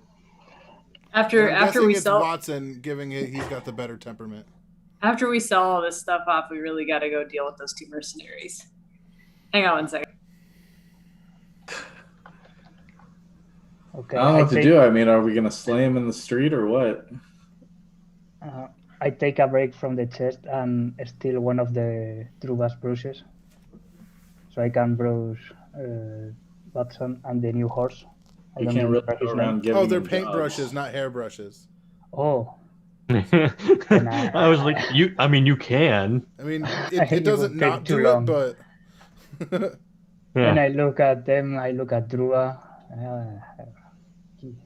After I'm after guessing we it's sell Watson giving it. He's got the better temperament. after we sell all this stuff off, we really got to go deal with those 2 mercenaries. Hang on one second. Okay. I don't know what to do. I mean, are we gonna slay him in the street or what? I take a break from the chest and steal one of the Druva's brushes, so I can brush Watson and the new horse. I We don't can't really remember go his around name. giving Oh, they're him paintbrushes, jobs. not hairbrushes. Oh, I was like, you. I mean, you can. I mean, It it doesn't would not take too do long. it, but When Yeah. I look at them, I look at Druva.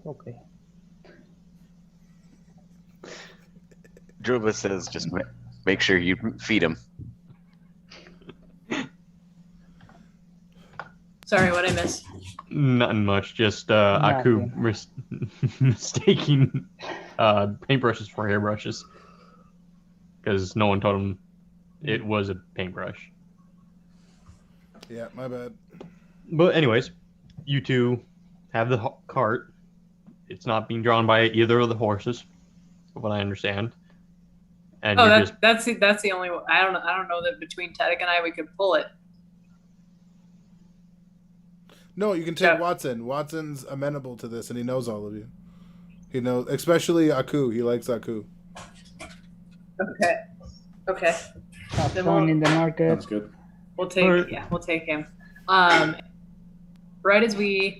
Okay. Druva says, just make sure you feed him. Sorry, what I missed. Nothing much. Just Aku mistaking paintbrushes for hairbrushes because no one told him it was a paintbrush. yeah, my bad. But anyways, you two have the cart. It's not being drawn by either of the horses, from what I understand. And Oh, you're just that's the only one. I don't know that between Tedek and I we could pull it. No, you can take Yeah. Watson. Watson's amenable to this, and he knows all of you. He knows, especially Aku. He likes Aku. Okay. Have Then fun we'll- in the market. That's good. We'll take Alright. we'll take him. Right as we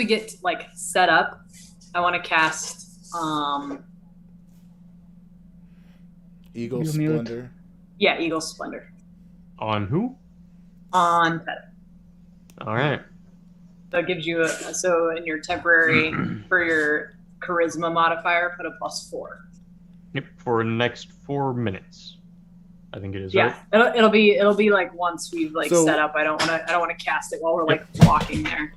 get like set up, I want to cast Eagle You mute. Splendor. Eagle Splendor on who? on Tedek. All right. So it gives you so in your temporary for your charisma modifier, put a +4. Yep. For the next 4 minutes, I think it is. Yeah, Right? it'll be like once we've like So- set up. I don't want to cast it while we're like walking there.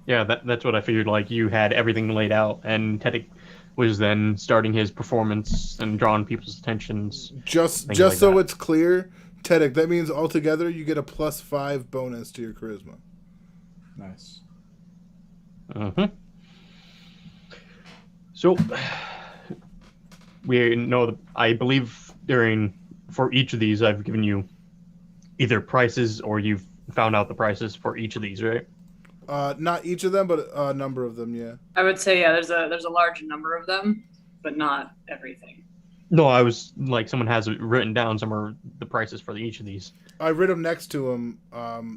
Yeah. That's what I figured. Like you had everything laid out, and Tedek was then starting his performance and drawing people's attentions. Just Things like so that. it's clear, Tedek, that means altogether you get a +5 bonus to your charisma. Nice. Mm-hmm. So we know that I believe for each of these I've given you either prices or you've found out the prices for each of these, right? Not each of them, but a number of them. Yeah. I would say there's a large number of them, but not everything. No, I was like someone has it written down somewhere the prices for each of these. I wrote them next to them.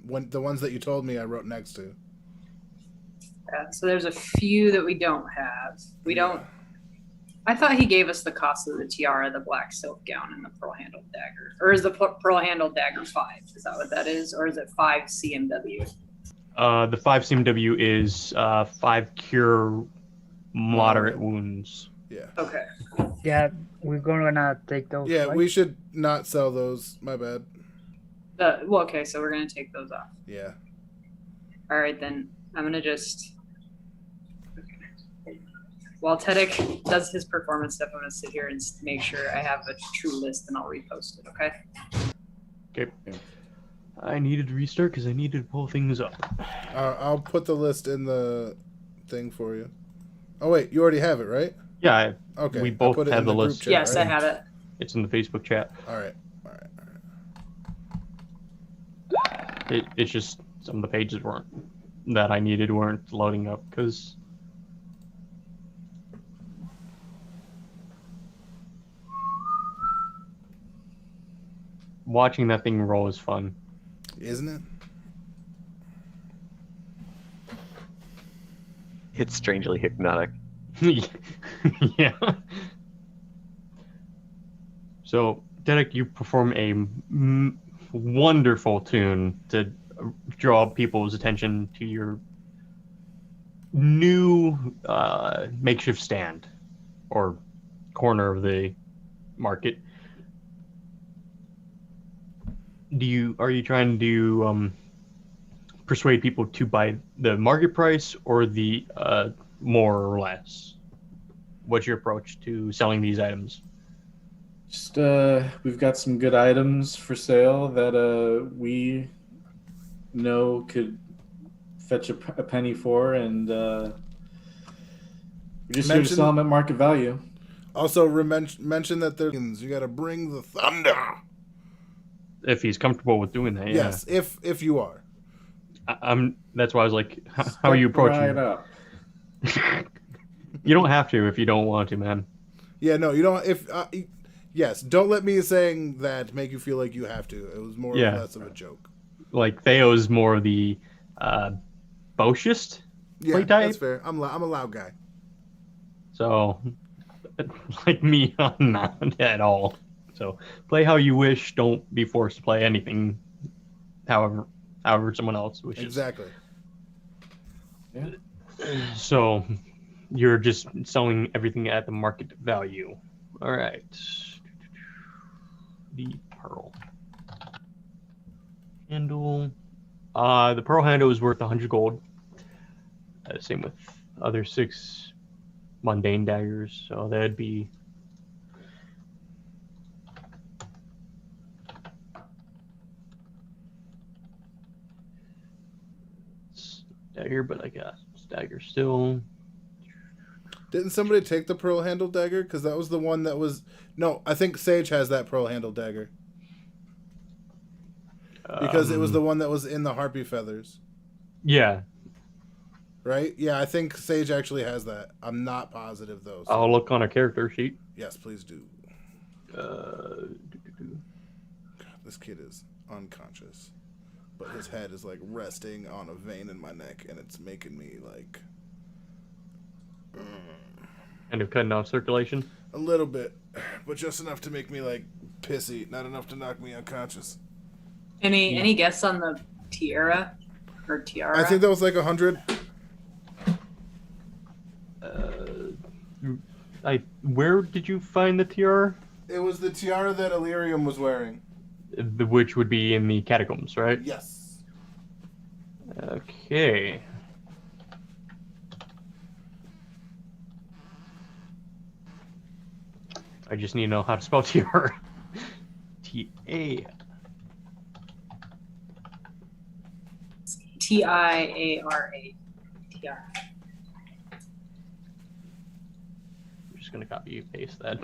When the ones that you told me, I wrote next to. Yeah, so there's a few that we don't have. We don't. I thought he gave us the cost of the tiara, the black silk gown, and the pearl-handled dagger. Or is the pearl-handled dagger 5? Is that what that is? Or is it 5 CMW? The 5 CMW is 5 cure moderate wounds. Yeah. Okay. Yeah, we're gonna take those. Yeah, right? we should not sell those. My bad. Okay, so we're going to take those off. Yeah. All right, then I'm going to just... While Tedek does his performance stuff, I'm going to sit here and make sure I have a true list, and I'll repost it, okay? Okay. I needed to restart because I needed to pull things up. I'll put the list in the thing for you. Oh wait, you already have it, right? Yeah, Okay. We I'll both put it have in the group list. chat, Yes, right? I have it. it's in the Facebook chat. All right. It's just some of the pages that I needed weren't loading up because watching that thing roll is fun. Isn't it? It's strangely hypnotic. Yeah. So, Derek, you perform a wonderful tune to draw people's attention to your new makeshift stand or corner of the market. Are you trying to persuade people to buy the market price or the more or less? What's your approach to selling these items? Just we've got some good items for sale that we know could fetch a penny for, and we're just here to sell them at market value. Also, mention that you got to bring the thunder. If he's comfortable with doing that, yeah. Yes, if you are. That's why I was like, how are you approaching? Right up. You don't have to if you don't want to, man. Yeah, no, you don't. Yes, don't let me saying that make you feel like you have to. It was more or less of a joke. Like Theo's more of the Boschist play type. That's fair. I'm a loud guy. So, like me, I'm not at all. So, play how you wish. Don't be forced to play anything however someone else wishes. Exactly. Yeah. So, you're just selling everything at the market value. All right. The pearl handle. The pearl handle is worth 100 gold. Same with other 6 mundane daggers. So that'd be dagger, but I got dagger still. Didn't somebody take the pearl handle dagger? Because that was the one that was... No, I think Sage has that pearl handle dagger. Because it was the one that was in the harpy feathers. Yeah. Right? Yeah, I think Sage actually has that. I'm not positive, though. So. I'll look on a character sheet. Yes, please do. God, this kid is unconscious. But his head is, like, resting on a vein in my neck, and it's making me, like... Kind of cutting off circulation? A little bit. But just enough to make me, like, pissy. Not enough to knock me unconscious. Any guess on the tiara? Or tiara? I think that was, like, 100. Where did you find the tiara? It was the tiara that Illyrium was wearing. Which would be in the catacombs, right? Yes. Okay. I just need to know how to spell tiara. T-A. Tiara. Tiara. I'm just gonna copy and paste that.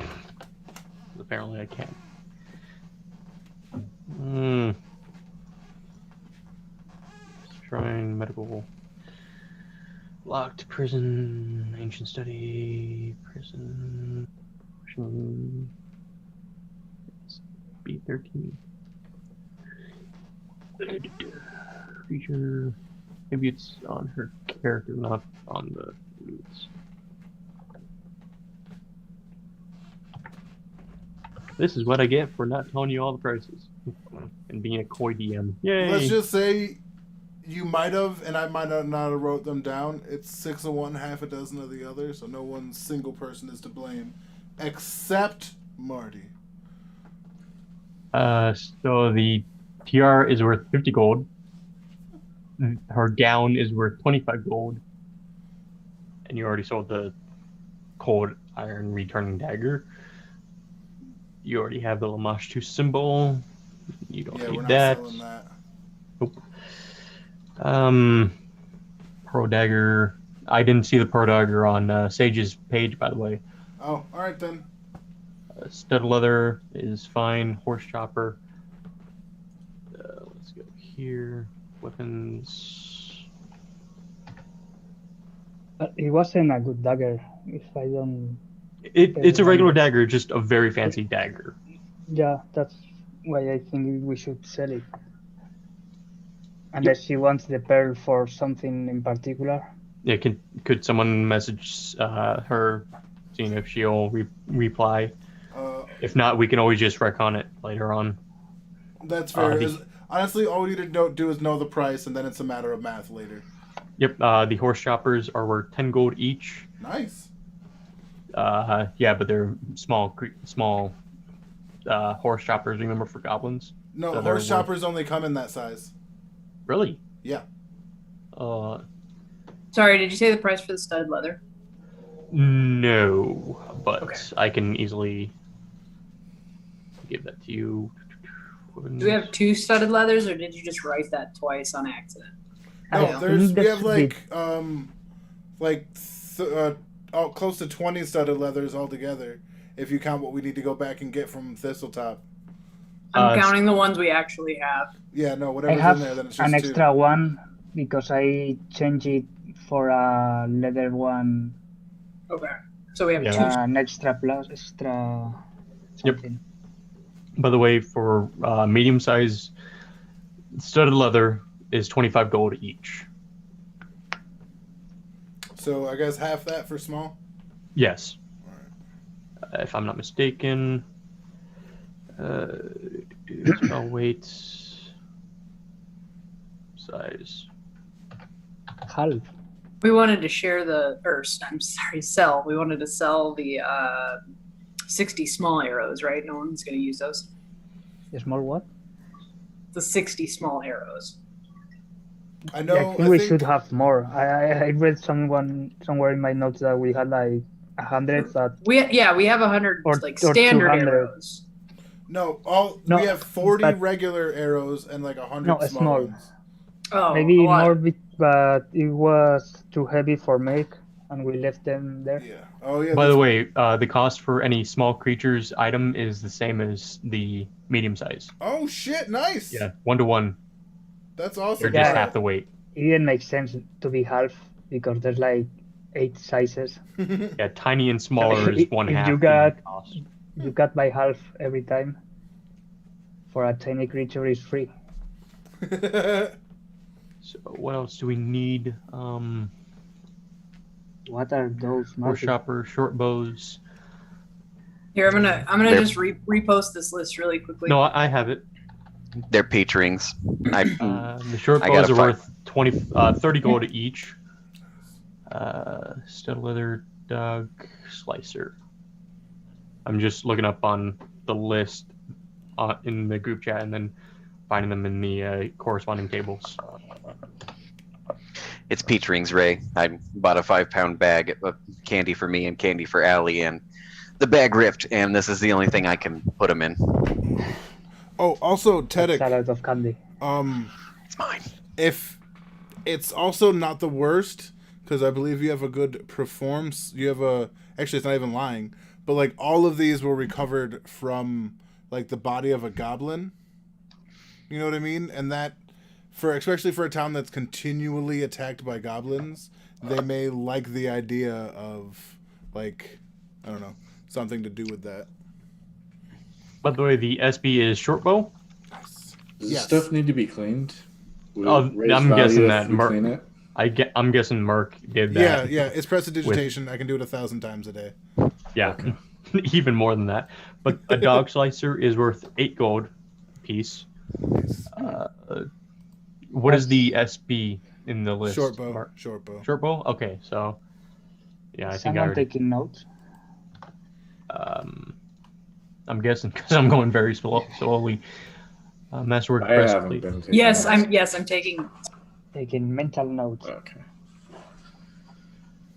Apparently I can't. Shrine, medical, locked, prison, ancient study, prison, B13. Feature, maybe it's on her character, not on the roots. This is what I get for not telling you all the prices and being a coy DM. Yay! Let's just say you might have, and I might not have wrote them down. It's 6 of one, half a dozen of the other, so no one single person is to blame, except Marty. So the tiara is worth 50 gold. Her gown is worth 25 gold. And you already sold the cold iron returning dagger. You already have the Lamashtu symbol. You don't need that. Selling that. Nope. Pearl dagger. I didn't see the pearl dagger on Sage's page, by the way. Oh, all right then. Stud leather is fine. Horse chopper. Let's go here. Weapons. It wasn't a good dagger, if I don't... It's a regular dagger, just a very fancy dagger. Yeah, that's why I think we should sell it. Unless she wants the pearl for something in particular. Yeah, could someone message her, seeing if she'll reply? If not, we can always just recon it later on. That's fair. Honestly, all we need to do is know the price, and then it's a matter of math later. Yep, the horse choppers are worth 10 gold each. Nice. Yeah, but they're small horse choppers, remember, for goblins. No, So horse they're worth- choppers only come in that size. Really? Yeah. Sorry, did you say the price for the studded leather? No, but Okay. I can easily give that to you. Do we have 2 studded leathers, or did you just write that twice on accident? No, Yeah. we have close to 20 studded leathers altogether. If you count what we need to go back and get from Thistletop. I'm counting the ones we actually have. Yeah, no, I whatever's have in there, then it's just an 2. extra one because I changed it for a leather one. Okay. So we have Yeah. 2. An extra plus, extra Yep. something. By the way, for medium size studded leather is 25 gold each. So I guess half that for small? Yes. Alright. If I'm not mistaken. Spell weight. Size. Half. We wanted to share sell. We wanted to sell the 60 small arrows, right? No one's going to use those. The small what? The 60 small arrows. I know. I think we should have more. I read somewhere in my notes that we had like 100, but We have 100 Or- like or standard 200. arrows. No, No, we have 40 but- regular arrows and like 100 No, small small. ones. Oh, maybe a lot. more, but it was too heavy for make, and we left them there. Yeah. Oh yeah. By the this- way, the cost for any small creatures item is the same as the medium size. Oh shit! Nice. Yeah, 1-to-1. That's They're awesome. just Yeah. half the weight. It didn't make sense to be half because there's like 8 sizes. Yeah, tiny and smaller is If one you half the got- cost. You cut by half every time. For a tiny creature is free. So what else do we need? What are those? Horse Marty? chopper, short bows. Here, I'm gonna They're- just repost this list really quickly. No, I have it. They're peach rings. The short I bows gotta are find- worth 30 gold each. Stud leather, dog, slicer. I'm just looking up on the list in the group chat and then finding them in the corresponding tables. It's peach rings, Ray. I bought a 5-pound bag of candy for me and candy for Allie, and the bag ripped, and this is the only thing I can put them in. Oh, also, That's a Tedek. lot of candy. It's mine. If it's also not the worst, because I believe you have a good performance. You have a actually, it's not even lying, but like all of these were recovered from like the body of a goblin. You know what I mean? And that, especially for a town that's continually attacked by goblins, they may like the idea of like, I don't know, something to do with that. By the way, the SB is short bow. Nice. Does Yes. stuff need to be cleaned? Would Oh, it raise I'm value guessing if that we Mark- clean it? I'm guessing Merc did Yeah, that. yeah. It's prestidigitation. I can do it 1,000 times a day. Yeah, even more than that. But a dog slicer is worth 8 gold piece. Nice. What is the SB in the list? Short bow. Mark? Short bow. Short bow? Okay, so yeah, I think I Someone already. taking notes? I'm guessing because I'm going very slowly. Masterwork I haven't breastplate. been taking Yes, notes. I'm taking. Taking mental notes. Okay.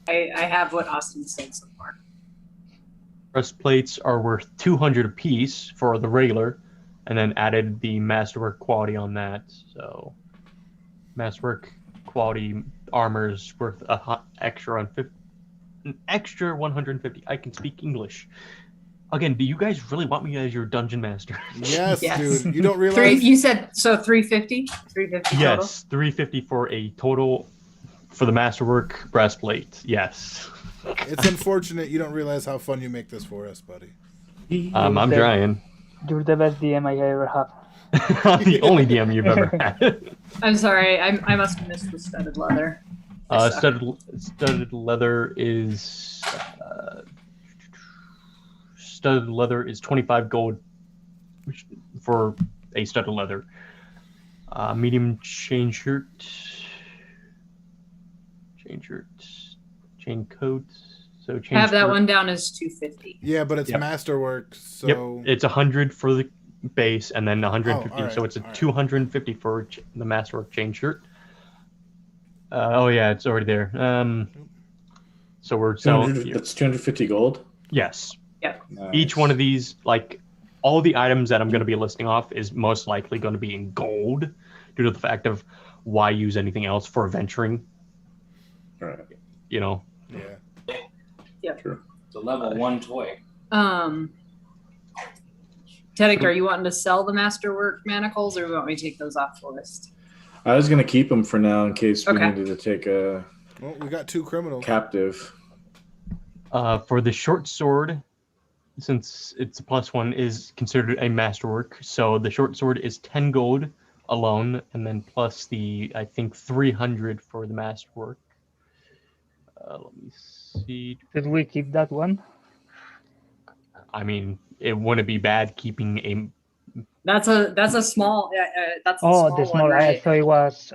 I have what Austin said so far. Breastplates are worth 200 apiece for the regular, and then added the masterwork quality on that. So, masterwork quality armor is worth an extra 150. I can speak English. Again, do you guys really want me as your dungeon master? Yes, Yes. dude. You don't realize. You said so 350? 350 total? Yes, 350 for a total for the masterwork breastplate. Yes. It's unfortunate you don't realize how fun you make this for us, buddy. I'm trying. You're the best DM I ever have. I'm the only DM you've ever had. I'm sorry, I must have missed the studded leather. I suck. Studded leather is 25 gold for a studded leather. Medium chain shirt, chain coat. So chain Have that shirt. one down as 250. Yeah, but it's Yep. masterwork, so Yep, it's 100 for the base and then 150. Oh, all right, So it's a all right. 250 for the Masterwork chain shirt. Oh yeah, it's already there. So we're selling. That's 250 gold. Yes. Yeah. Nice. Each one of these, like all the items that I'm going to be listing off, is most likely going to be in gold, due to the fact of why use anything else for venturing. All right. You know. Yeah. True. It's a level 1 toy. Teddick, are you wanting to sell the Masterwork manacles, or do you want me to take those off the list? I was gonna keep them for now in case we Okay. needed to take a Well, we got 2 criminals. captive. For the short sword, since it's a +1, is considered a masterwork. So the short sword is 10 gold alone, and then plus the, I think, 300 for the masterwork. Let me see. Should we keep that one? I mean, it wouldn't be bad keeping a. That's a small. That's the Oh, small the small. one, I right? thought it was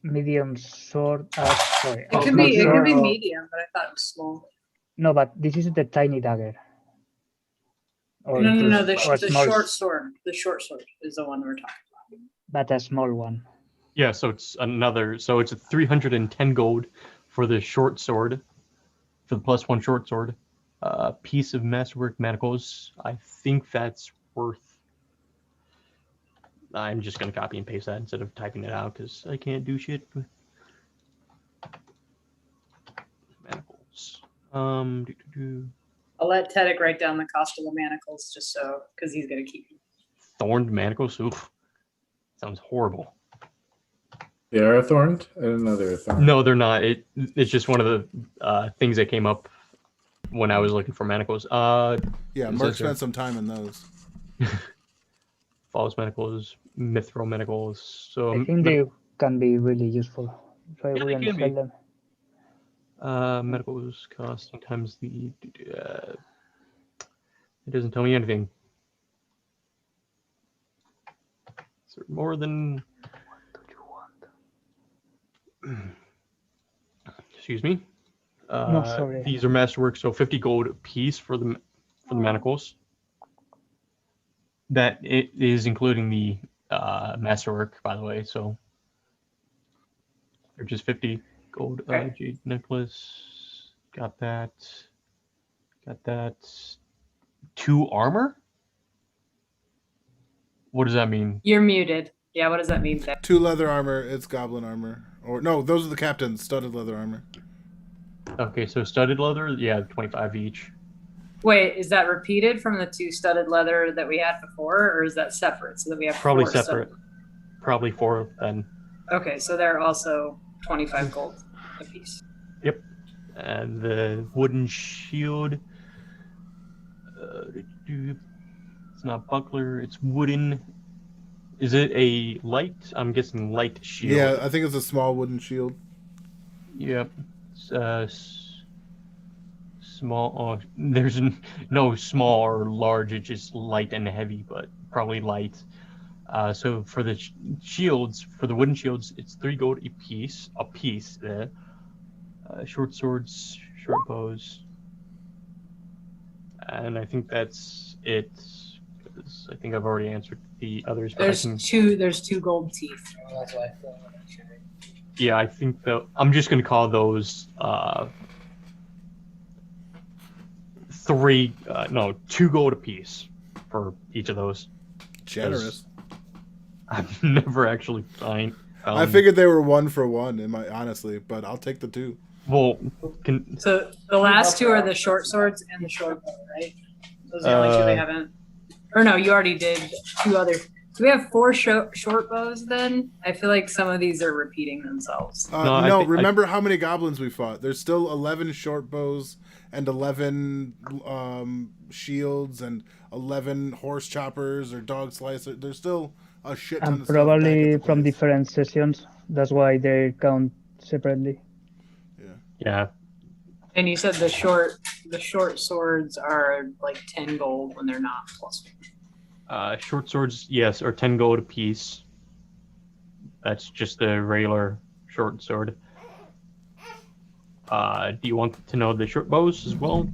medium sword. Sorry. It could small be sword. medium, but I thought it was small. No, but this is the tiny dagger. Or No. The or small, short sword. The short sword is the one we're talking about. but a small one. Yeah, so it's another. So it's a 310 gold for the short sword, for the +1 short sword. Piece of masterwork manacles. I think that's worth. I'm just gonna copy and paste that instead of typing it out because I can't do shit with manacles. I'll let Teddick write down the cost of the manacles just so, because he's gonna keep them. Thorned manacles. Oof, sounds horrible. They are thorned? I didn't know they were thorned. No, they're not. It's just one of the things that came up when I was looking for manacles. Yeah, Mark spent some time in those. False manacles, mithril manacles. So I think they can be really useful. So I Yeah, they wouldn't can sell be. them. Manacles cost times the. It doesn't tell me anything. Is there more than? Excuse me. No, sorry. These are masterwork, so 50 gold a piece for the manacles. That it is including the masterwork, by the way. So they're just 50 gold. Jade necklace. Got that. Got that. 2 armor. What does that mean? You're muted. Yeah, what does that mean? 2 leather armor. It's goblin armor. Or no, those are the captains. Studded leather armor. Okay, so studded leather, yeah, 25 each. Wait, is that repeated from the 2 studded leather that we had before, or is that separate? So that we have Probably 4 separate. studded- Probably 4 then. Okay, so they're also 25 gold a piece. Yep. And the wooden shield. It's not buckler. It's wooden. Is it a light? I'm guessing light shield. Yeah, I think it's a small wooden shield. Yep. Small. Oh, there's no small or large. It's just light and heavy, but probably light. So for the shields, for the wooden shields, it's 3 gold a piece. Short swords, short bows, and I think that's it. 'Cause I think I've already answered the others. But There's two gold teeth. That's why. Yeah, I think I'm just gonna call those 2 gold apiece for each of those. Generous. I've never actually signed. I figured they were 1 for 1, honestly, but I'll take the 2. Well, So the last 2 are the short swords and the short bow, right? Those are the only 2 they haven't. Or no, you already did 2 other. Do we have 4 short bows then? I feel like some of these are repeating themselves. No, remember how many goblins we fought. There's still 11 short bows and 11 shields and 11 horse choppers or dog slicers. There's still a shit ton And of stuff back probably at the from place. different sessions. That's why they count separately. Yeah. And you said the short swords are like 10 gold when they're not plus. Short swords, yes, are 10 gold apiece. That's just the regular short sword. Do you want to know the short bows as well?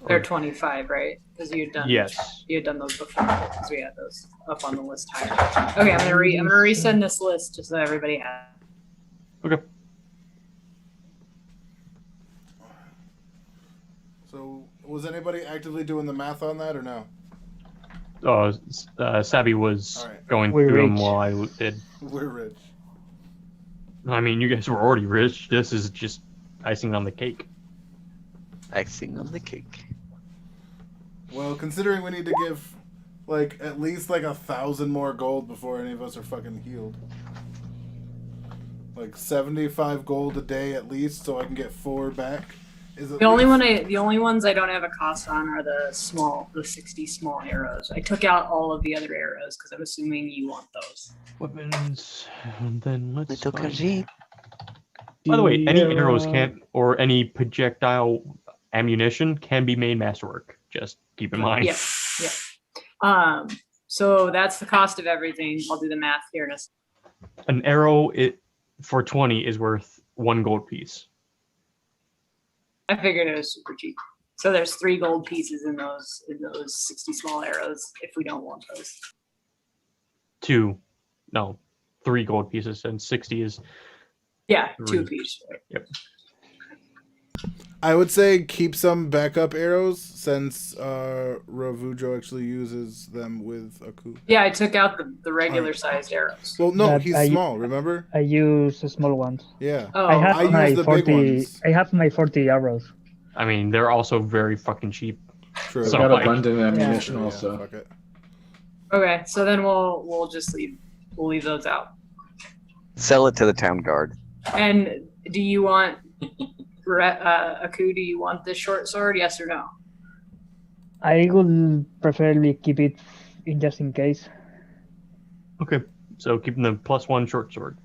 They're 25, right? Because you had done Yes. you had done those before because we had those up on the list higher. Okay, I'm gonna resend this list just so everybody has. Okay. So, was anybody actively doing the math on that or no? Savvy was All right. going We're through them rich. while I did. We're rich. I mean, you guys were already rich. This is just icing on the cake. Icing on the cake. Well, considering we need to give, like, at least, like, 1,000 more gold before any of us are fucking healed. Like, 75 gold a day at least, so I can get 4 back. Is The only ones I don't have a cost on are the 60 small arrows. I took out all of the other arrows because I'm assuming you want those. Weapons. And then let's Little find- Kaji. By the way, any arrows or any projectile ammunition can be made masterwork. Just keep in mind. Yeah. So that's the cost of everything. I'll do the math here in a second. An arrow for 20 is worth 1 gold piece. I figured it was super cheap. So there's 3 gold pieces in those 60 small arrows if we don't want those. 3 gold pieces, and 60 is. Yeah, 2 3. each. Right? Yep. I would say keep some backup arrows since Ravujo actually uses them with Aku. Yeah, I took out the regular sized arrows. Well, no, But he's small, remember? I use small ones. Yeah. Oh, I have I use my the big 40. ones. I have my 40 arrows. I mean, they're also very fucking cheap. True. I've So, got like- abundant ammunition Yeah, also. fuck it. Okay, so then we'll just leave those out. Sell it to the town guard. And do you want Aku? Do you want this short sword? Yes or no? I would preferably keep it in just in case. Okay, so keeping the +1 short sword.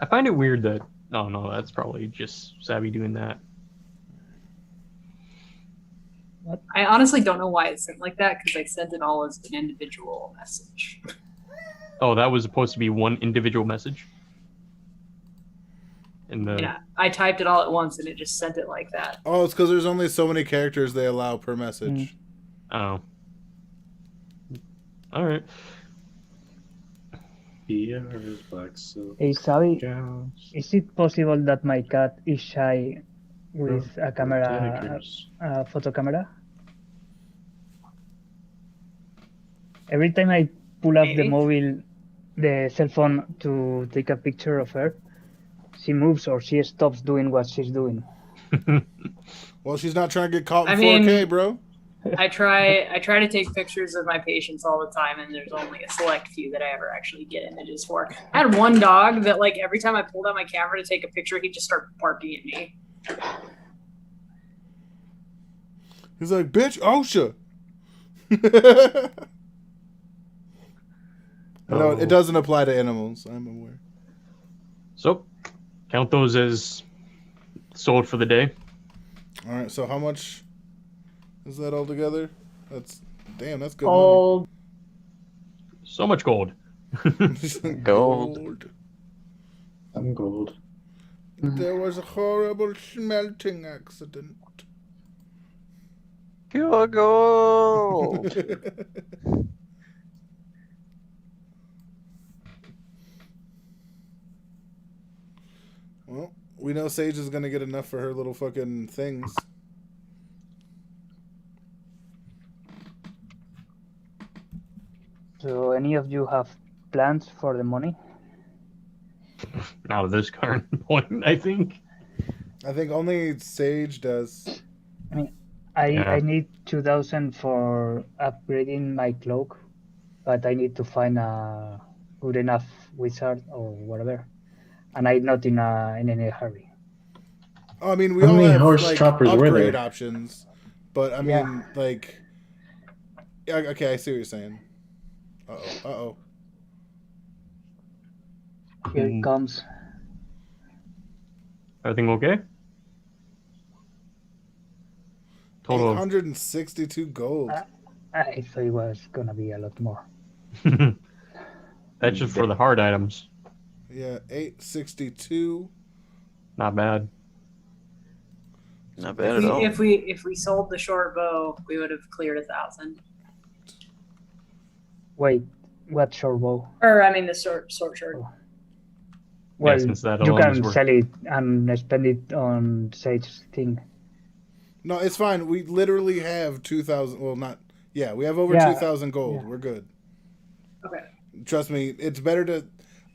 I find it weird that. Oh no, that's probably just Savvy doing that. I honestly don't know why it's sent like that because I sent it all as an individual message. Oh, that was supposed to be one individual message. In the Yeah, I typed it all at once and it just sent it like that. Oh, it's because there's only so many characters they allow per message. Oh. All right. Beers, black silk. Hey, Savi, gowns, is it possible that my cat is shy with a camera, daggers. a photo camera? Every time I pull up Maybe. the cell phone to take a picture of her, she moves or she stops doing what she's doing. Well, she's not trying to get caught in I mean- 4K, bro. I try to take pictures of my patients all the time, and there's only a select few that I ever actually get images for. I had one dog that, like, every time I pulled out my camera to take a picture, he'd just start barking at me. He's like, bitch, OSHA. No, it doesn't apply to animals. I'm aware. So, count those as sold for the day. All right, so how much is that all together? That's good Gold. So much gold. money. Gold. I'm gold. There was a horrible smelting accident. Pure gold. Well, we know Sage is gonna get enough for her little fucking things. So, any of you have plans for the money? Out of this current point, I think. I think only Sage does. I need 2,000 for upgrading my cloak, but I need to find a good enough wizard or whatever, and I'm not in any hurry. Oh, I mean, we How all many have horse like choppers were upgrade there? options, but I Yeah. mean, like, yeah, okay, I see what you're saying. Uh oh. Here it comes. Everything okay? Total of 862 gold. I thought it was gonna be a lot more. That's just for the hard items. Yeah, 862. Not bad. Not bad at all. If we sold the short bow, we would have cleared 1,000. Wait, what short bow? Or I mean the short. Well, since that you alone is can worth- sell it and spend it on Sage thing. No, it's fine. We literally have 2,000. Well, not. Yeah, we have over Yeah, 2,000 gold. yeah. We're good. Okay. Trust me, it's better to.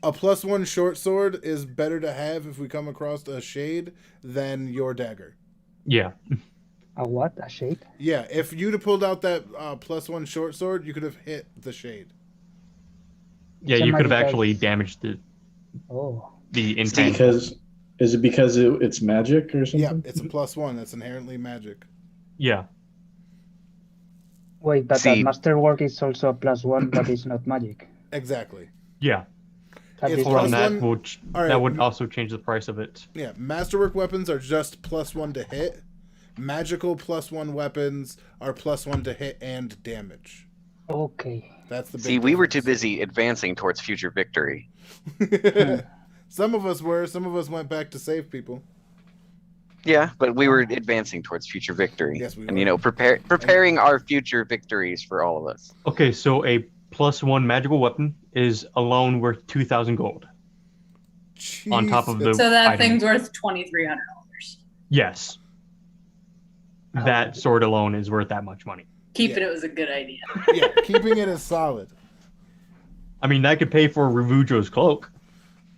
A +1 short sword is better to have if we come across a shade than your dagger. Yeah. A what? A shade? Yeah, if you'd have pulled out that +1 short sword, you could have hit the shade. Yeah, It's a you could have magical- actually damaged the Oh, intangible. Because is it because it's magic or something? Yeah, it's a +1. That's inherently magic. Yeah. wait, but See- that masterwork is also a +1, but it's not magic. Exactly. Yeah. That It's is Hold on, plus that one- would All right. that would also change the price of it. Yeah, masterwork weapons are just +1 to hit. Magical +1 weapons are +1 to hit and damage. okay. That's the big See, we were too difference. busy advancing towards future victory. Some of us were. Some of us went back to save people. Yeah, but we were advancing towards future victory. Yes, we and were. preparing our future victories for all of us. Okay, so a +1 magical weapon is alone worth 2,000 gold. On top of Jesus. the- So that item. thing's worth $2,300. Yes. That sword alone is worth that much money. Keeping it was a good idea. Yeah, keeping it is solid. I mean, that could pay for Ravujo's cloak.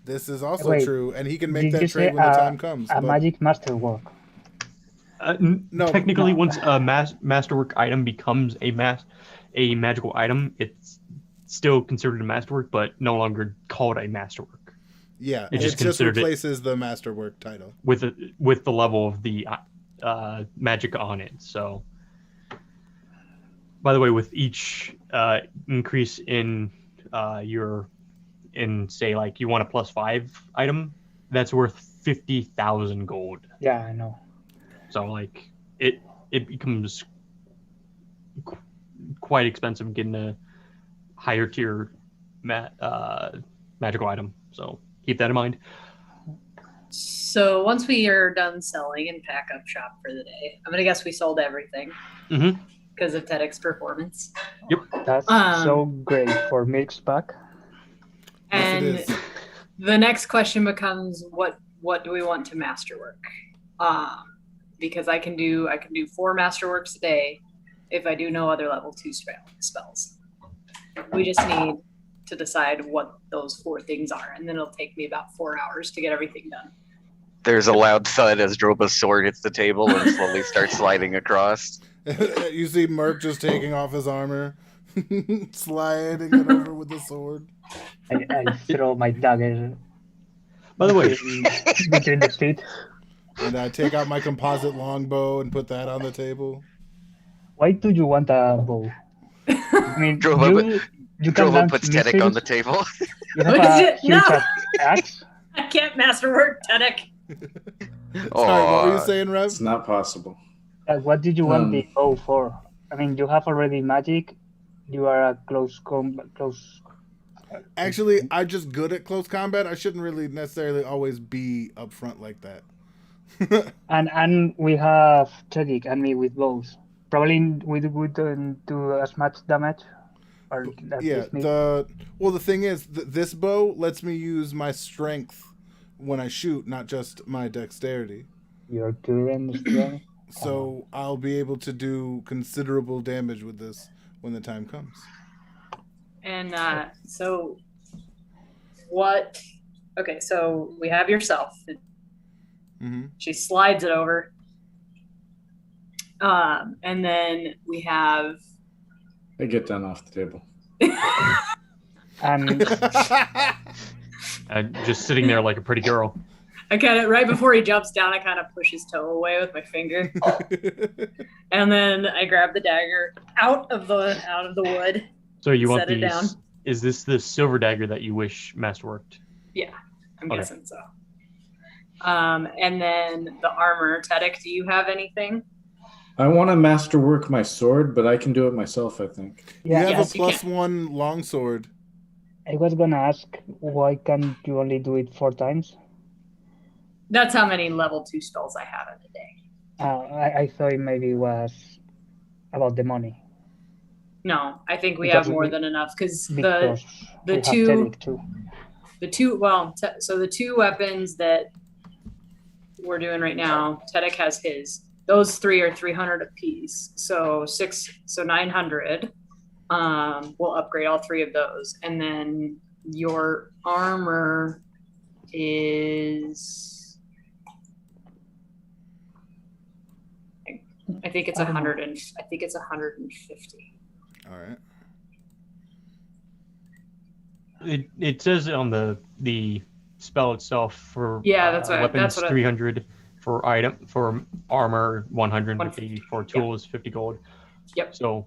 This is also Wait, true, and he can make did that you trade say when the time comes. A but- magic masterwork. No, Technically, no. once a masterwork item becomes a magical item, it's still considered a masterwork, but no longer called a masterwork Yeah, It it just just considered it- replaces the masterwork title. with the level of the magic on it. So, by the way, with each increase in say like you want a +5 item, that's worth 50,000 gold. Yeah, I know. So like it becomes quite expensive getting a higher tier magical item. So keep that in mind. So once we are done selling and pack up shop for the day, I'm gonna guess we sold everything Mhm. because of TEDx performance. That's so great for Milk's pack. And Yes, it is. the next question becomes what do we want to masterwork? Because I can do 4 masterworks a day if I do no other level 2 spells. We just need to decide what those 4 things are, and then it'll take me about 4 hours to get everything done. There's a loud thud as Dropa's sword hits the table and slowly starts sliding across. You see Merc just taking off his armor, sliding it over with the sword. I throw my dagger By the way, between the feet. And I take out my composite longbow and put that on the table. Why do you want a bow? I mean, Drova- you can Drova lance puts Tedek on the missiles. table. You have What is a it? huge No! axe. I can't masterwork TEDx. Sorry, what were you Aw. saying, Rev? It's not possible. What did you want Um, the bow for? I mean, you have already magic. You are a close. Actually, I'm just good at close combat. I shouldn't really necessarily always be upfront like that. And we have Tedek and me with bows. Probably we don't do as much damage. Or at Yeah, least me. the thing is, this bow lets me use my strength when I shoot, not just my dexterity. Your current strength. So I'll be able to do considerable damage with this when the time comes. And so what? Okay, so we have yourself. Hmm She slides it over. And then we have. I get done off the table. And just sitting there like a pretty girl. I kind of right before he jumps down, I kind of push his toe away with my finger, and then I grab the dagger out of the wood. So you want Set it down. these? Is this the silver dagger that you wish masterworked? I'm Okay. guessing so. And then the armor. TEDx, do you have anything? I want to masterwork my sword, but I can do it myself, I think. You have Yes, a you can. +1 longsword. I was gonna ask, why can't you only do it 4 times? That's how many level 2 spells I have in a day. I thought it maybe was about the money. No, I think we Because have more we- than enough because Because the we have two Telic too. so the 2 weapons that we're doing right now, Tedek has his. Those 3 are 300 apiece. So 900. We'll upgrade all 3 of those, and then your armor is, I think it's 100 and I think it's 150. All right. It says on the spell itself for Yeah, that's what weapons 300 for armor 150 for tools 50 gold. Yep. So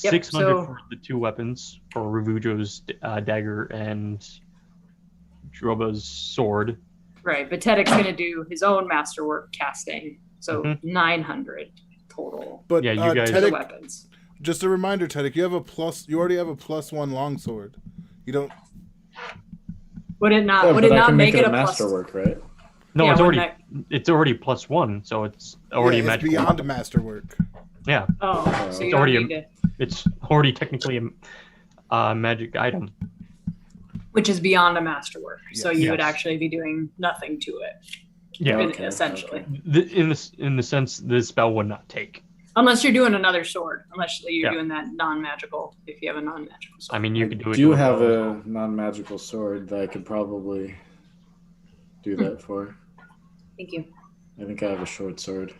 Yep, 600 so- for the 2 weapons for Ravujo's dagger and Droba's sword. Right, but Tedek's gonna do his own masterwork casting, so Mhm. 900 total But Yeah, you uh, guys- for the Tedek, weapons. just a reminder, Tedek, you already have a +1 longsword. You don't. Would it not? Yeah, would but it I not can make it a masterwork, right? No, Yeah, it's wouldn't already it's already +1, so it's already yeah, it's magical. beyond masterwork. Yeah, Oh, so It's you don't already need to, it's already technically a magic item. which is beyond a masterwork. So Yes. you would Yes. actually be doing nothing to it, Yeah, Okay, essentially. in the sense the spell would not take. Unless you're doing another sword, unless you're Yeah. doing that non-magical. If you have a non-magical sword. I mean, you I could do it. do with have bow as well. a non-magical sword that I could probably do that for. Thank you. I think I have a short sword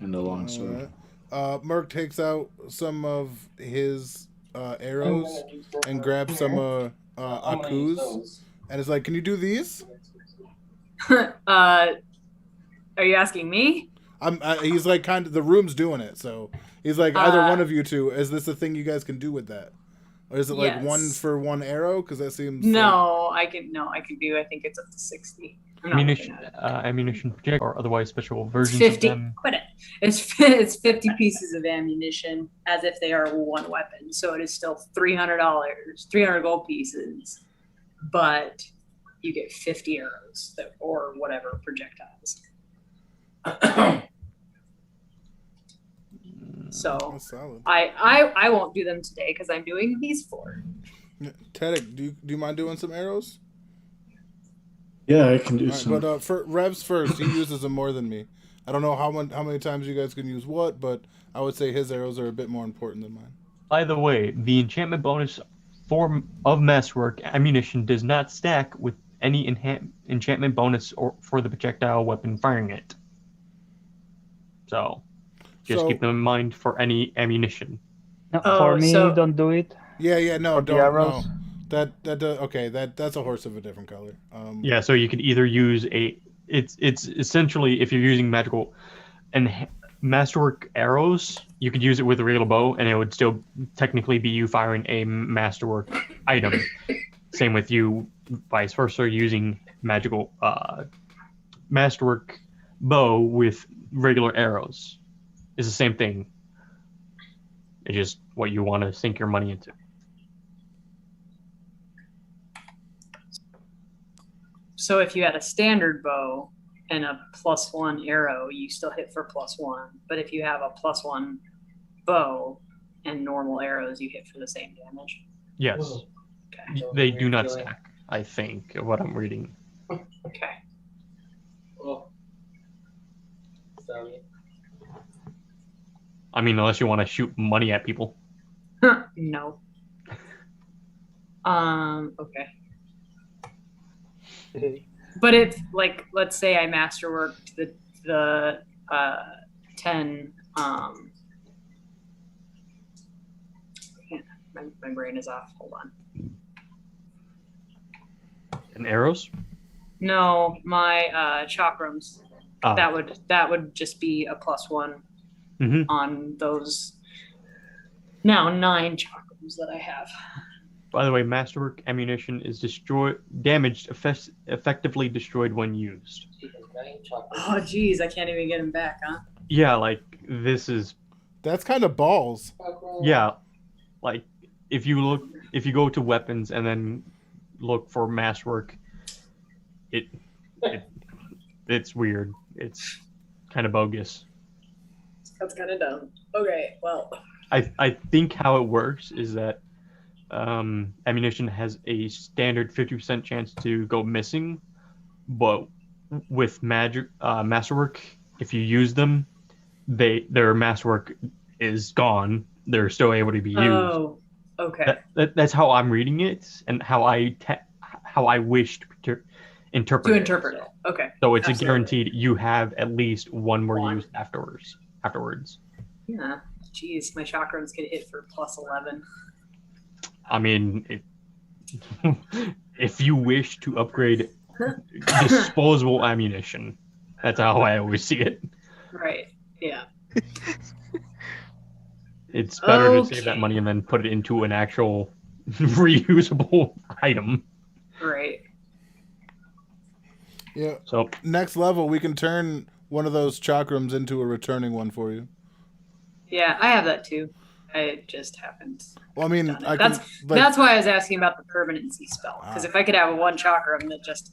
and a long sword. Merc takes out some of his arrows and grabs some Aku's and is like, "Can you do these?" Are you asking me? He's like, kind of, the room's doing it, so he's like, either Uh, one of you two, is this a thing you guys can do with that, or is it like Yes. 1 for 1 arrow? Because that seems No, I can do. I think it's up to 60. I'm not Ammunition, looking at it. ammunition project or otherwise special It's versions 50. of them. Quit it. It's 50 pieces of ammunition as if they are 1 weapon. So it is still $300, 300 gold pieces, but you get 50 arrows or whatever projectiles. So That's solid. I won't do them today because I'm doing these 4. Tedek, do you mind doing some arrows? Yeah, I can do All right, some. but for Revs first, he uses them more than me. I don't know how many times you guys can use what, but I would say his arrows are a bit more important than mine. By the way, the enchantment bonus form of masterwork ammunition does not stack with any enchantment bonus or for the projectile weapon firing it. So, just keep them in mind for any ammunition. No, Oh, for me, so- don't do it. Yeah, no, For the don't. arrows? No. That's a horse of a different color. Yeah, so you could either use it's essentially, if you're using magical and masterwork arrows, you could use it with a regular bow, and it would still technically be you firing a masterwork item. Same with you, vice versa, using magical masterwork bow with regular arrows. It's the same thing. It's just what you want to sink your money into. So if you had a standard bow and a +1 arrow, you still hit for +1. But if you have a +1 bow and normal arrows, you hit for the same damage. Yes, Okay. they do not stack, I think, of what I'm reading. Okay. I mean, unless you want to shoot money at people. No. Okay. But if, like, let's say I masterworked the 10 my brain is off. Hold on. And arrows? No, my chakrams. Ah. That would just be a +1 Mhm. on those now 9 chakrams that I have. By the way, masterwork ammunition is damaged, effectively destroyed when used. Oh geez, I can't even get him back, huh? Yeah, like this is That's kind of balls. yeah, like if you look if you go to weapons and then look for masterwork, it's weird. It's kind of bogus. That's kind of dumb. Okay, well. I think how it works is that ammunition has a standard 50% chance to go missing, but with masterwork, if you use them, their masterwork is gone. They're still able to be used. Oh, okay. That's how I'm reading it, and how I wish to interpret it. Okay. So it's Absolutely. a guaranteed you have at least one more use afterwards. Yeah. Jeez, my chakrams get hit for +11. I mean, if you wish to upgrade disposable ammunition, that's how I always see it. Right. Yeah. It's better to save that money and then put it into an actual reusable item. Right. Yeah. So next level, we can turn one of those chakrams into a returning one for you. Yeah, I have that too. I just happened. Well, I mean, that's why I was asking about the permanency spell. Because if I could have one chakram that just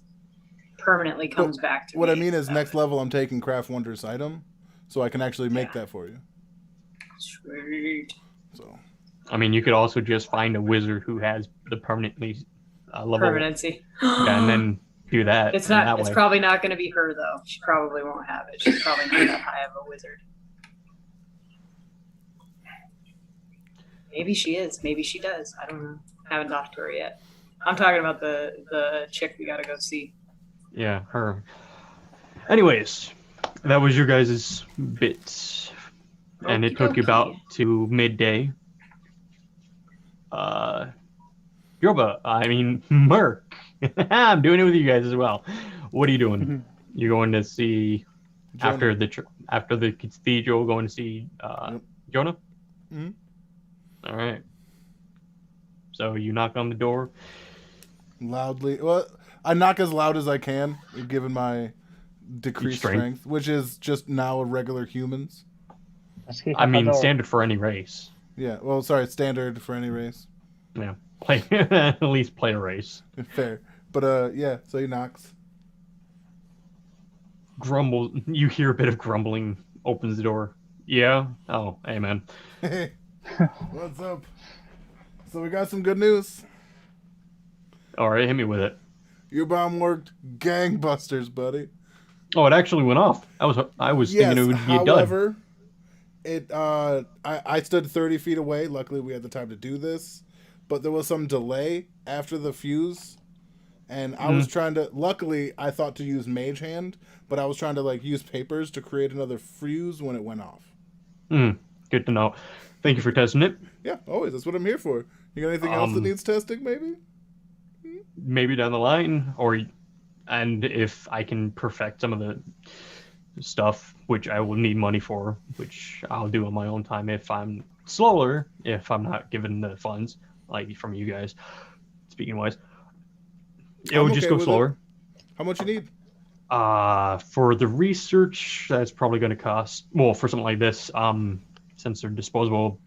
permanently comes back to me. What I mean is, next level, I'm taking Craft Wondrous item, so I can actually make that for you. Sweet. So. I mean, you could also just find a wizard who has the permanently level permanency. Yeah, and then do that. It's not. It's probably not going to be her though. She probably won't have it. She's probably not that high of a wizard. Maybe she is. Maybe she does. I don't know. I haven't talked to her yet. I'm talking about the chick we gotta go see. Yeah, her. Anyways, that was your guys' bits. And it took you about to midday. Merc. I'm doing it with you guys as well. What are you doing? You're going to see after the cathedral, going to see Jonah? Mm-hmm. All right. So you knock on the door loudly. Well, I knock as loud as I can, given my decreased strength, which is just now a regular human's. I mean, standard for any race. Yeah. Well, sorry, standard for any race. Yeah. At least play a race. Fair. But yeah. So he knocks. Grumble. You hear a bit of grumbling. Opens the door. Yeah. Oh, hey man. Hey. What's up? So we got some good news. All right, hit me with it. Your bomb worked gangbusters, buddy. Oh, it actually went off. I was thinking it would be done. However, I stood 30 feet away. Luckily, we had the time to do this, but there was some delay after the fuse, and I was trying to. Luckily, I thought to use Mage Hand, but I was trying to use papers to create another fuse when it went off. Good to know. Thank you for testing it. Yeah, always. That's what I'm here for. You got anything else that needs testing, maybe? Maybe down the line, and if I can perfect some of the stuff, which I will need money for, which I'll do on my own time if I'm slower, if I'm not given the funds, like from you guys, speaking wise. It would just go slower. How much you need? For the research, that's probably going to cost, well, for something like this, since they're disposable,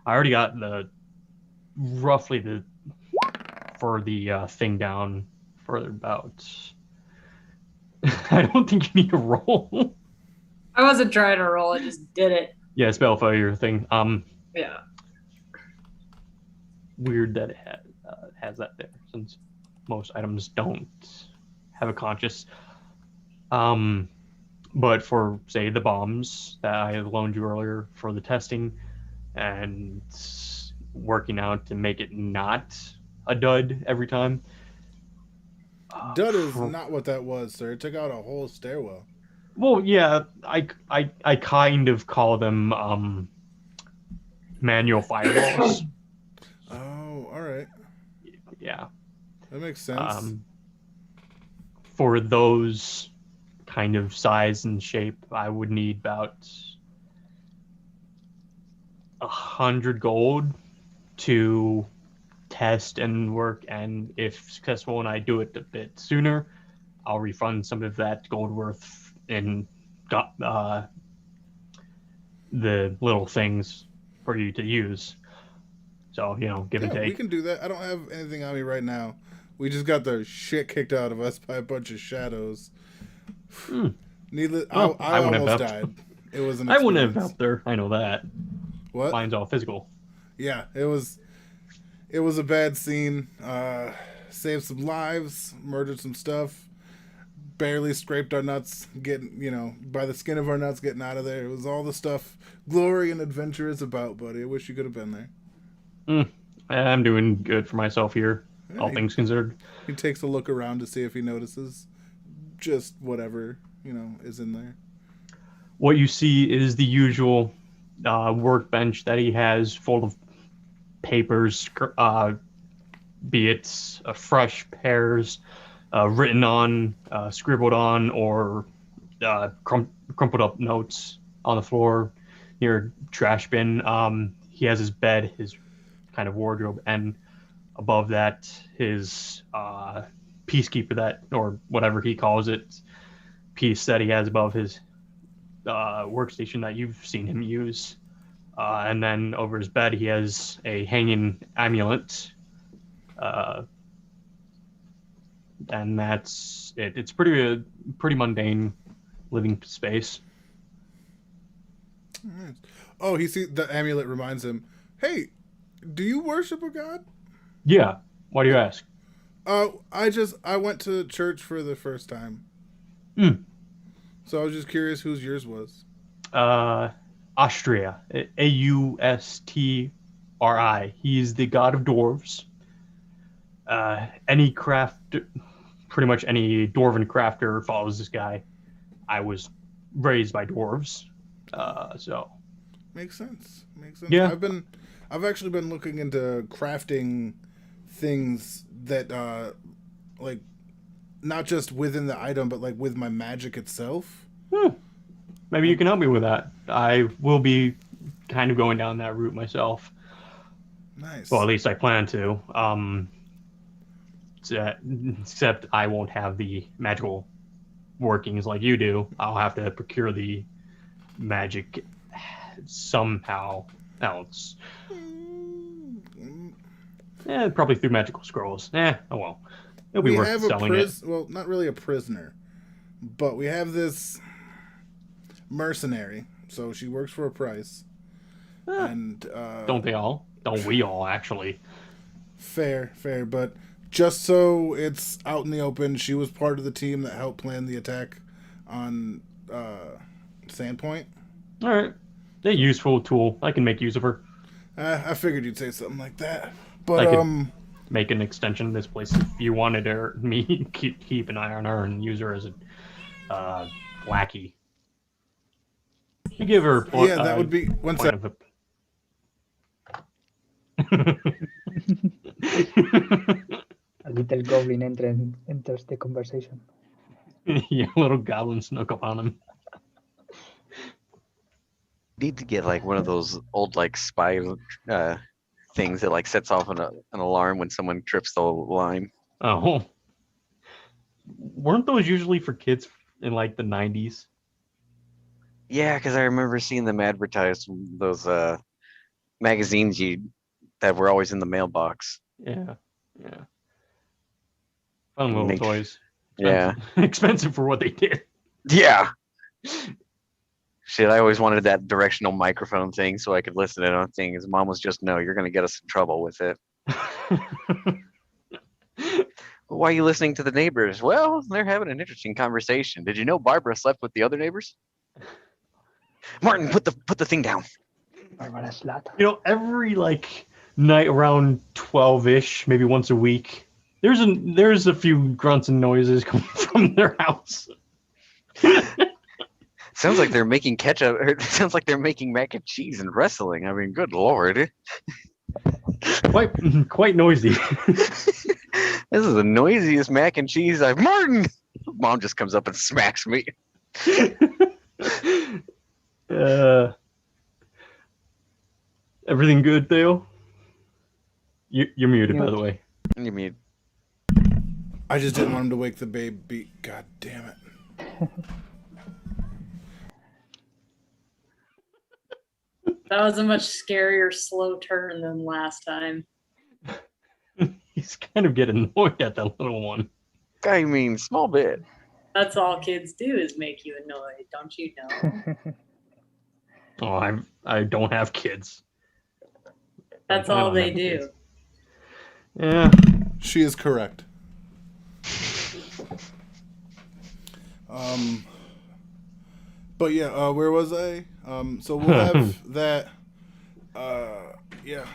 I already got for the thing down for about. I don't think you need to roll. I wasn't trying to roll. I just did it. Yeah, spell failure thing. Yeah. Weird that it has that there, since most items don't have a conscious. But for, say, the bombs that I loaned you earlier for the testing and working out to make it not a dud every time. Dud is not what that was, sir. It took out a whole stairwell. Well, yeah, I kind of call them manual firewalls. Oh, all right. Yeah. That makes sense. For those kind of size and shape, I would need about 100 gold to test and work, and if successful and I do it a bit sooner, I'll refund some of that gold worth in the little things for you to use. So, give and Yeah, we take. can do that. I don't have anything on me right now. We just got the shit kicked out of us by a bunch of shadows. Needless, Well, I wouldn't have almost helped. died. It was an I wouldn't have experience. helped her. I know that. What? Mine's all physical. Yeah, it was a bad scene. Saved some lives, murdered some stuff, barely scraped our nuts, getting, by the skin of our nuts, getting out of there. It was all the stuff glory and adventure is about, buddy. I wish you could have been there. I'm doing good for myself here, all things considered. He takes a look around to see if he notices just whatever, is in there. What you see is the usual workbench that he has full of papers, be it fresh pears, written on, scribbled on, or crumpled up notes on the floor near trash bin. He has his bed, his kind of wardrobe, and above that his peacekeeper, or whatever he calls it, piece that he has above his workstation that you've seen him use. And then over his bed he has a hanging amulet. And that's it. It's pretty mundane living space. Nice. Oh, the amulet reminds him, hey, do you worship a god? Yeah. Why do you ask? I went to church for the first time. So I was just curious whose yours was. Austria. Austri. He's the god of dwarves. Pretty much any dwarven crafter follows this guy. I was raised by dwarves, so makes sense. Yeah. I've actually been looking into crafting things that like not just within the item, but like with my magic itself. Maybe you can help me with that. I will be kind of going down that route myself. Nice. Well, at least I plan to. Except I won't have the magical workings like you do. I'll have to procure the magic somehow else. Probably through magical scrolls. Oh well. It'll be worth selling it. Well, not really a prisoner, but we have this mercenary. So she works for a price. And don't they all? Don't we all, actually? Fair. But just so it's out in the open, she was part of the team that helped plan the attack on Sandpoint. All right. They're a useful tool. I can make use of her. I figured you'd say something like that. But I could make an extension of this place if you wanted me keep an eye on her and use her as a lackey. You give her. That would be one sec. A little goblin enters the conversation. Yeah, little goblin snuck up on him. Need to get like one of those old like spy things that like sets off an alarm when someone trips the line. Oh, weren't those usually for kids in like the 90s? Yeah, because I remember seeing them advertised in those magazines that were always in the mailbox. Yeah. Fun little toys. Yeah. Expensive for what they did. Yeah. Shit, I always wanted that directional microphone thing so I could listen in on things. Mom was just, no, you're going to get us in trouble with it. Why are you listening to the neighbors? Well, they're having an interesting conversation. Did you know Barbara slept with the other neighbors? Martin, put the thing down. Barbara slut. Every like night around 12-ish, maybe once a week, there's a few grunts and noises coming from their house. Sounds like they're making ketchup. Or it sounds like they're making mac and cheese and wrestling. I mean, good lord. Quite noisy. This is the noisiest mac and cheese I've. Martin! Mom just comes up and smacks me. Everything good, Theo? You're muted, by the way. You're muted. I just didn't want him to wake the baby. God damn it. That was a much scarier slow turn than last time. He's kind of getting annoyed at that little one. I mean, small bit. That's all kids do is make you annoyed, don't you know? Oh, I don't have kids. That's I all don't they have do. kids. Yeah. She is correct. But yeah, where was I? So we'll have that. Yeah.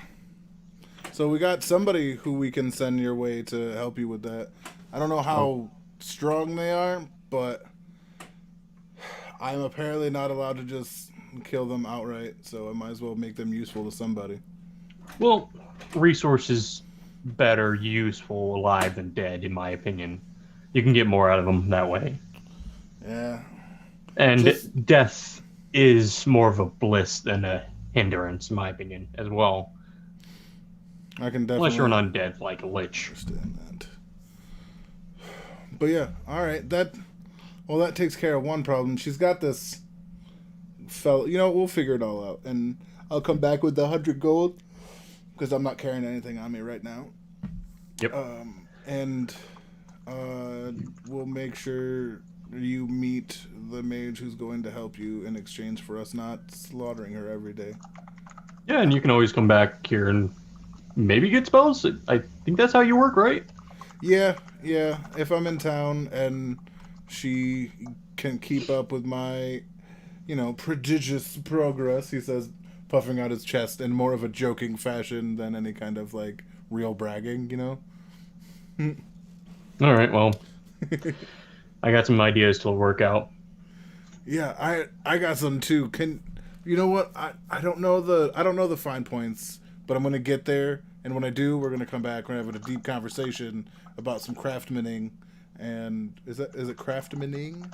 So we got somebody who we can send your way to help you with that. I don't know how strong they are, but I'm apparently not allowed to just kill them outright, so I might as well make them useful to somebody. Well, resources better useful alive than dead, in my opinion. You can get more out of them that way. Yeah. And death is more of a bliss than a hindrance, in my opinion, as well. I can definitely... Unless you're an undead, like a lich. Understand that. But yeah, alright, that takes care of one problem. She's got this fellow, we'll figure it all out. And I'll come back with the 100 gold, because I'm not carrying anything on me right now. Yep. And we'll make sure you meet the mage who's going to help you in exchange for us not slaughtering her every day. Yeah, and you can always come back here and maybe get spells. I think that's how you work, right? Yeah. If I'm in town and she can keep up with my, prodigious progress, he says, puffing out his chest in more of a joking fashion than any kind of, real bragging, All right, well, I got some ideas to work out. Yeah, I got some too. You know what? I don't know the fine points, but I'm gonna get there, and when I do, we're gonna come back. We're gonna have a deep conversation about some craftsmaning, and is it craftsmaning?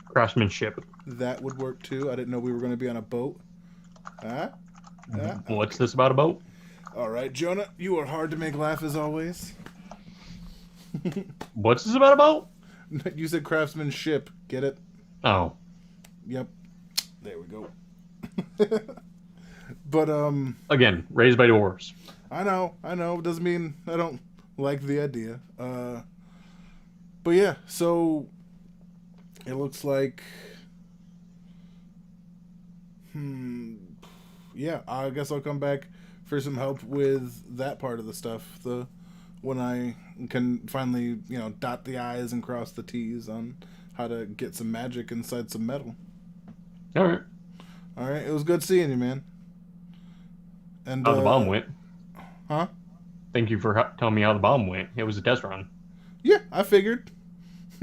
Craftsmanship. That would work too. I didn't know we were gonna be on a boat. Huh? What's this about a boat? All right, Jonah, you are hard to make laugh as always. What's this about a boat? You said craftsmanship. Get it? Oh. Yep. There we go. But again, raised by dwarves. I know. Doesn't mean I don't like the idea. But yeah, so it looks like yeah, I guess I'll come back for some help with that part of the stuff. When I can finally, dot the I's and cross the T's on how to get some magic inside some metal. All right. It was good seeing you, man. And how the bomb went? Huh? Thank you for telling me how the bomb went. It was a test run. Yeah, I figured.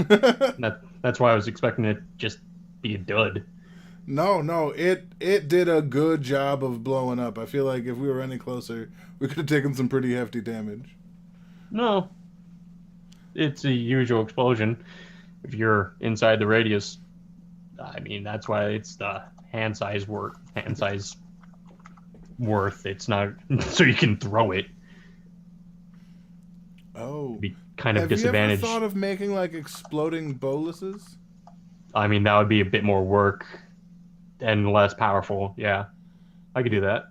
That's why I was expecting it to just be a dud. No, it did a good job of blowing up. I feel like if we were any closer, we could have taken some pretty hefty damage. No. It's a usual explosion. If you're inside the radius, I mean, that's why it's the hand size worth. It's not so you can throw it. Oh. It'd be kind of Have disadvantaged. you ever thought of making exploding boluses? I mean, that would be a bit more work and less powerful. Yeah, I could do that.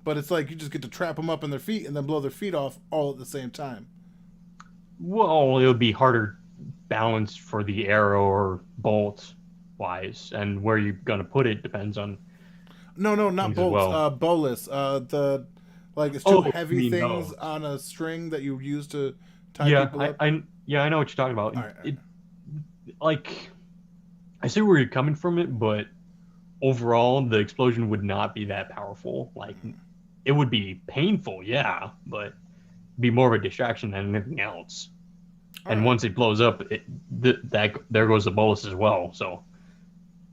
But it's you just get to trap them up in their feet and then blow their feet off all at the same time. Well, it would be harder balance for the arrow or bolt wise, and where you're gonna put it depends on. No, not bolts. Well. Bolus. It's two heavy things on a string that you use to tie people up. I know what you're talking about. Right. I see where you're coming from it, but overall, the explosion would not be that powerful. It would be painful, yeah, but be more of a distraction than anything else. And once it blows up, there goes the bolus as well. So,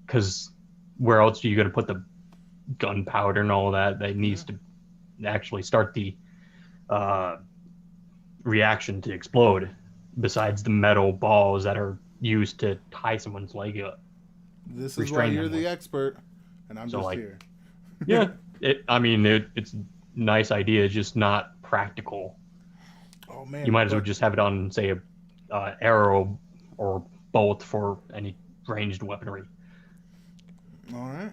because where else are you going to put the gunpowder and all that needs to actually start the reaction to explode, besides the metal balls that are used to tie someone's leg up? This is why you're the expert, and I'm just here. Yeah, it's a nice idea, just not practical. Oh man! You might as well just have it on, say, a arrow or bolt for any ranged weaponry. All right.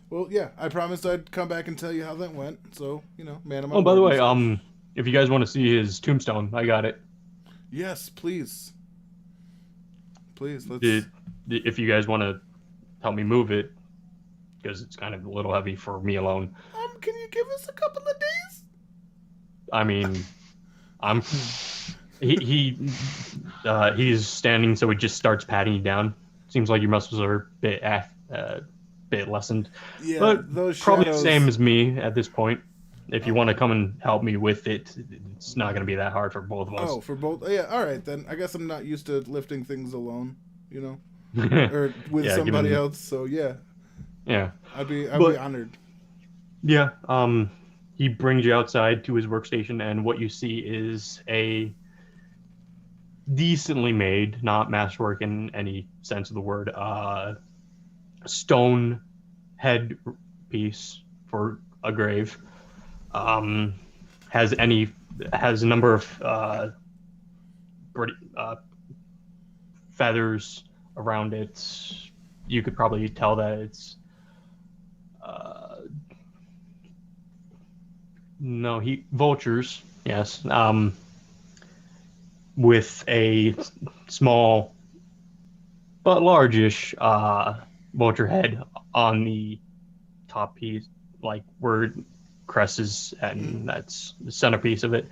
Well, yeah, I promised I'd come back and tell you how that went. So, man of my Oh, by the word way, and stuff. if you guys want to see his tombstone, I got it. Yes, please. Please, let's... If you guys want to help me move it, because it's kind of a little heavy for me alone. Can you give us a couple of days? I mean, he's standing, so he just starts patting you down. Seems like your muscles are a bit lessened. Yeah, but those probably shadows... the same as me at this point. If you want to come and help me with it, it's not going to be that hard for both of us. Oh, for both? Yeah, all right, then. I guess I'm not used to lifting things alone, or with somebody else, so yeah. Yeah. I'd be honored. Yeah, he brings you outside to his workstation, and what you see is a decently made, not masterwork in any sense of the word, stone head piece for a grave. Has a number of feathers around it. You could probably tell that it's vultures, yes. With a small but largish vulture head on the top piece, like where crest is, and that's the centerpiece of it,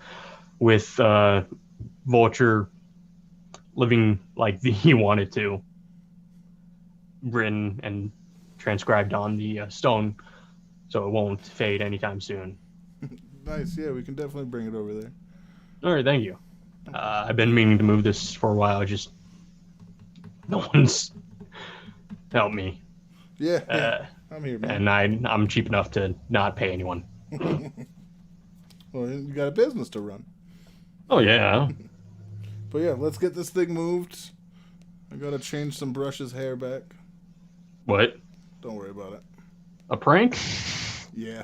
with vulture living like he wanted to, written and transcribed on the stone, so it won't fade anytime soon. Nice, yeah, we can definitely bring it over there. All right, thank you. I've been meaning to move this for a while, just no one's helped me. Yeah, I'm here, man. And I'm cheap enough to not pay anyone. Well, you got a business to run. Oh, yeah. But yeah, let's get this thing moved. I gotta change some Brush's hair back. What? Don't worry about it. A prank? Yeah.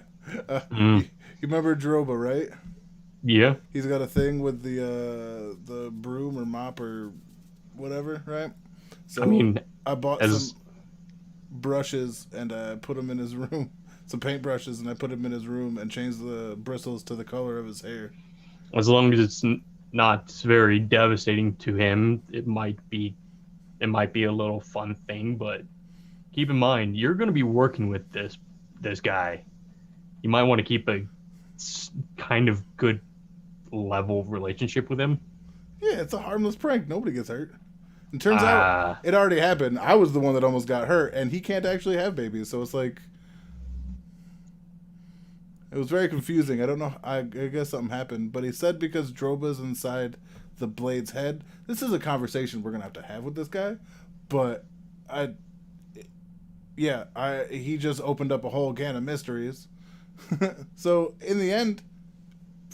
You remember Droba, right? Yeah. He's got a thing with the broom or mop or whatever, right? So I mean, I bought some brushes and I put them in his room. Some paintbrushes, and I put them in his room and changed the bristles to the color of his hair. As long as it's not very devastating to him, it might be a little fun thing, but keep in mind, you're going to be working with this guy. You might want to keep a kind of good level relationship with him. Yeah, it's a harmless prank. Nobody gets hurt. It turns out it already happened. I was the one that almost got hurt, and he can't actually have babies, so it's like... It was very confusing. I don't know. I guess something happened. But he said because Droba's inside the blade's head. This is a conversation we're going to have with this guy. But he just opened up a whole can of mysteries. So in the end,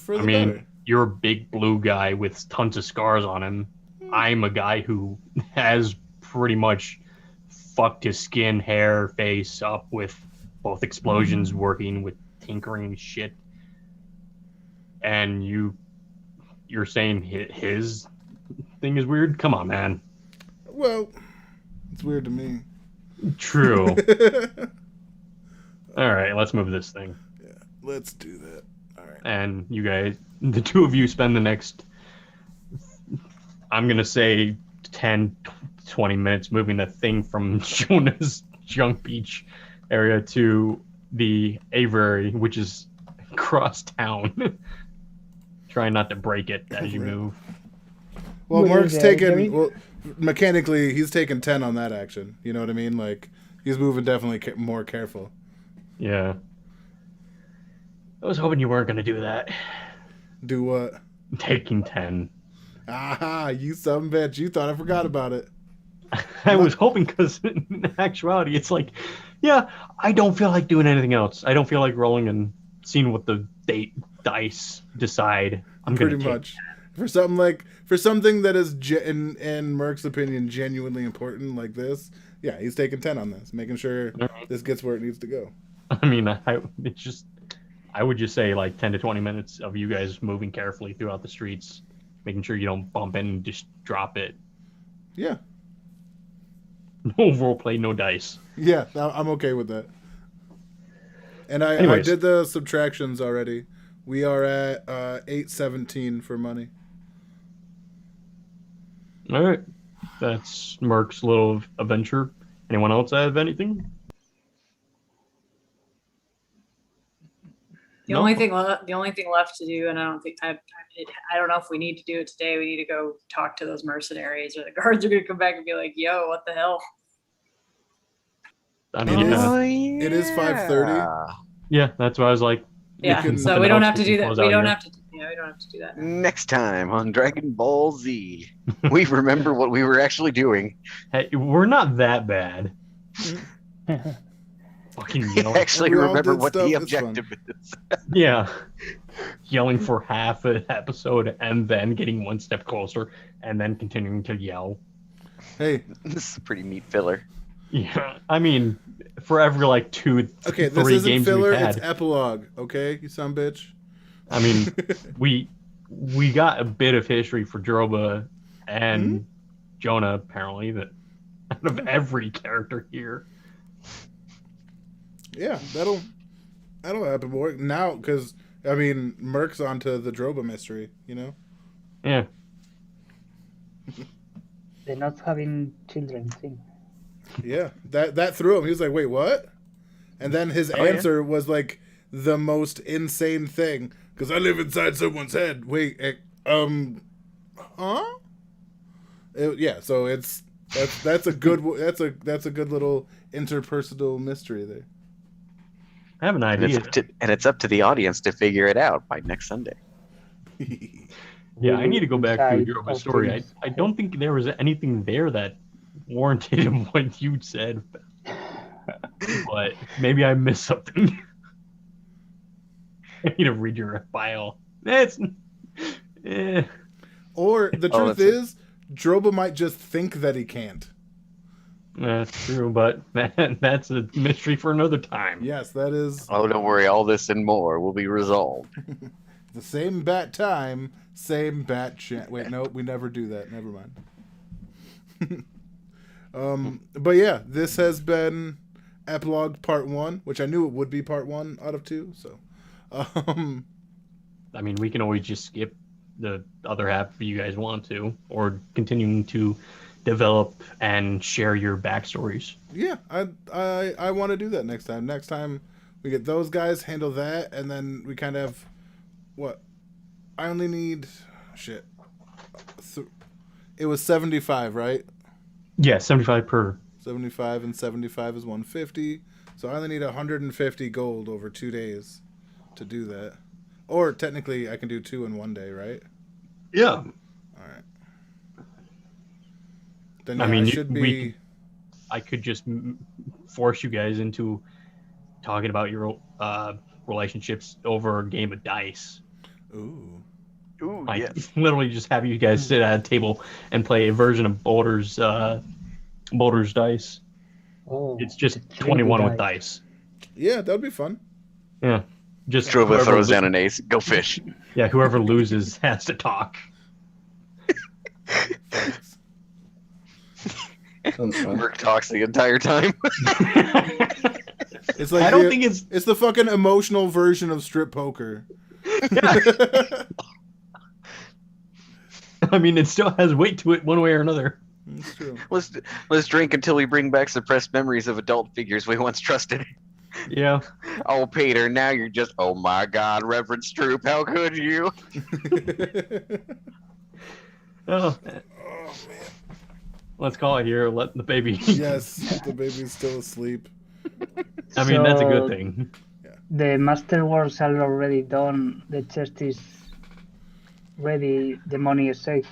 better. You're a big blue guy with tons of scars on him. I'm a guy who has pretty much fucked his skin, hair, face up with both explosions, working with tinkering shit, and you're saying his thing is weird? Come on, man. Well, it's weird to me. True. All right, let's move this thing. Yeah, let's do that. All right. And you guys, the two of you, spend the next, I'm gonna say 10, 20 minutes moving the thing from Jonah's junk beach area to the aviary, which is across town. Try not to break it as you move. Well, Mark's taking... Well, mechanically, he's taking 10 on that action. You know what I mean? Like, he's moving definitely more careful. Yeah. I was hoping you weren't going to do that. Do what? Taking 10. Ah, you son bitch. You thought I forgot about it. I was hoping, because in actuality, it's like, yeah, I don't feel like doing anything else. I don't feel like rolling and seeing what the dice decide. I'm pretty much for something that is in Merc's opinion genuinely important like this. Yeah, he's taking 10 on this, making sure this gets where it needs to go. I mean, I would just say like 10 to 20 minutes of you guys moving carefully throughout the streets, making sure you don't bump in and just drop it. Yeah. No roleplay, no dice. Yeah, I'm okay with that. And I Anyways. did the subtractions already. We are at 817 for money. All right. That's Merc's little adventure. Anyone else have anything? The No? only thing left to do, and I don't know if we need to do it today. We need to go talk to those mercenaries, or the guards are going to come back and be like, "Yo, what the hell?" I mean, It is 5:30. yeah, that's why I was like, Yeah, can- so we don't have to do that. close We out don't here. have to. Yeah, we don't have to do that. Next time on Dragon Ball Z, we remember what we were actually doing. Hey, we're not that bad. Fucking We yelling. actually We all remember did what stuff, the it's fun. objective is. Yeah. Yelling for half an episode and then getting one step closer and then continuing to yell. Hey, This is a pretty neat filler. Yeah. I mean, for every like okay, this three isn't games filler, we've it's had. epilogue, okay, you son of a bitch? I mean, we got a bit of history for Droba and Jonah, apparently, that out of every character here. Yeah, that'll happen more now, because, I mean, Merc's onto the Droba mystery, you know? Yeah. The not having children thing. Yeah, that threw him. He was like, wait, what? And then his answer was like the most insane thing, because I live inside someone's head. Wait, huh? Yeah, so that's a good little interpersonal mystery there. I have an And idea. it's up to the audience to figure it out by next Sunday. Yeah, I need to go back to Inside Droba's of story. things. I don't think there was anything there that warranted what you said. But maybe I missed something. I need to read your bio. It's Or the Oh, truth that's it. is, Droba might just think that he can't. that's true, but that's a mystery for another time. Yes, that is Oh, don't worry. All this and more will be resolved. the same bat time, same bat chance. Wait, no, we never do that. Never mind. But yeah, this has been Epilogue Part 1, which I knew it would be Part 1 out of 2, so. I mean, we can always just skip the other half if you guys want to, or continuing to develop and share your backstories. Yeah, I want to do that next time. Next time we get those guys, handle that, and then we kind of what? I only need shit. It was 75, right? Yeah, 75 per. 75 and 75 is 150. So I only need 150 gold over 2 days to do that. Or technically I can do 2 in 1 day, right? Yeah. All right. Then I yeah, mean, I should be. I could just force you guys into talking about your relationships over a game of dice. Ooh. Ooh, I yes. literally just have you guys sit at a table and play a version of Boulder's dice. Oh, It's just the 21 with 3D dice. Yeah, that would be fun. Yeah. Just Droba whoever throws lo- down an ace. Go fish. Yeah, whoever loses has to talk. Thanks. Sounds fun. Merc talks the entire time. It's like I don't think it's it's the fucking emotional version of strip poker. I mean, it still has weight to it one way or another. That's true. Let's drink until we bring back suppressed memories of adult figures we once trusted. Yeah. Oh, Peter, now you're just, oh my God, Reverend Stroop, how could you? Oh, Oh man. let's call it here. Let the baby. Yes, the baby's still asleep. I mean, that's a good So, thing. The masterworks are already done. The chest is ready. The money is safe.